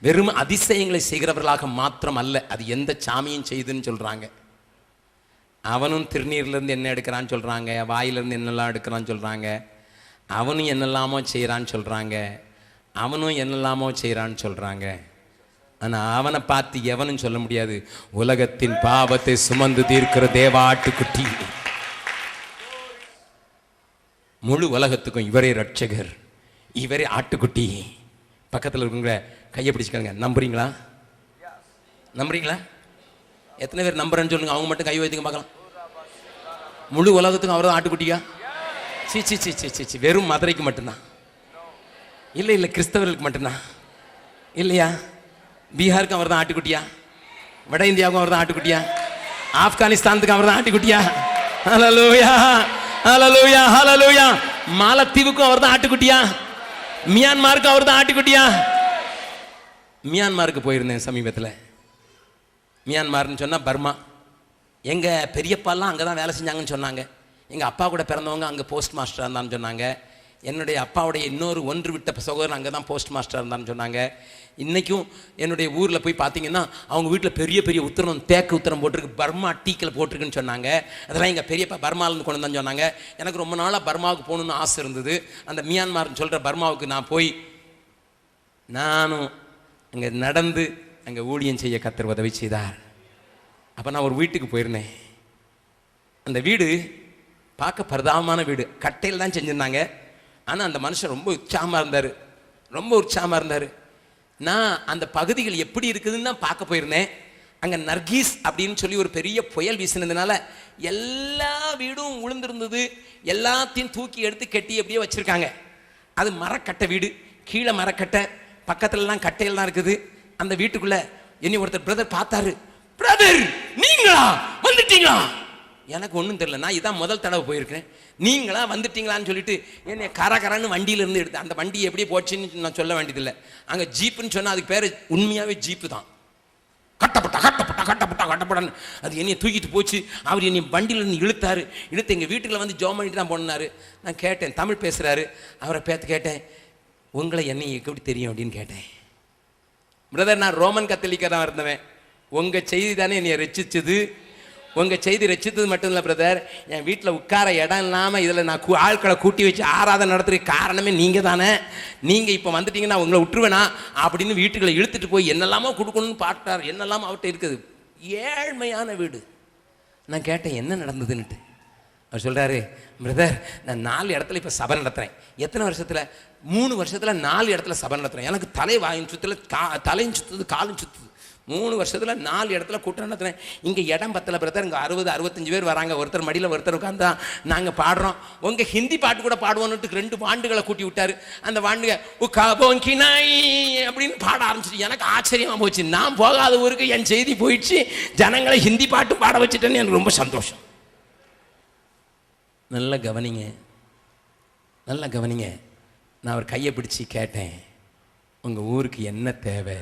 வெறும் அதிசயங்களை செய்கிறவர்களாக மாத்திரம் அல்ல. அது எந்த சாமியும் செய்துன்னு சொல்றாங்க. அவனும் திருநீர்லேருந்து என்ன எடுக்கிறான்னு சொல்றாங்க, வாயிலிருந்து என்னெல்லாம் எடுக்கிறான்னு சொல்றாங்க, அவனும் என்னெல்லாமோ செய்கிறான்னு சொல்றாங்க, அவனும் என்னெல்லாமோ செய்கிறான்னு சொல்றாங்க. ஆனால் அவனை பார்த்து எவனும் சொல்ல முடியாது, உலகத்தின் பாவத்தை சுமந்து தீர்க்கிற தேவ ஆட்டுக்குட்டி. முழு உலகத்துக்கும் இவரே ரட்சகர், இவரே ஆட்டுக்குட்டி. பக்கத்தில் இருக்குங்க கையை பிடிச்சிக்கங்க. நம்புறீங்களா? எத்தனை பேர் நம்புறேன்னு சொல்லுங்க. அவங்க மட்டும் கை வைத்துங்க பார்க்கலாம். முழு உலகத்துக்கும் அவர் தான் ஆட்டுக்குட்டியா? சி வெறும் மதுரைக்கு மட்டும்தான்? இல்லை கிறிஸ்தவர்களுக்கு மட்டும்தான். இல்லையா? பீகாருக்கும் அவர் தான் ஆட்டுக்குட்டியா? வட இந்தியாவுக்கும் அவர் தான் ஆட்டுக்குட்டியா? ஆப்கானிஸ்தானத்துக்கு அவர் தான் ஆட்டுக்குட்டியா? ஹல்லேலூயா, ஹல்லேலூயா, ஹல்லேலூயா. மாலத்தீவுக்கும் அவர் தான் ஆட்டுக்குட்டியா? மியான்மாருக்கு அவர் தான் ஆட்டுக்குட்டியா? மியான்மாருக்கு போயிருந்தேன் சமீபத்தில். மியான்மார்னு சொன்னால் பர்மா. எங்கள் பெரியப்பாலாம் அங்கே தான் வேலை செஞ்சாங்கன்னு சொன்னாங்க. எங்கள் அப்பா கூட பிறந்தவங்க அங்கே போஸ்ட் மாஸ்டராக இருந்தான்னு சொன்னாங்க. என்னுடைய அப்பாவுடைய இன்னொரு ஒன்று விட்ட சகோதரன் அங்கே தான் போஸ்ட் மாஸ்டராக இருந்தான்னு சொன்னாங்க. இன்றைக்கும் என்னுடைய ஊரில் போய் பார்த்தீங்கன்னா அவங்க வீட்டில் பெரிய பெரிய உத்தரம், தேக்கு உத்தரம் போட்டிருக்கு, பர்மா டீக்கில் போட்டிருக்குன்னு சொன்னாங்க. அதெல்லாம் எங்கள் பெரியப்பா பர்மாவிலேருந்து கொண்டு வந்தான்னு சொன்னாங்க. எனக்கு ரொம்ப நாளாக பர்மாவுக்கு போகணுன்னு ஆசை இருந்தது. அந்த மியான்மார்னு சொல்கிற பர்மாவுக்கு நான் போய் நானும் அங்கே நடந்து அங்கே ஊழியம் செய்ய கர்த்தர் உதவி செய்தார். அப்போ நான் ஒரு வீட்டுக்கு போயிருந்தேன். அந்த வீடு பார்க்க பரிதாபமான வீடு, கட்டையில் தான் செஞ்சுருந்தாங்க. ஆனால் அந்த மனுஷன் ரொம்ப உற்சாகமாக இருந்தார், ரொம்ப உற்சாகமாக இருந்தார். நான் அந்த பகுதிகள் எப்படி இருக்குதுன்னு தான் பார்க்க போயிருந்தேன். அங்கே நர்கீஸ் அப்படின்னு சொல்லி ஒரு பெரிய புயல் வீசினதுனால எல்லா வீடும் உளுந்திருந்தது. எல்லாத்தையும் தூக்கி எடுத்து கட்டி அப்படியே வச்சுருக்காங்க. அது மரக்கட்டை வீடு, கீழே மரக்கட்டை, பக்கத்துலலாம் கட்டையில் தான் இருக்குது. அந்த வீட்டுக்குள்ளே என்னை ஒருத்தர் பிரதர் பார்த்தாரு. பிரதர் நீங்களா வந்துட்டீங்களா? எனக்கு ஒன்றும் தெரியல, நான் இதான் முதல் தடவை போயிருக்கேன். நீங்களா வந்துட்டீங்களான்னு சொல்லிட்டு என்னை கரகரன்னு வண்டியிலேருந்து எடுத்து, அந்த வண்டி எப்படி போச்சுன்னு நான் சொல்ல வேண்டியதில்லை. அங்கே ஜீப்புன்னு சொன்னால் அதுக்கு பேர் உண்மையாகவே ஜீப்பு தான். கட்டப்பட்டா கட்டப்பட்டா கட்டப்பட்டா கட்டப்படான்னு அது என்னை தூக்கிட்டு போச்சு. அவர் என்னை வண்டியிலேருந்து இழுத்தாரு. இழுத்து எங்கள் வீட்டில் வந்து ஜோம் பண்ணிட்டு தான் போனார். நான் கேட்டேன், தமிழ் பேசுகிறாரு. அவரை பேத்து கேட்டேன், உங்களை என்னை எப்படி தெரியும் அப்படின்னு கேட்டேன். பிரதர் நான் ரோமன் கத்தோலிக்கராக இருந்தவன். உங்கள் செய்தி தானே என்னை ரசிச்சது. உங்கள் செய்தி ரசித்தது மட்டும் இல்லை பிரதர், என் வீட்டில் உட்கார இடம் இல்லாமல் இதில் நான் ஆட்களை கூட்டி வச்சு ஆராதனை நடத்துகிற காரணமே நீங்கள் தானே. நீங்கள் இப்போ வந்துட்டீங்கன்னா உங்களை விட்டுருவேனா அப்படின்னு வீட்டுகளை இழுத்துட்டு போய் என்னெல்லாமோ கொடுக்கணும்னு பார்த்தார். என்னெல்லாமோ அவர்கிட்ட இருக்குது. ஏழ்மையான வீடு. நான் கேட்டேன் என்ன நடந்ததுன்னுட்டு. அவர் சொல்கிறாரு, பிரதர் நான் 4 இடத்துல இப்போ சபை நடத்துகிறேன். எத்தனை வருஷத்தில்? 3 வருஷத்தில் 4 இடத்துல சபை நடத்துகிறேன். எனக்கு தலை வாயும் சுற்றுல, தலையும் சுற்றுது, காலும் சுற்றுது. 3 வருஷத்தில் 4 இடத்துல கூட்டம் நடத்துகிறேன். இங்கே இடம் பத்தலை பிரதர், இங்கே 60-65 பேர் வராங்க. ஒருத்தர் மடியில் ஒருத்தர் உட்காந்தா நாங்கள் பாடுறோம். உங்கள் ஹிந்தி பாட்டு கூட பாடுவோன்னுட்டு 2 வாண்டுகளை கூட்டி விட்டார். அந்த வாண்டுக உக்காபோங்கினாய் அப்படின்னு பாட ஆரம்பிச்சிட்டு எனக்கு ஆச்சரியமாக போச்சு. நான் போகாத ஊருக்கு என் செய்தி போயிடுச்சு, ஜனங்களை ஹிந்தி பாட்டு பாட வச்சுட்டேன்னு எனக்கு ரொம்ப சந்தோஷம். நல்ல கவனிங்க, நல்ல கவனிங்க. நான் அவர் கையை பிடிச்சி கேட்டேன், உங்கள் ஊருக்கு என்ன தேவை?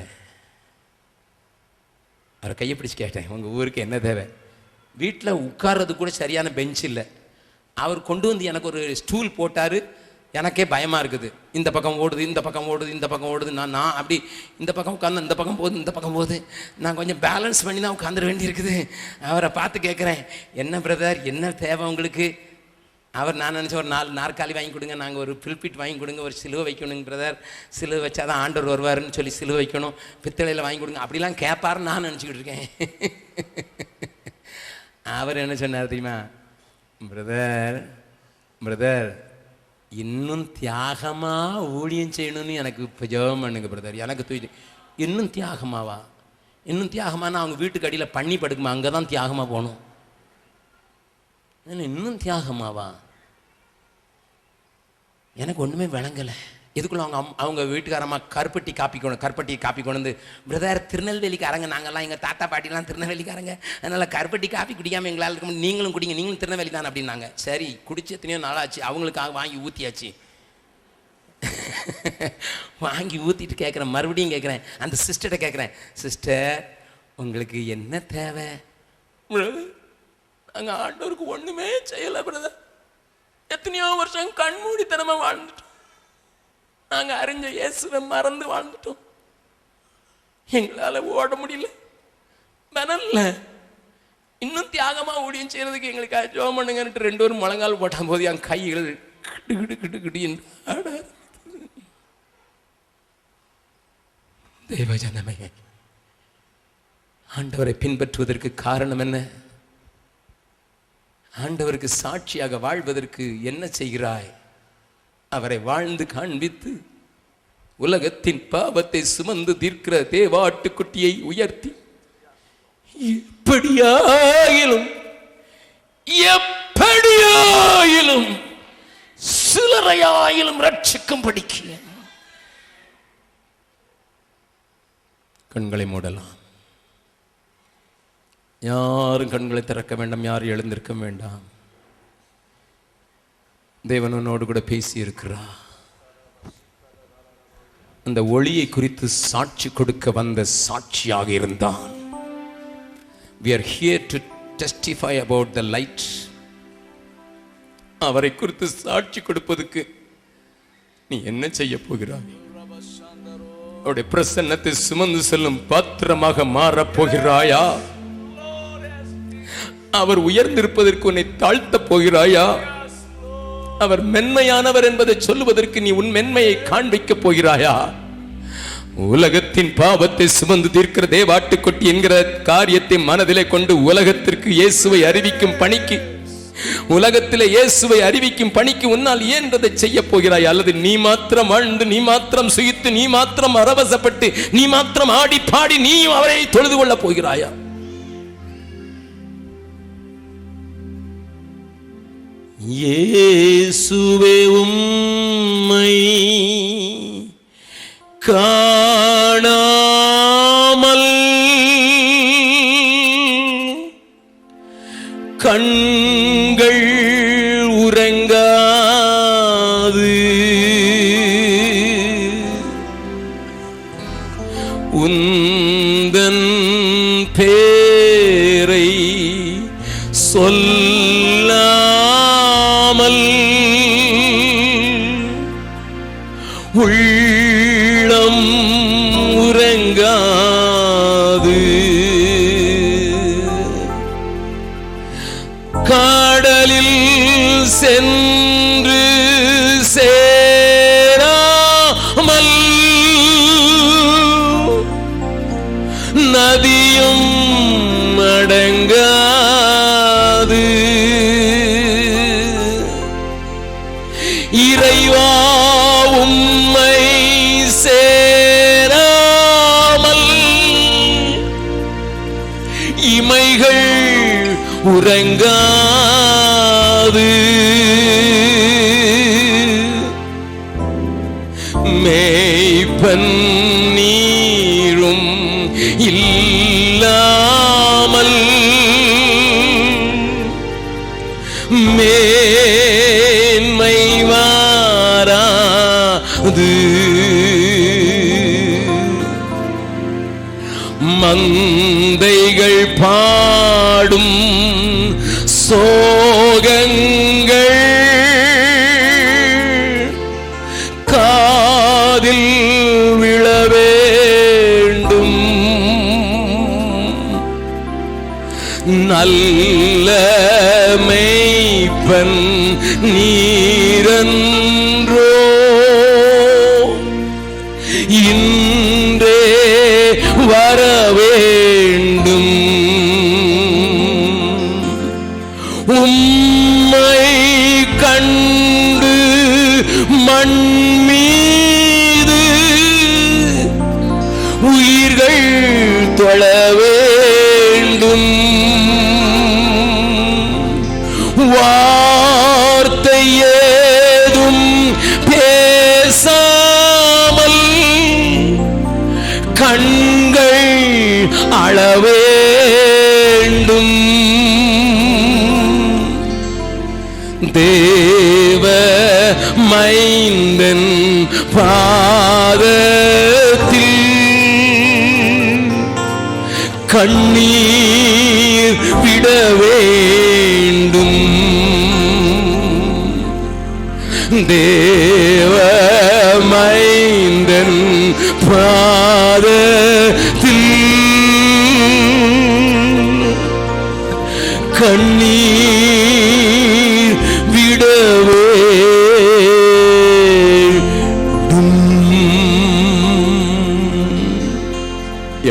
அவர் கையை பிடிச்சி கேட்டேன், உங்கள் ஊருக்கு என்ன தேவை? வீட்டில் உட்கார்றது கூட சரியான பெஞ்ச் இல்லை. அவர் கொண்டு வந்து எனக்கு ஒரு ஸ்டூல் போட்டார். எனக்கே பயமாக இருக்குது. இந்த பக்கம் ஓடுது, இந்த பக்கம் ஓடுது, இந்த பக்கம் ஓடுது. நான் அப்படி இந்த பக்கம் உட்காந்து இந்த பக்கம் போகுது, இந்த பக்கம் போகுது. நான் கொஞ்சம் பேலன்ஸ் பண்ணி தான் உட்காந்துட வேண்டியிருக்குது. அவரை பார்த்து கேட்குறேன், என்ன பிரதர் என்ன தேவை உங்களுக்கு? அவர் நான் நினச்ச ஒரு 4 நாற்காலி வாங்கி கொடுங்க, நாங்கள் ஒரு பில்பிட் வாங்கி கொடுங்க, ஒரு சிலுவை வைக்கணுங்க பிரதர், சிலுவை வச்சா தான் ஆண்டவர் வருவாருன்னு சொல்லி சிலுவை வைக்கணும், பித்தளையில் வாங்கி கொடுங்க அப்படிலாம் கேட்பாருன்னு நான் நினச்சிக்கிட்டு இருக்கேன். அவர் என்ன சொன்னார் தெரியுமா? பிரதர் இன்னும் தியாகமாக ஊழியம் செய்யணும்னு எனக்கு இப்போ ஜெபம் பண்ணுங்க பிரதர். எனக்கு தூக்கி இன்னும் தியாகமாவா? இன்னும் தியாகமானா அவங்க வீட்டுக்கு அடியில் பண்ணி படுக்குமா, அங்கே தான் தியாகமாக போகணும். இன்னும் தியாகமாவா? எனக்கு ஒன்றுமே விளங்கலை. எதுக்குள்ள அவங்க வீட்டுக்காரம்மா கருப்பட்டி காப்பி கொண்டு வந்து, பிரதர் திருநெல்வேலிக்காரங்க நாங்கள்லாம், எங்கள் தாத்தா பாட்டிலாம் திருநெல்வேலிக்காரங்க, அதனால் கருப்பட்டி காப்பி குடிக்காமல் எங்களால் இருக்க முடியும், நீங்களும் குடிங்க, நீங்களும் திருநெல்வேலி தானே அப்படின்னாங்க. சரி குடிச்சு எத்தனையோ நாளாச்சு, அவங்களுக்காக வாங்கி ஊற்றியாச்சு. வாங்கி ஊற்றிட்டு கேட்குறேன், மறுபடியும் கேட்குறேன், அந்த சிஸ்டர்கிட்ட கேட்குறேன், சிஸ்டர் உங்களுக்கு என்ன தேவை? நாங்கள் ஆண்டவருக்கு ஒன்றுமே செய்யலை பிரதர், எத்தனையோ வருஷம் கண்மூடித்தனமாக வாழ்ந்துட்டோம், நாங்கள் அறிஞ்ச இயேசுவை மறந்து வாழ்ந்துட்டோம், எங்களால் ஓட முடியல, பனல்ல இன்னும் தியாகமாக ஊழியம் செய்யறதுக்கு எங்களுக்கு ஜெபம் பண்ணுங்கன்னுட்டு 2 பேரும் முழங்கால் போட்ட போது என் கைகள் கிடு என்று தேவஜனமே, ஆண்டவரை பின்பற்றுவதற்கு காரணம் என்ன? ஆண்டவருக்கு சாட்சியாக வாழ்வதற்கு என்ன செய்கிறாய்? அவரை வாழ்ந்து காண்பித்து உலகத்தின் பாவத்தை சுமந்து தீர்க்கிற தேவாட்டுக்குட்டியை உயர்த்தி எப்படியாயிலும் சிலரையாயிலும் ரட்சிக்கும் படிக்க கண்களை மூடலாம். யாரும் கண்களை திறக்க வேண்டாம், யாரும் எழுந்திருக்க வேண்டாம். தேவனோடு கூட பேசி இருக்கிறார். அந்த ஒளியை குறித்து சாட்சி கொடுக்க வந்த சாட்சியாக இருந்தான். We are here to testify about the light. அவரை குறித்து சாட்சி கொடுப்பதற்கு நீ என்ன செய்ய போகிறாய்? அவருடைய பிரசன்னத்தை சுமந்து செல்லும் பாத்திரமாக மாறப் போகிறாயா? அவர் உயர்ந்திருப்பதற்கு உன்னை தாழ்த்த போகிறாயா? அவர் மென்மையானவர் என்பதை சொல்லுவதற்கு நீ உன் மென்மையை காண்பிக்க போகிறாயா? உலகத்தின் பாவத்தை சுமந்து தீர்க்கிற தேவாட்டுக்குட்டி என்கிற காரியத்தை மனதிலே கொண்டு உலகத்திற்கு இயேசுவை அறிவிக்கும் பணிக்கு, உலகத்திலே இயேசுவை அறிவிக்கும் பணிக்கு உன்னால் ஏன்றதை செய்ய போகிறாய்? அல்லது நீ மாத்திரம் வாழ்ந்து, நீ மாத்திரம் சுயித்து, நீ மாத்திரம் அரவசப்பட்டு, நீ மாத்திரம் ஆடி பாடி நீயும் அவரை தொழுது கொள்ள போகிறாயா? இயேசுவே உம்மை காணாமல் கண்கள் உறங்காது, உந்தன் பேரை சொல்லாமல் உள்ளம் உறங்காது, கடலில் சென்று சேராமல் நதியும் அடங்காது, இறைவா உம்மை சேராமல் இமைகள் உறங்காது, மேய்ப்பன் நீரும் இல்லாமல் மேன்மை வாராது, மந்தைகள் பாடும் சோகங்கள் காதில் விழ வேண்டும், நல்ல மேய்ப்பன் நீரன்றோ இன்றே வரவேண்டும், உம்மை கண்டு மண் மீது உயிர்கள் தொழ வேண்டும், வார்த்தை ஏதும் பேசாமல் கண்கள் அளவேண்டும், தேவ மைந்தன் பாதத்தில் கண்ணீர் விட வேண்டும், தேவ மைந்தன் பாதத்தில் கண்ணீர் விடவே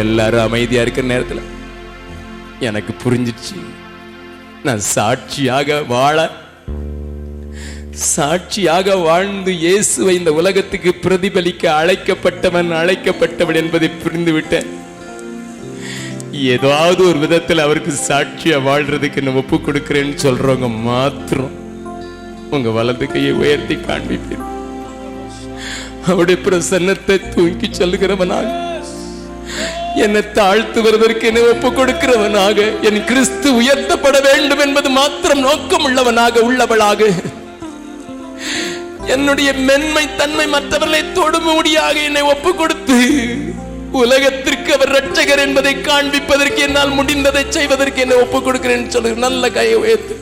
எல்லாரும் அமைதியா இருக்கிற நேரத்தில் எனக்கு புரிஞ்சிடுச்சு, நான் சாட்சியாக வாழ்ந்து இயேசுவை இந்த உலகத்துக்கு பிரதிபலிக்க அழைக்கப்பட்டவள் என்பதை புரிந்து விட்டேன். ஏதாவது ஒரு விதத்தில் அவருக்கு சாட்சியா வாழ்றதுக்கு நான் ஒப்பு கொடுக்கிறேன்னு சொல்றவங்க மாத்திரம் உங்க வலது கையை உயர்த்தி காண்பிப்பேன். அவருடைய பிரசன்னத்தை தூக்கி சொல்லுகிறவனாக என்னை தாழ்த்துவதற்கு என்னை ஒப்புக் கொடுக்கிறவனாக, என் கிறிஸ்து உயர்த்தப்பட வேண்டும் என்பது மாத்திரம் நோக்கம் உள்ளவளாக, என்னுடைய மென்மை தன்மை மற்றவர்களை தொடுமுடியாக என்னை ஒப்புக் கொடுத்து உலகத்திற்கு அவர் இரட்சகர் என்பதை காண்பிப்பதற்கு என்னால் முடிந்ததை செய்வதற்கு என்னை ஒப்புக் கொடுக்கிறேன் சொல்லு. நல்ல கையை உயர்த்து.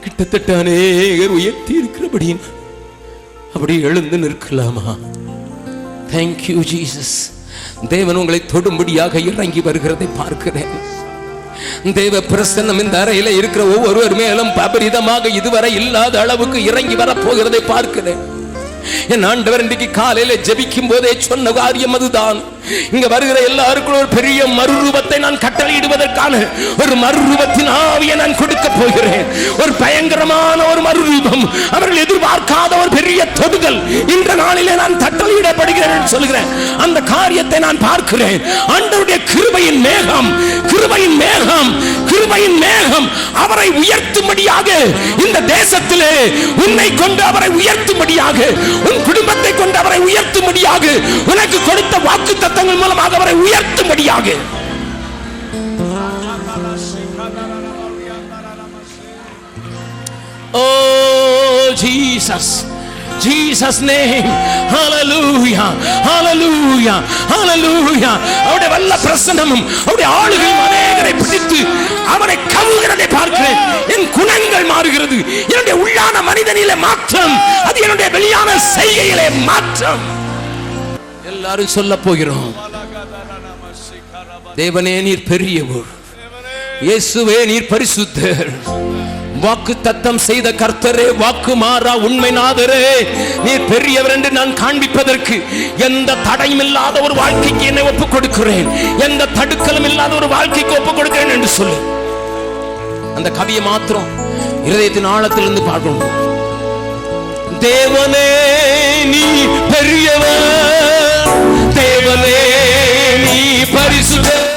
கிட்டத்தட்ட அநேகர் உயர்த்தி இருக்கிறபடி அப்படி எழுந்து நிற்கலாமா? Thank you Jesus. தேவன் உங்களை தொடும்படியாக இறங்கி வருகிறதை பார்க்கிறேன். தேவ பிரசன்னம் இந்த அறையில இருக்கிற ஒவ்வொருவர் மேலும் அபரிதமாக இதுவரை இல்லாத அளவுக்கு இறங்கி வரப்போகிறதை பார்க்கிறேன். என் ஆண்டவர் இன்றைக்கு காலையில ஜெபிக்கும் போதே சொன்ன காரியம் அதுதான். இங்க வருகிற எல்லாருக்கும் ஒரு பெரிய மறுரூபத்தை நான் கட்டளையிடுவதற்கான ஒரு மறுரூபத்தின் ஆவியை நான் கொடுக்க போகிறேன். ஒரு பயங்கரமான ஒரு மறுரூபம், அவர்கள் எதிர்பார்க்காத ஒரு பெரிய தொடுதல் இந்த நாளிலே நான் கட்டளையிடப்படுகிறேன் சொல்கிறேன். அந்த காரியத்தை நான் பார்க்கிறேன். ஆண்டவருடைய கிருபையின் மேகம், கிருபையின் மேகம், கிருபையின் மேகம் அவரை உயர்த்தும்படியாக இந்த தேசத்திலே உன்னை கொண்டு அவரை உயர்த்தும்படியாக, உன் குடும்பத்தை கொண்டு அவரை உயர்த்தும்படியாக, உனக்கு கொடுத்த வாக்கு தத்தங்கள் மூலமாக அவரை உயர்த்தும்படியாக. ஓ Jesus, Jesus name, hallelujah, hallelujah, hallelujah. அவருடைய வல்ல பிரசன்னமும் அவருடைய ஆளுகையும் அநேகரை பிடித்து அவரை கவுகிறதை பார்க்கிறேன். என் குணங்கள் மாறுகிறது, என்னுடைய உள்ளான மனிதனிலே மாற்றம், அது என்னுடைய வெளியான செய்கையிலே மாற்றம். எல்லாரும் சொல்ல போகிறோம், தேவனே நீர் பெரியவர், இயேசுவே நீர் பரிசுத்தர், வாக்கு தத்தம் செய்த கர்த்தரே, வாக்கு மாறா உண்மை நாதரே, நீர் பெரியவர் என்று நான் காண்பிப்பதற்கு எந்த தடையும் இல்லாத ஒரு வாழ்க்கைக்கு என்னை ஒப்புக் கொடுக்கிறேன், எந்த தடுக்கலும் இல்லாத ஒரு வாழ்க்கைக்கு ஒப்புக் கொடுக்கிறேன் என்று சொல்லு. அந்த கவியை மாத்திரம் இருதயத்தின் ஆழத்திலிருந்து பார்க்கணும். தேவனே நீ பெரியவர், தேவனே நீ பரிசுத்தர்,